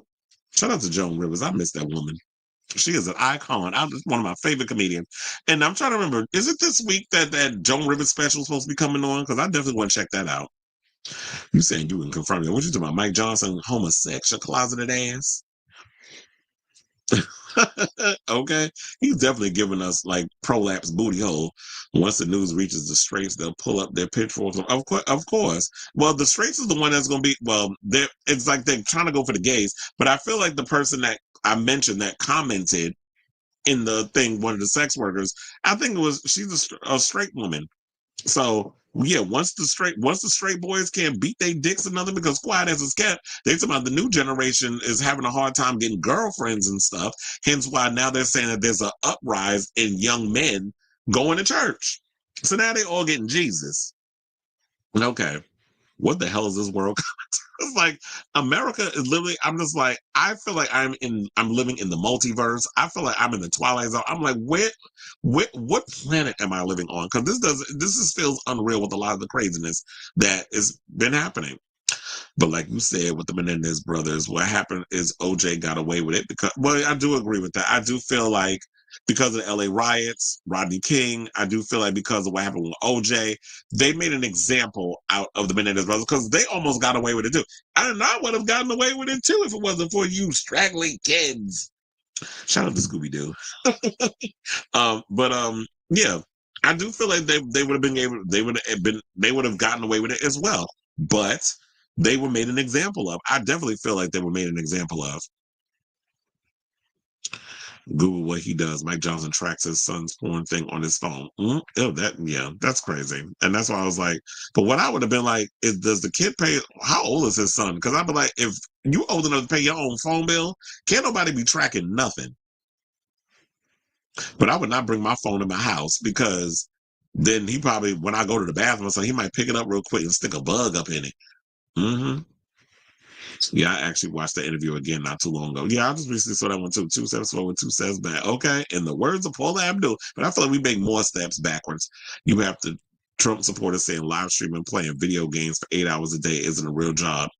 Shout out to Joan Rivers. I miss that woman. She is an icon. One of my favorite comedians. And I'm trying to remember, is it this week that Joan Rivers special is supposed to be coming on? Because I definitely want to check that out. You saying you can confirm it. What you talking about? Mike Johnson, homosexual, closeted ass? Okay, he's definitely giving us like prolapse booty hole. Once the news reaches the straights, they'll pull up their pitchforks. Of course. Well, the straights is the one that's going to be. Well, it's like they're trying to go for the gays, but I feel like the person that I mentioned that commented in the thing, one of the sex workers, I think it was she's a straight woman. So yeah, once the straight boys can't beat their dicks another because quiet as it's kept, they talking about the new generation is having a hard time getting girlfriends and stuff. Hence why now they're saying that there's an uprise in young men going to church. So now they all getting Jesus. Okay, what the hell is this world? It's like America is literally. I'm just like I feel like I'm living in the multiverse. I feel like I'm in the Twilight Zone. I'm like what planet am I living on? Because this feels unreal with a lot of the craziness that has been happening. But like you said with the Menendez brothers, what happened is OJ got away with it because, well, I do agree with that. I do feel like because of the LA riots, Rodney King, I do feel like because of what happened with OJ, they made an example out of the Menendez brothers because they almost got away with it too. I don't know, I would have gotten away with it too if it wasn't for you straggling kids. Shout out to Scooby Doo. But yeah, I do feel like they would have been able, they would have gotten away with it as well. But they were made an example of. I definitely feel like they were made an example of. Google what he does. Mike Johnson tracks his son's porn thing on his phone. Oh, that's crazy. And that's why I was like, but what I would have been like is, does the kid pay? How old is his son? Because I'd be like, if you old enough to pay your own phone bill, can't nobody be tracking nothing. But I would not bring my phone in my house because then he probably, when I go to the bathroom, so he might pick it up real quick and stick a bug up in it. Mm-hmm. Yeah, I actually watched the interview again not too long ago. Yeah, I just recently saw that one too. 2 steps forward, 2 steps back. Okay. In the words of Paula Abdul, but I feel like we make more steps backwards. You have to Trump supporters saying live streaming playing video games for 8 hours a day isn't a real job.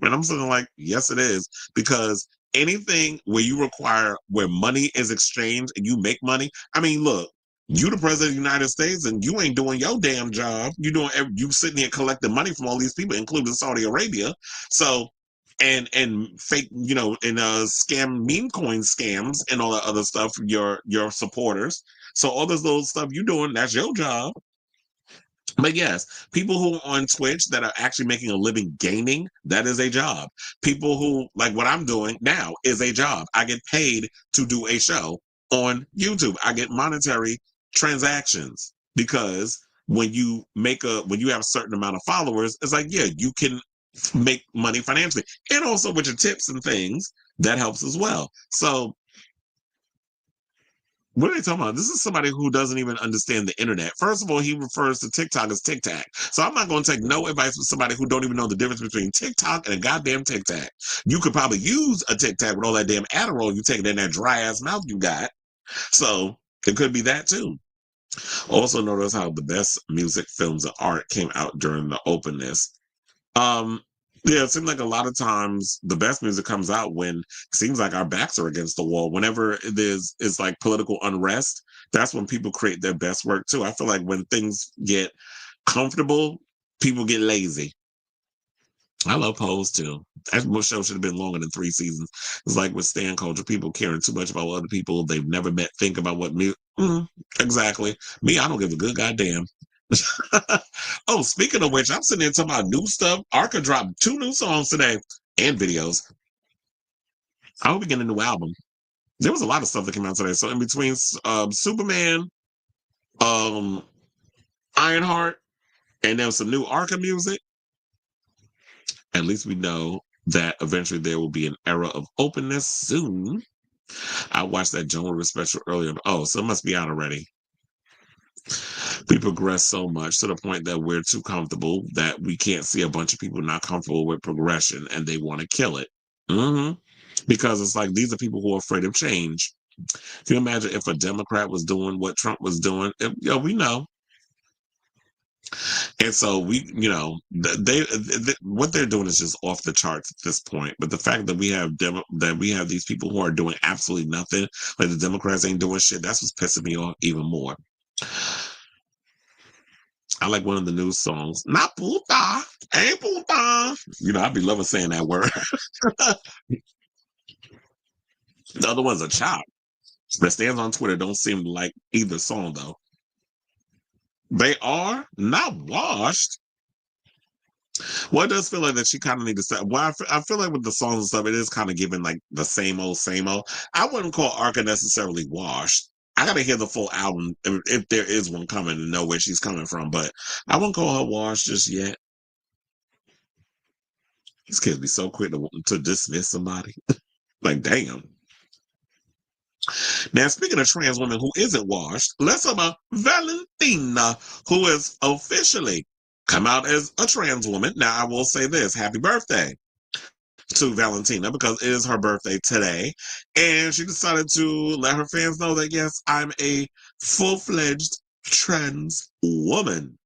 And I'm saying like, yes, it is. Because anything where money is exchanged and you make money. I mean, look, you the president of the United States and you ain't doing your damn job. You sitting here collecting money from all these people, including Saudi Arabia. So and fake, and scam meme coin scams and all that other stuff, your supporters. So all this little stuff you doing, that's your job. But yes, people who are on Twitch that are actually making a living gaming, that is a job. People who, like what I'm doing now, is a job. I get paid to do a show on YouTube. I get monetary transactions because when you have a certain amount of followers, it's like, yeah, you can make money financially. And also with your tips and things, that helps as well. So what are they talking about? This is somebody who doesn't even understand the internet. First of all, he refers to TikTok as Tic Tac. So I'm not going to take no advice from somebody who don't even know the difference between TikTok and a goddamn Tic Tac. You could probably use a Tic Tac with all that damn Adderall you take in that dry ass mouth you got. So it could be that too. Also notice how the best music, films, and art came out during the openness. Yeah, it seems like a lot of times the best music comes out when it seems like our backs are against the wall. Whenever it's like political unrest, that's when people create their best work too. I feel like when things get comfortable, people get lazy. I love Pose too. That show should have been longer than 3 seasons. It's like with stan culture, people caring too much about what other people they've never met think about what music. Exactly. Me, I don't give a good goddamn. Oh, speaking of which, I'm sitting there talking about new stuff. Arca dropped 2 new songs today and videos. I hope we get a new album. There was a lot of stuff that came out today. So in between Superman, Ironheart, and then some new Arca music, at least we know that eventually there will be an era of openness soon. I watched that Joan Rivers special earlier. Oh, so it must be out already. We progress so much to the point that we're too comfortable that we can't see a bunch of people not comfortable with progression and they want to kill it. Because it's like these are people who are afraid of change. Can you imagine if a Democrat was doing what Trump was doing? We know. And so they what they're doing is just off the charts at this point. But the fact that we have these people who are doing absolutely nothing, like the Democrats ain't doing shit, that's what's pissing me off even more. I like one of the new songs. Not puta, ain't puta. I'd be loving saying that word. The other one's a chop. The stands on Twitter don't seem to like either song though. They are not washed. Well, it does feel like that she kind of need to say. Well, I feel like with the songs and stuff, it is kind of giving like the same old, same old. I wouldn't call Arca necessarily washed. I gotta hear the full album if there is one coming to know where she's coming from, but I wouldn't call her washed just yet. These kids be so quick to dismiss somebody. Like, damn. Now, speaking of trans women who isn't washed, let's talk about Valentina, who is officially come out as a trans woman. Now, I will say this, happy birthday to Valentina because it is her birthday today. And she decided to let her fans know that, yes, I'm a full-fledged trans woman.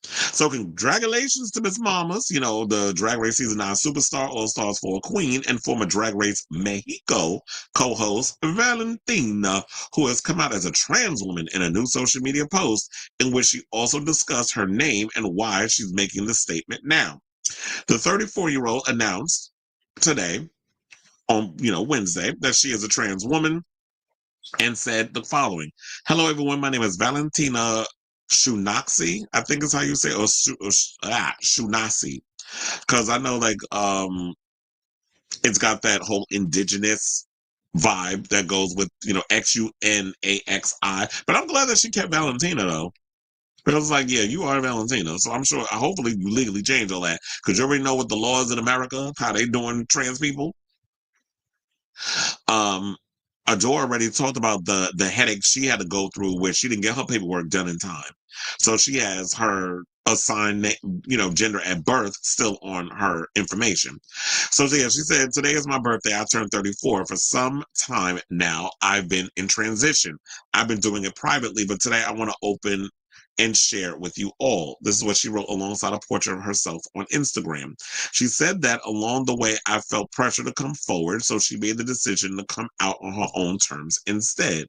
So congratulations to Miss Mamas, you know, the Drag Race Season 9 Superstar All-Stars 4 Queen and former Drag Race Mexico co-host Valentina, who has come out as a trans woman in a new social media post in which she also discussed her name and why she's making the statement now. The 34-year-old announced today on, Wednesday that she is a trans woman and said the following. Hello, everyone. My name is Valentina Shunaxi, I think is how you say, or Shunasi, because I know it's got that whole indigenous vibe that goes with Xunaxi. But I'm glad that she kept Valentina though, because like, yeah, you are Valentina, so I'm sure hopefully you legally change all that because you already know what the laws in America, how they doing trans people. Adore already talked about the headache she had to go through where she didn't get her paperwork done in time. So she has her assigned, gender at birth still on her information. So yeah, she said, today is my birthday. I turned 34. For some time now, I've been in transition. I've been doing it privately, but today I want to open and share it with you all. This is what she wrote alongside a portrait of herself on Instagram. She said that along the way, I felt pressure to come forward, so she made the decision to come out on her own terms instead.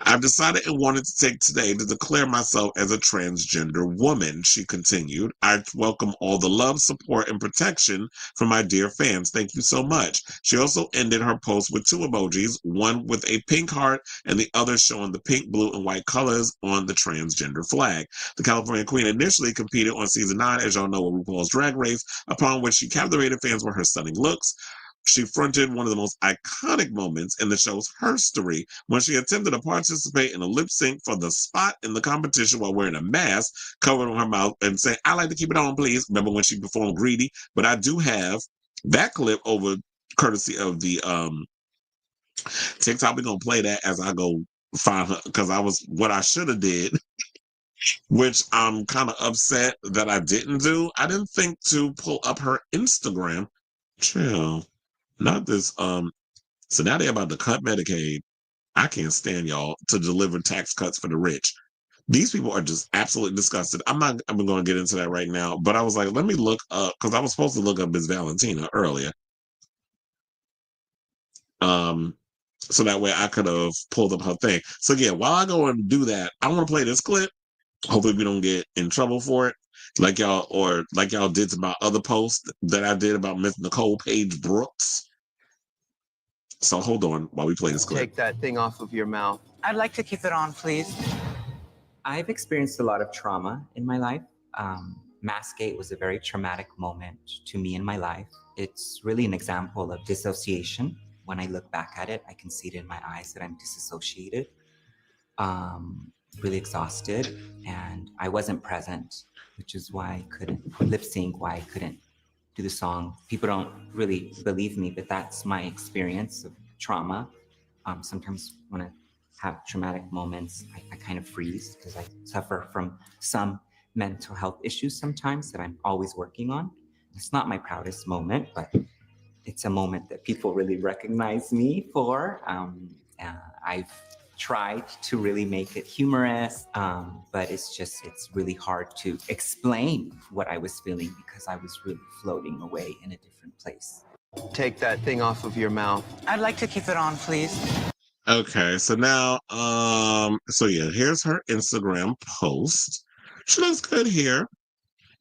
I've decided and wanted to take today to declare myself as a transgender woman, she continued. I welcome all the love, support, and protection from my dear fans. Thank you so much. She also ended her post with two emojis, one with a pink heart and the other showing the pink, blue, and white colors on the transgender flag. The California Queen initially competed on season 9, as y'all know, with RuPaul's Drag Race, upon which she captivated fans with her stunning looks. She fronted one of the most iconic moments in the show's history when she attempted to participate in a lip sync for the spot in the competition while wearing a mask covered on her mouth and saying, I like to keep it on, please. Remember when she performed Greedy? But I do have that clip over courtesy of the TikTok. We're going to play that as I go find her because what I should have did, which I'm kind of upset that I didn't do. I didn't think to pull up her Instagram. Chill. Not this, so now they're about to cut Medicaid. I can't stand y'all to deliver tax cuts for the rich. These people are just absolutely disgusted. I'm going to get into that right now, but I was like, let me look up, because I was supposed to look up Miss Valentina earlier. So that way I could have pulled up her thing. So yeah, while I go and do that, I want to play this clip. Hopefully we don't get in trouble for it. Like y'all did to my other post that I did about Miss Nicole Page Brooks. So hold on while we play this clip. Take that thing off of your mouth. I'd like to keep it on, please. I've experienced a lot of trauma in my life. Maskate was a very traumatic moment to me in my life. It's really an example of dissociation. When I look back at it, I can see it in my eyes that I'm disassociated, really exhausted, and I wasn't present, which is why I couldn't lip sync, why I couldn't do the song. People don't really believe me, but that's my experience of trauma. Sometimes when I have traumatic moments, I kind of freeze because I suffer from some mental health issues sometimes that I'm always working on. It's not my proudest moment, but it's a moment that people really recognize me for. I've tried to really make it humorous, but it's really hard to explain what I was feeling because I was really floating away in a different place. Take that thing off of your mouth. I'd like to keep it on, please. Okay, so now, so yeah, here's her Instagram post. She looks good here.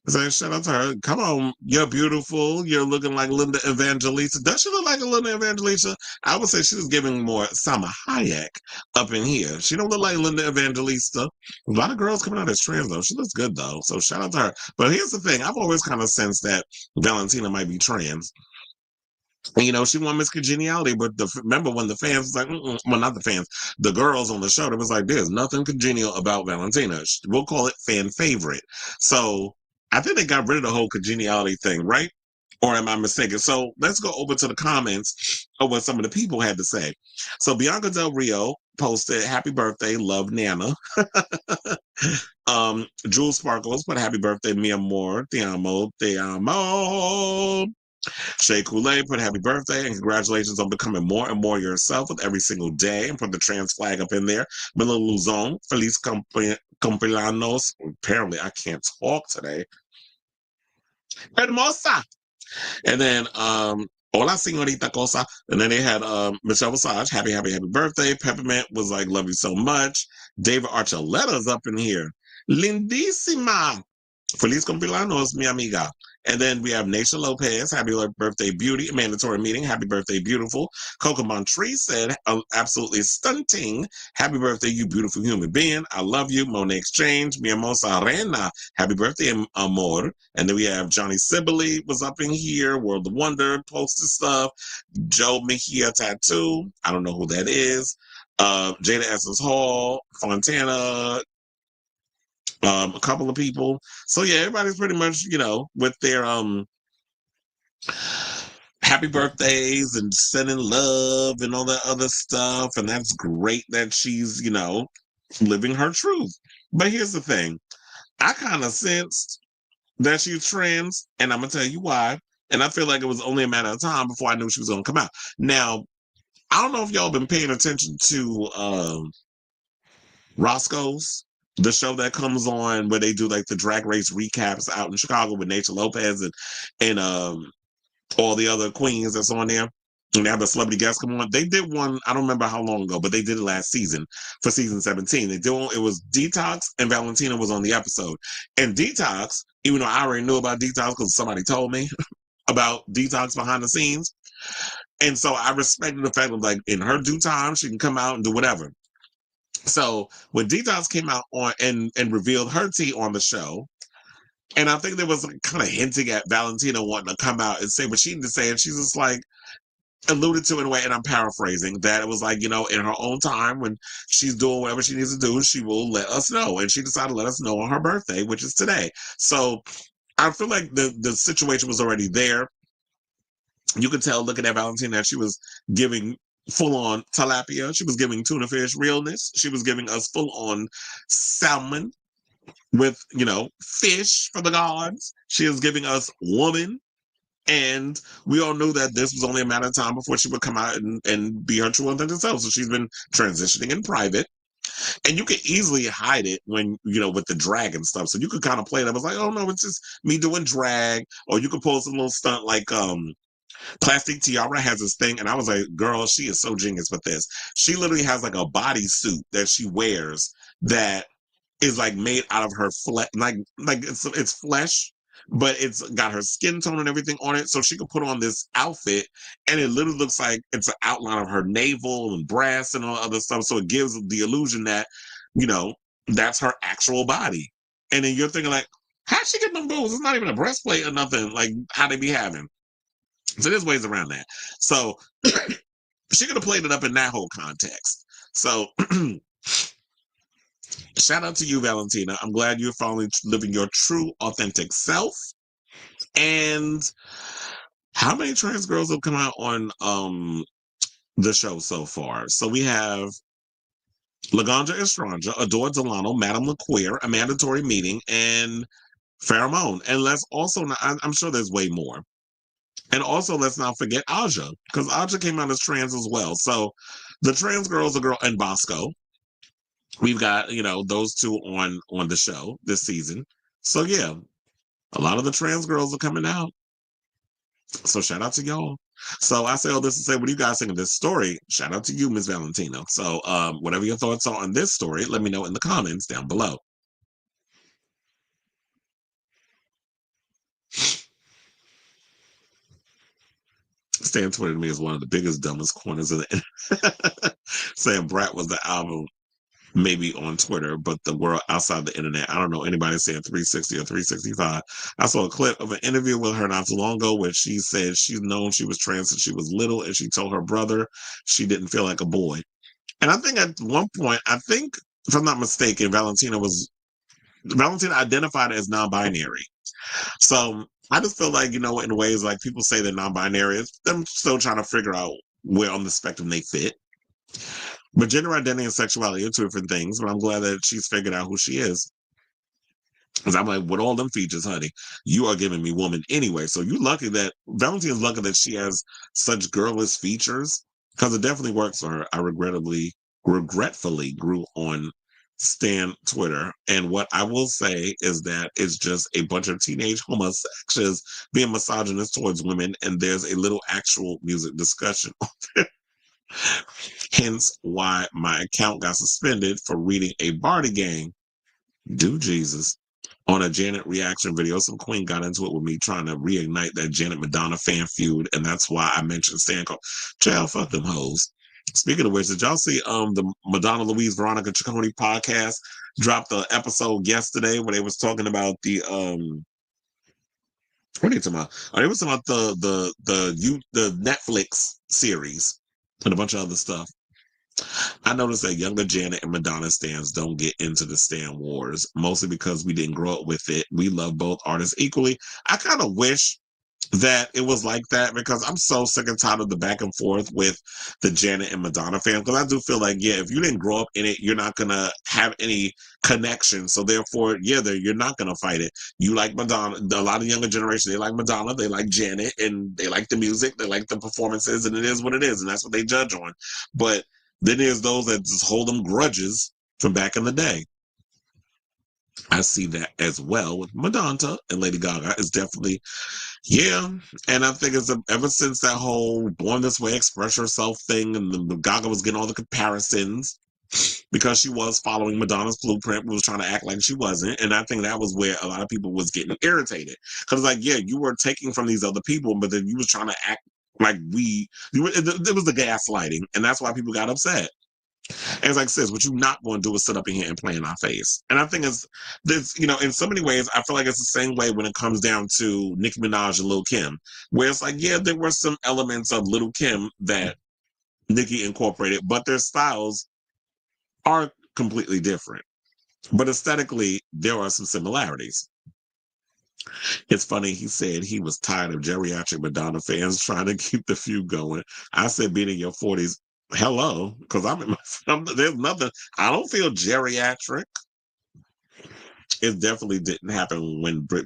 So shout out to her. Come on, you're beautiful. You're looking like Linda Evangelista. Does she look like a Linda Evangelista? I would say she was giving more Salma Hayek up in here. She don't look like Linda Evangelista. A lot of girls coming out as trans though. She looks good though. So shout out to her. But here's the thing. I've always kind of sensed that Valentina might be trans. And, you know, she won Miss Congeniality, but remember when the fans was like, well, not the fans, the girls on the show, it was like, there's nothing congenial about Valentina. We'll call it fan favorite. So I think they got rid of the whole congeniality thing, right? Or am I mistaken? So let's go over to the comments of what some of the people had to say. So Bianca Del Rio posted, "Happy birthday, love Nana." Jules Sparkles put, "Happy birthday, mi amor, te amo, te amo." Shay Kool-Aid put, "Happy birthday and congratulations on becoming more and more yourself with every single day," and put the trans flag up in there. Mila Luzon, "Feliz cumpleaños." Apparently, I can't talk today. Hermosa. And then, "Hola, señorita cosa." And then they had Michelle Visage, happy birthday. Peppermint was like, "Love you so much." David Archuleta's up in here. "Lindísima. Feliz cumpleaños, mi amiga." And then we have Naisha Lopez, "Happy birthday, beauty." Mandatory meeting, "Happy birthday, beautiful." Coco Montree said, "Absolutely stunting. Happy birthday, you beautiful human being. I love you." Monet Exchange, "Mi hermosa reina. Happy birthday, amor." And then we have Johnny Sibley was up in here. World of Wonder posted stuff. Joe Mejia Tattoo, I don't know who that is. Jada Essence Hall, Fontana, a couple of people. So yeah, everybody's pretty much, you know, with their happy birthdays and sending love and all that other stuff. And that's great that she's, you know, living her truth. But here's the thing. I kind of sensed that she's trans, and I'm gonna tell you why. And I feel like it was only a matter of time before I knew she was gonna come out. Now, I don't know if y'all been paying attention to Roscoe's, the show that comes on where they do like the drag race recaps out in Chicago with Nature Lopez and all the other queens that's on there. And they have the celebrity guests come on. They did one, I don't remember how long ago, but they did it last season for season 17. They did one, it was Detox, and Valentina was on the episode. And Detox, even though I already knew about Detox because somebody told me about Detox behind the scenes. And so I respected the fact that like in her due time, she can come out and do whatever. So when Detox came out on and revealed her tea on the show, and I think there was like kind of hinting at Valentina wanting to come out and say what she needed to say, and she's just like alluded to in a way, and I'm paraphrasing, that it was like, you know, in her own time when she's doing whatever she needs to do, she will let us know. And she decided to let us know on her birthday, which is today. So I feel like the situation was already there. You could tell looking at Valentina that she was giving full on tilapia. She was giving tuna fish realness. She was giving us full on salmon with, you know, fish for the gods. She is giving us woman. And we all knew that this was only a matter of time before she would come out and be her true authentic self. So she's been transitioning in private. And you could easily hide it when, you know, with the drag and stuff. So you could kind of play it up. It's like, oh no, it's just me doing drag. Or you could post a little stunt like Plastic Tiara has this thing, and I was like, girl, she is so genius with this. She literally has like a bodysuit that she wears that is like made out of her flesh, like it's flesh, but it's got her skin tone and everything on it. So she could put on this outfit, and it literally looks like it's an outline of her navel and breasts and all other stuff. So it gives the illusion that, you know, that's her actual body. And then you're thinking like, how'd she get them boobs? It's not even a breastplate or nothing. Like how they be having. So there's ways around that. So she could have played it up in that whole context. So shout out to you, Valentina. I'm glad you're finally living your true, authentic self. And how many trans girls have come out on the show so far? So we have Laganja Estranja, Adore Delano, Madame LaQueer, A Mandatory Meeting, and Pheromone. And let's also, I'm sure there's way more. And also, let's not forget Aja, because Aja came out as trans as well. So the trans girls, and Bosco, we've got, you know, those two on the show this season. So yeah, a lot of the trans girls are coming out. So shout out to y'all. So I say all this to say, what do you guys think of this story? Shout out to you, Ms. Valentina. So whatever your thoughts are on this story, let me know in the comments down below. Stan Twitter to me is one of the biggest, dumbest corners of the internet. Saying Brat was the album maybe on Twitter, but the world outside the internet. I don't know anybody saying 360 or 365. I saw a clip of an interview with her not too long ago where she said she's known she was trans since she was little, and she told her brother she didn't feel like a boy. And I think at one point, if I'm not mistaken, Valentina identified as non-binary. So I just feel like, in ways like people say they're non-binary, it's them still trying to figure out where on the spectrum they fit. But gender identity and sexuality are two different things, but I'm glad that she's figured out who she is. Because I'm like, with all them features, honey, you are giving me woman anyway. So Valentina's lucky that she has such girlish features, because it definitely works for her. I regretfully grew on Stan Twitter. And what I will say is that it's just a bunch of teenage homosexuals being misogynist towards women, and there's a little actual music discussion on there. Hence why my account got suspended for reading a Barty Gang, do Jesus, on a Janet reaction video. Some queen got into it with me trying to reignite that Janet Madonna fan feud, and that's why I mentioned Stan. Child, fuck them hoes. Speaking of which, did y'all see the Madonna Louise Veronica Ciccone podcast dropped the episode yesterday where they was talking about the what are you talking about? Oh, they was talking about the Netflix series and a bunch of other stuff. I noticed that younger Janet and Madonna stans don't get into the stan wars, mostly because we didn't grow up with it. We love both artists equally. I kind of wish that it was like that, because I'm so sick and tired of the back and forth with the Janet and Madonna fans. Because I do feel like, if you didn't grow up in it, you're not going to have any connection. So therefore, you're not going to fight it. You like Madonna. A lot of younger generation, they like Madonna, they like Janet, and they like the music, they like the performances, and it is what it is. And that's what they judge on. But then there's those that just hold them grudges from back in the day. I see that as well with Madonna and Lady Gaga. It's definitely, and I think it's ever since that whole Born This Way, Express Yourself thing, and the Gaga was getting all the comparisons because she was following Madonna's blueprint, was trying to act like she wasn't. And I think that was where a lot of people was getting irritated, because like, you were taking from these other people, but then you was trying to act like it was the gaslighting, and that's why people got upset. And it's like, sis, what you not going to do is sit up in here and play in our face. And I think there's, in so many ways, I feel like it's the same way when it comes down to Nicki Minaj and Lil Kim, where it's like, there were some elements of Lil Kim that Nicki incorporated, but their styles are completely different. But aesthetically, there are some similarities. It's funny, he said he was tired of geriatric Madonna fans trying to keep the feud going. I said, being in your 40s, hello, because there's nothing, I don't feel geriatric. It definitely didn't happen when it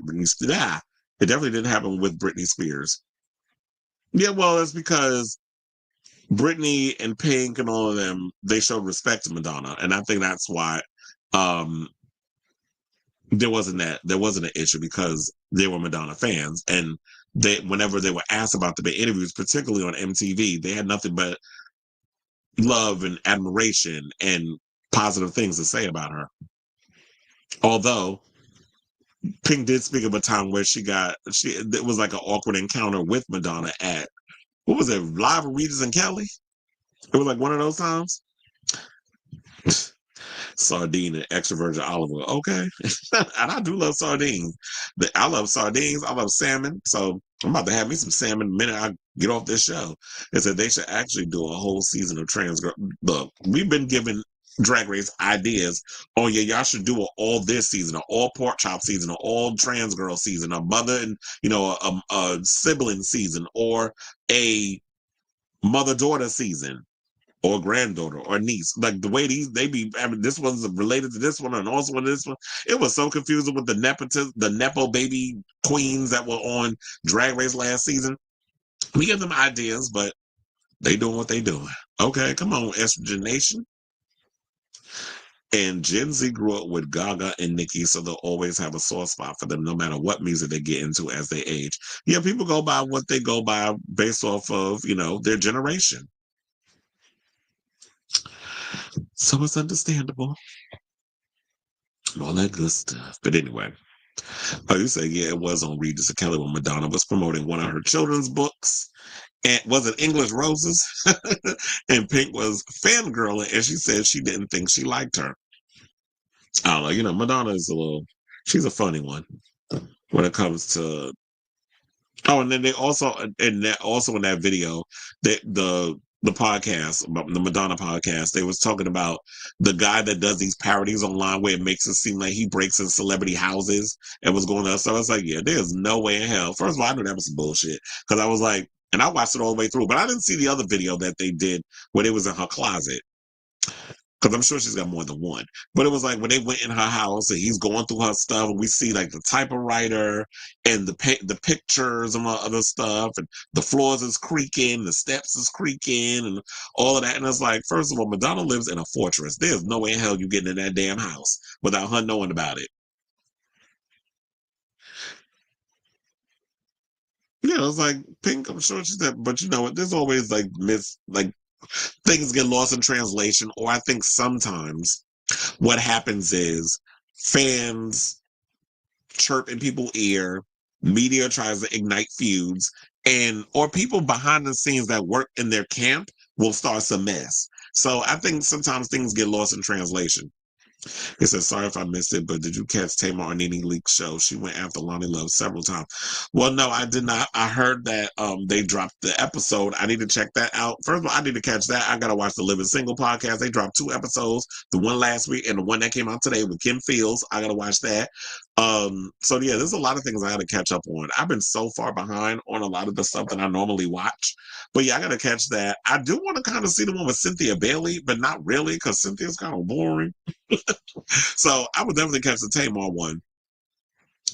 definitely didn't happen with Britney Spears. Yeah, well, it's because Britney and Pink and all of them, they showed respect to Madonna, and I think that's why there wasn't an issue, because they were Madonna fans, and whenever they were asked about the interviews, particularly on MTV, they had nothing but love and admiration and positive things to say about her. Although Pink did speak of a time where it was like an awkward encounter with Madonna at, what was it, Live with Regis and Kelly? It was like one of those times. Sardine and extra virgin olive oil. Okay. And I do love sardines. I love sardines. I love salmon. So I'm about to have me some salmon the minute I get off this show. They said they should actually do a whole season of trans girl. Look, we've been given Drag Race ideas. Oh yeah, y'all should do an all this season, an all pork chop season, an all trans girl season, a mother and a sibling season, or a mother-daughter season, or granddaughter or niece. Like the way they be, this one's related to this one and also to this one. It was so confusing with the Nepo baby queens that were on Drag Race last season. We give them ideas, but they doing what they doing. Okay, come on, Estrogen Nation. And Gen Z grew up with Gaga and Nicki, so they'll always have a soft spot for them, no matter what music they get into as they age. Yeah, people go by what they go by based off of, their generation. So it's understandable. All that good stuff. But anyway, you say, it was on Regis and Kelly when Madonna was promoting one of her children's books. And was it English Roses? And Pink was fangirling, and she said she didn't think she liked her. I don't know. You know, Madonna is she's a funny one when it comes to. Oh, and then they also, and that also in that video, the podcast, the Madonna podcast, they was talking about the guy that does these parodies online where it makes it seem like he breaks in celebrity houses and was going on. So I was like, yeah, there's no way in hell. First of all, I knew that was some bullshit because I was like, and I watched it all the way through, but I didn't see the other video that they did where they was in her closet. Because I'm sure she's got more than one. But it was like when they went in her house and he's going through her stuff, and we see like the typewriter and the pictures and all other stuff, and the floors is creaking, the steps is creaking, and all of that. And it's like, first of all, Madonna lives in a fortress. There's no way in hell you getting in that damn house without her knowing about it. Yeah, it's like Pink. I'm sure she's that, but you know what? There's always like things get lost in translation, or I think sometimes what happens is fans chirp in people's ear, media tries to ignite feuds, and or people behind the scenes that work in their camp will start some mess. So I think sometimes things get lost in translation. It says, sorry if I missed it, but did you catch Tamar on Nene Leak's show? She went after Lonnie Love several times. Well, no, I did not. I heard that they dropped the episode. I need to check that out. First of all, I need to catch that. I got to watch the Living Single podcast. They dropped 2 episodes, the one last week and the one that came out today with Kim Fields. I got to watch that. So yeah, there's a lot of things I got to catch up on. I've been so far behind on a lot of the stuff that I normally watch. But yeah, I got to catch that. I do want to kind of see the one with Cynthia Bailey, but not really because Cynthia's kind of boring. So I would definitely catch the Tamar one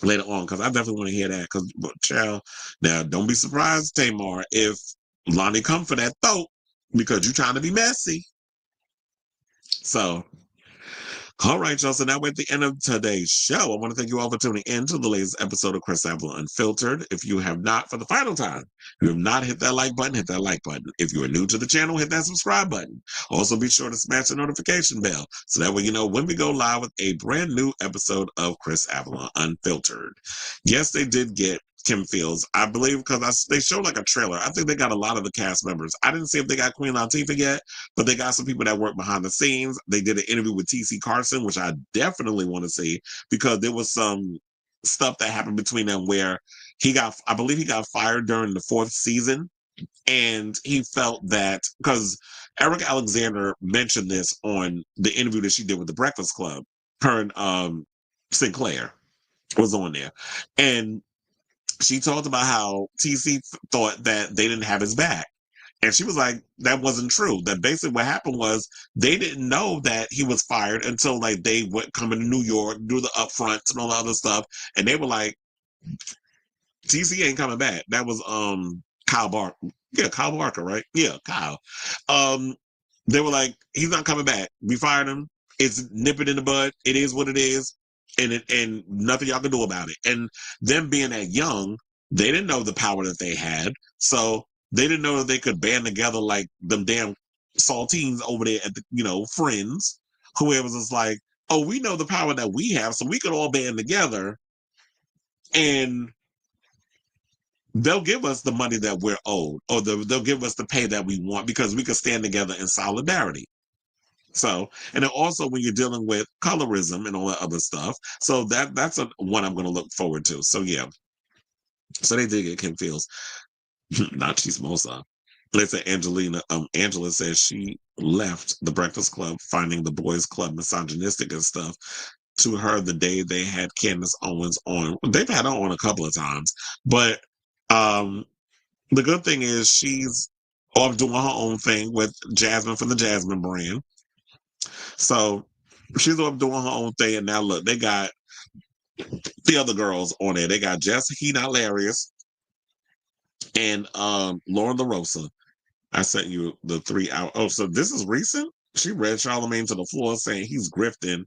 later on because I definitely want to hear that. Because, child, now don't be surprised, Tamar, if Lonnie come for that throat because you're trying to be messy. So, all right, y'all. So now we're at the end of today's show. I want to thank you all for tuning in to the latest episode of Chris Avalon Unfiltered. If you have not, for the final time, if you have not hit that like button, hit that like button. If you are new to the channel, hit that subscribe button. Also, be sure to smash the notification bell so that way you know when we go live with a brand new episode of Chris Avalon Unfiltered. Yes, they did get Kim Fields, I believe, because they showed like a trailer. I think they got a lot of the cast members. I didn't see if they got Queen Latifah yet, but they got some people that work behind the scenes. They did an interview with T.C. Carson, which I definitely want to see because there was some stuff that happened between them where I believe he got fired during the 4th season. And he felt that because Eric Alexander mentioned this on the interview that she did with the Breakfast Club, her and Sinclair was on there. And she talked about how TC thought that they didn't have his back. And she was like, that wasn't true. That basically what happened was they didn't know that he was fired until like they went coming to New York, do the upfronts and all the other stuff. And they were like, TC ain't coming back. That was Kyle Barker. Yeah, Kyle Barker, right? Yeah, Kyle. They were like, he's not coming back. We fired him. It's nip it in the bud. It is what it is. And nothing y'all can do about it. And them being that young, they didn't know the power that they had. So they didn't know that they could band together like them damn saltines over there at the, Friends, whoever was just like, oh, we know the power that we have, so we could all band together and they'll give us the money that we're owed, or they'll give us the pay that we want because we could stand together in solidarity. So, and then also when you're dealing with colorism and all that other stuff, so that's one I'm going to look forward to. So yeah, so they did get Kim Fields, not Chismosa. Let's say Angela says she left the Breakfast Club finding the boys club misogynistic and stuff. To her, the day they had Candace Owens on, they've had her on a couple of times, but the good thing is she's off doing her own thing with Jasmine from the Jasmine brand. So she's off doing her own thing, and now look, they got the other girls on there. They got Jessica Hilarious and Lauren LaRosa. I sent you the 3 hour. Oh, so this is recent? She read Charlamagne to the floor saying he's grifting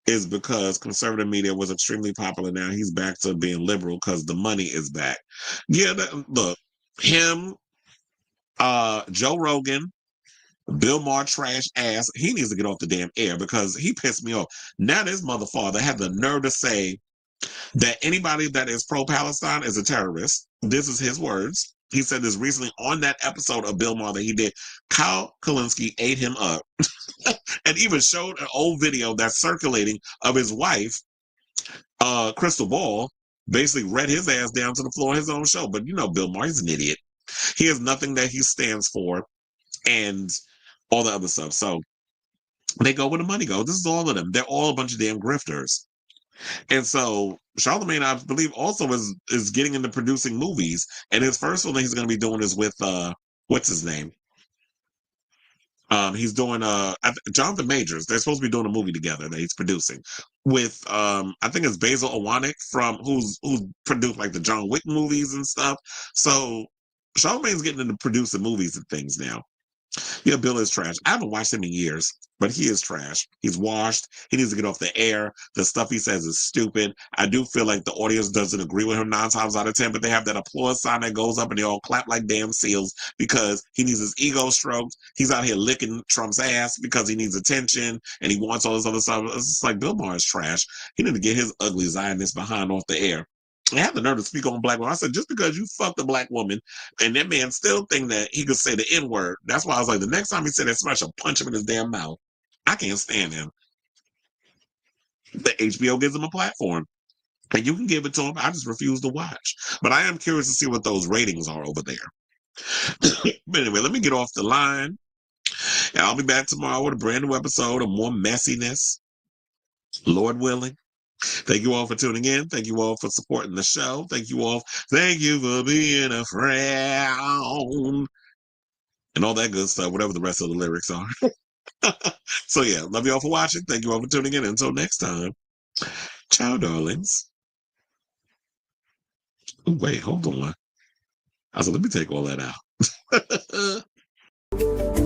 is because conservative media was extremely popular. Now he's back to being liberal because the money is back. Yeah, look, him, Joe Rogan, Bill Maher trash ass, he needs to get off the damn air because he pissed me off. Now this motherfucker had the nerve to say that anybody that is pro-Palestine is a terrorist. This is his words. he said this recently on that episode of Bill Maher that he did. Kyle Kalinske ate him up and even showed an old video that's circulating of his wife, Crystal Ball, basically read his ass down to the floor of his own show. But you know, Bill Maher, he's an idiot. He has nothing that he stands for and all the other stuff. So they go where the money goes. This is all of them. They're all a bunch of damn grifters. And so Charlemagne, I believe, also is getting into producing movies. And his first one that he's going to be doing is with what's his name? He's doing Jonathan Majors. They're supposed to be doing a movie together that he's producing with I think it's Basil Owanik from who's produced like the John Wick movies and stuff. So Charlemagne's getting into producing movies and things now. Yeah, Bill is trash. I haven't watched him in years, but he is trash. He's washed. He needs to get off the air. The stuff he says is stupid. I do feel like the audience doesn't agree with him 9 times out of 10, but they have that applause sign that goes up and they all clap like damn seals because he needs his ego stroked. He's out here licking Trump's ass because he needs attention and he wants all this other stuff. It's just like Bill Maher is trash. He need to get his ugly Zionist behind off the air. I have the nerve to speak on black women. I said, just because you fucked a black woman and that man still think that he could say the N-word. That's why I was like, the next time he said that, somebody should punch him in his damn mouth. I can't stand him. The HBO gives him a platform. And you can give it to him. I just refuse to watch. But I am curious to see what those ratings are over there. But anyway, let me get off the line. And I'll be back tomorrow with a brand new episode of more messiness. Lord willing. Thank you all for tuning in. Thank you all for supporting the show. Thank you all. Thank you for being a friend. And all that good stuff, whatever the rest of the lyrics are. So yeah, love you all for watching. Thank you all for tuning in. Until next time. Ciao, darlings. Ooh, wait, hold on. I said, let me take all that out.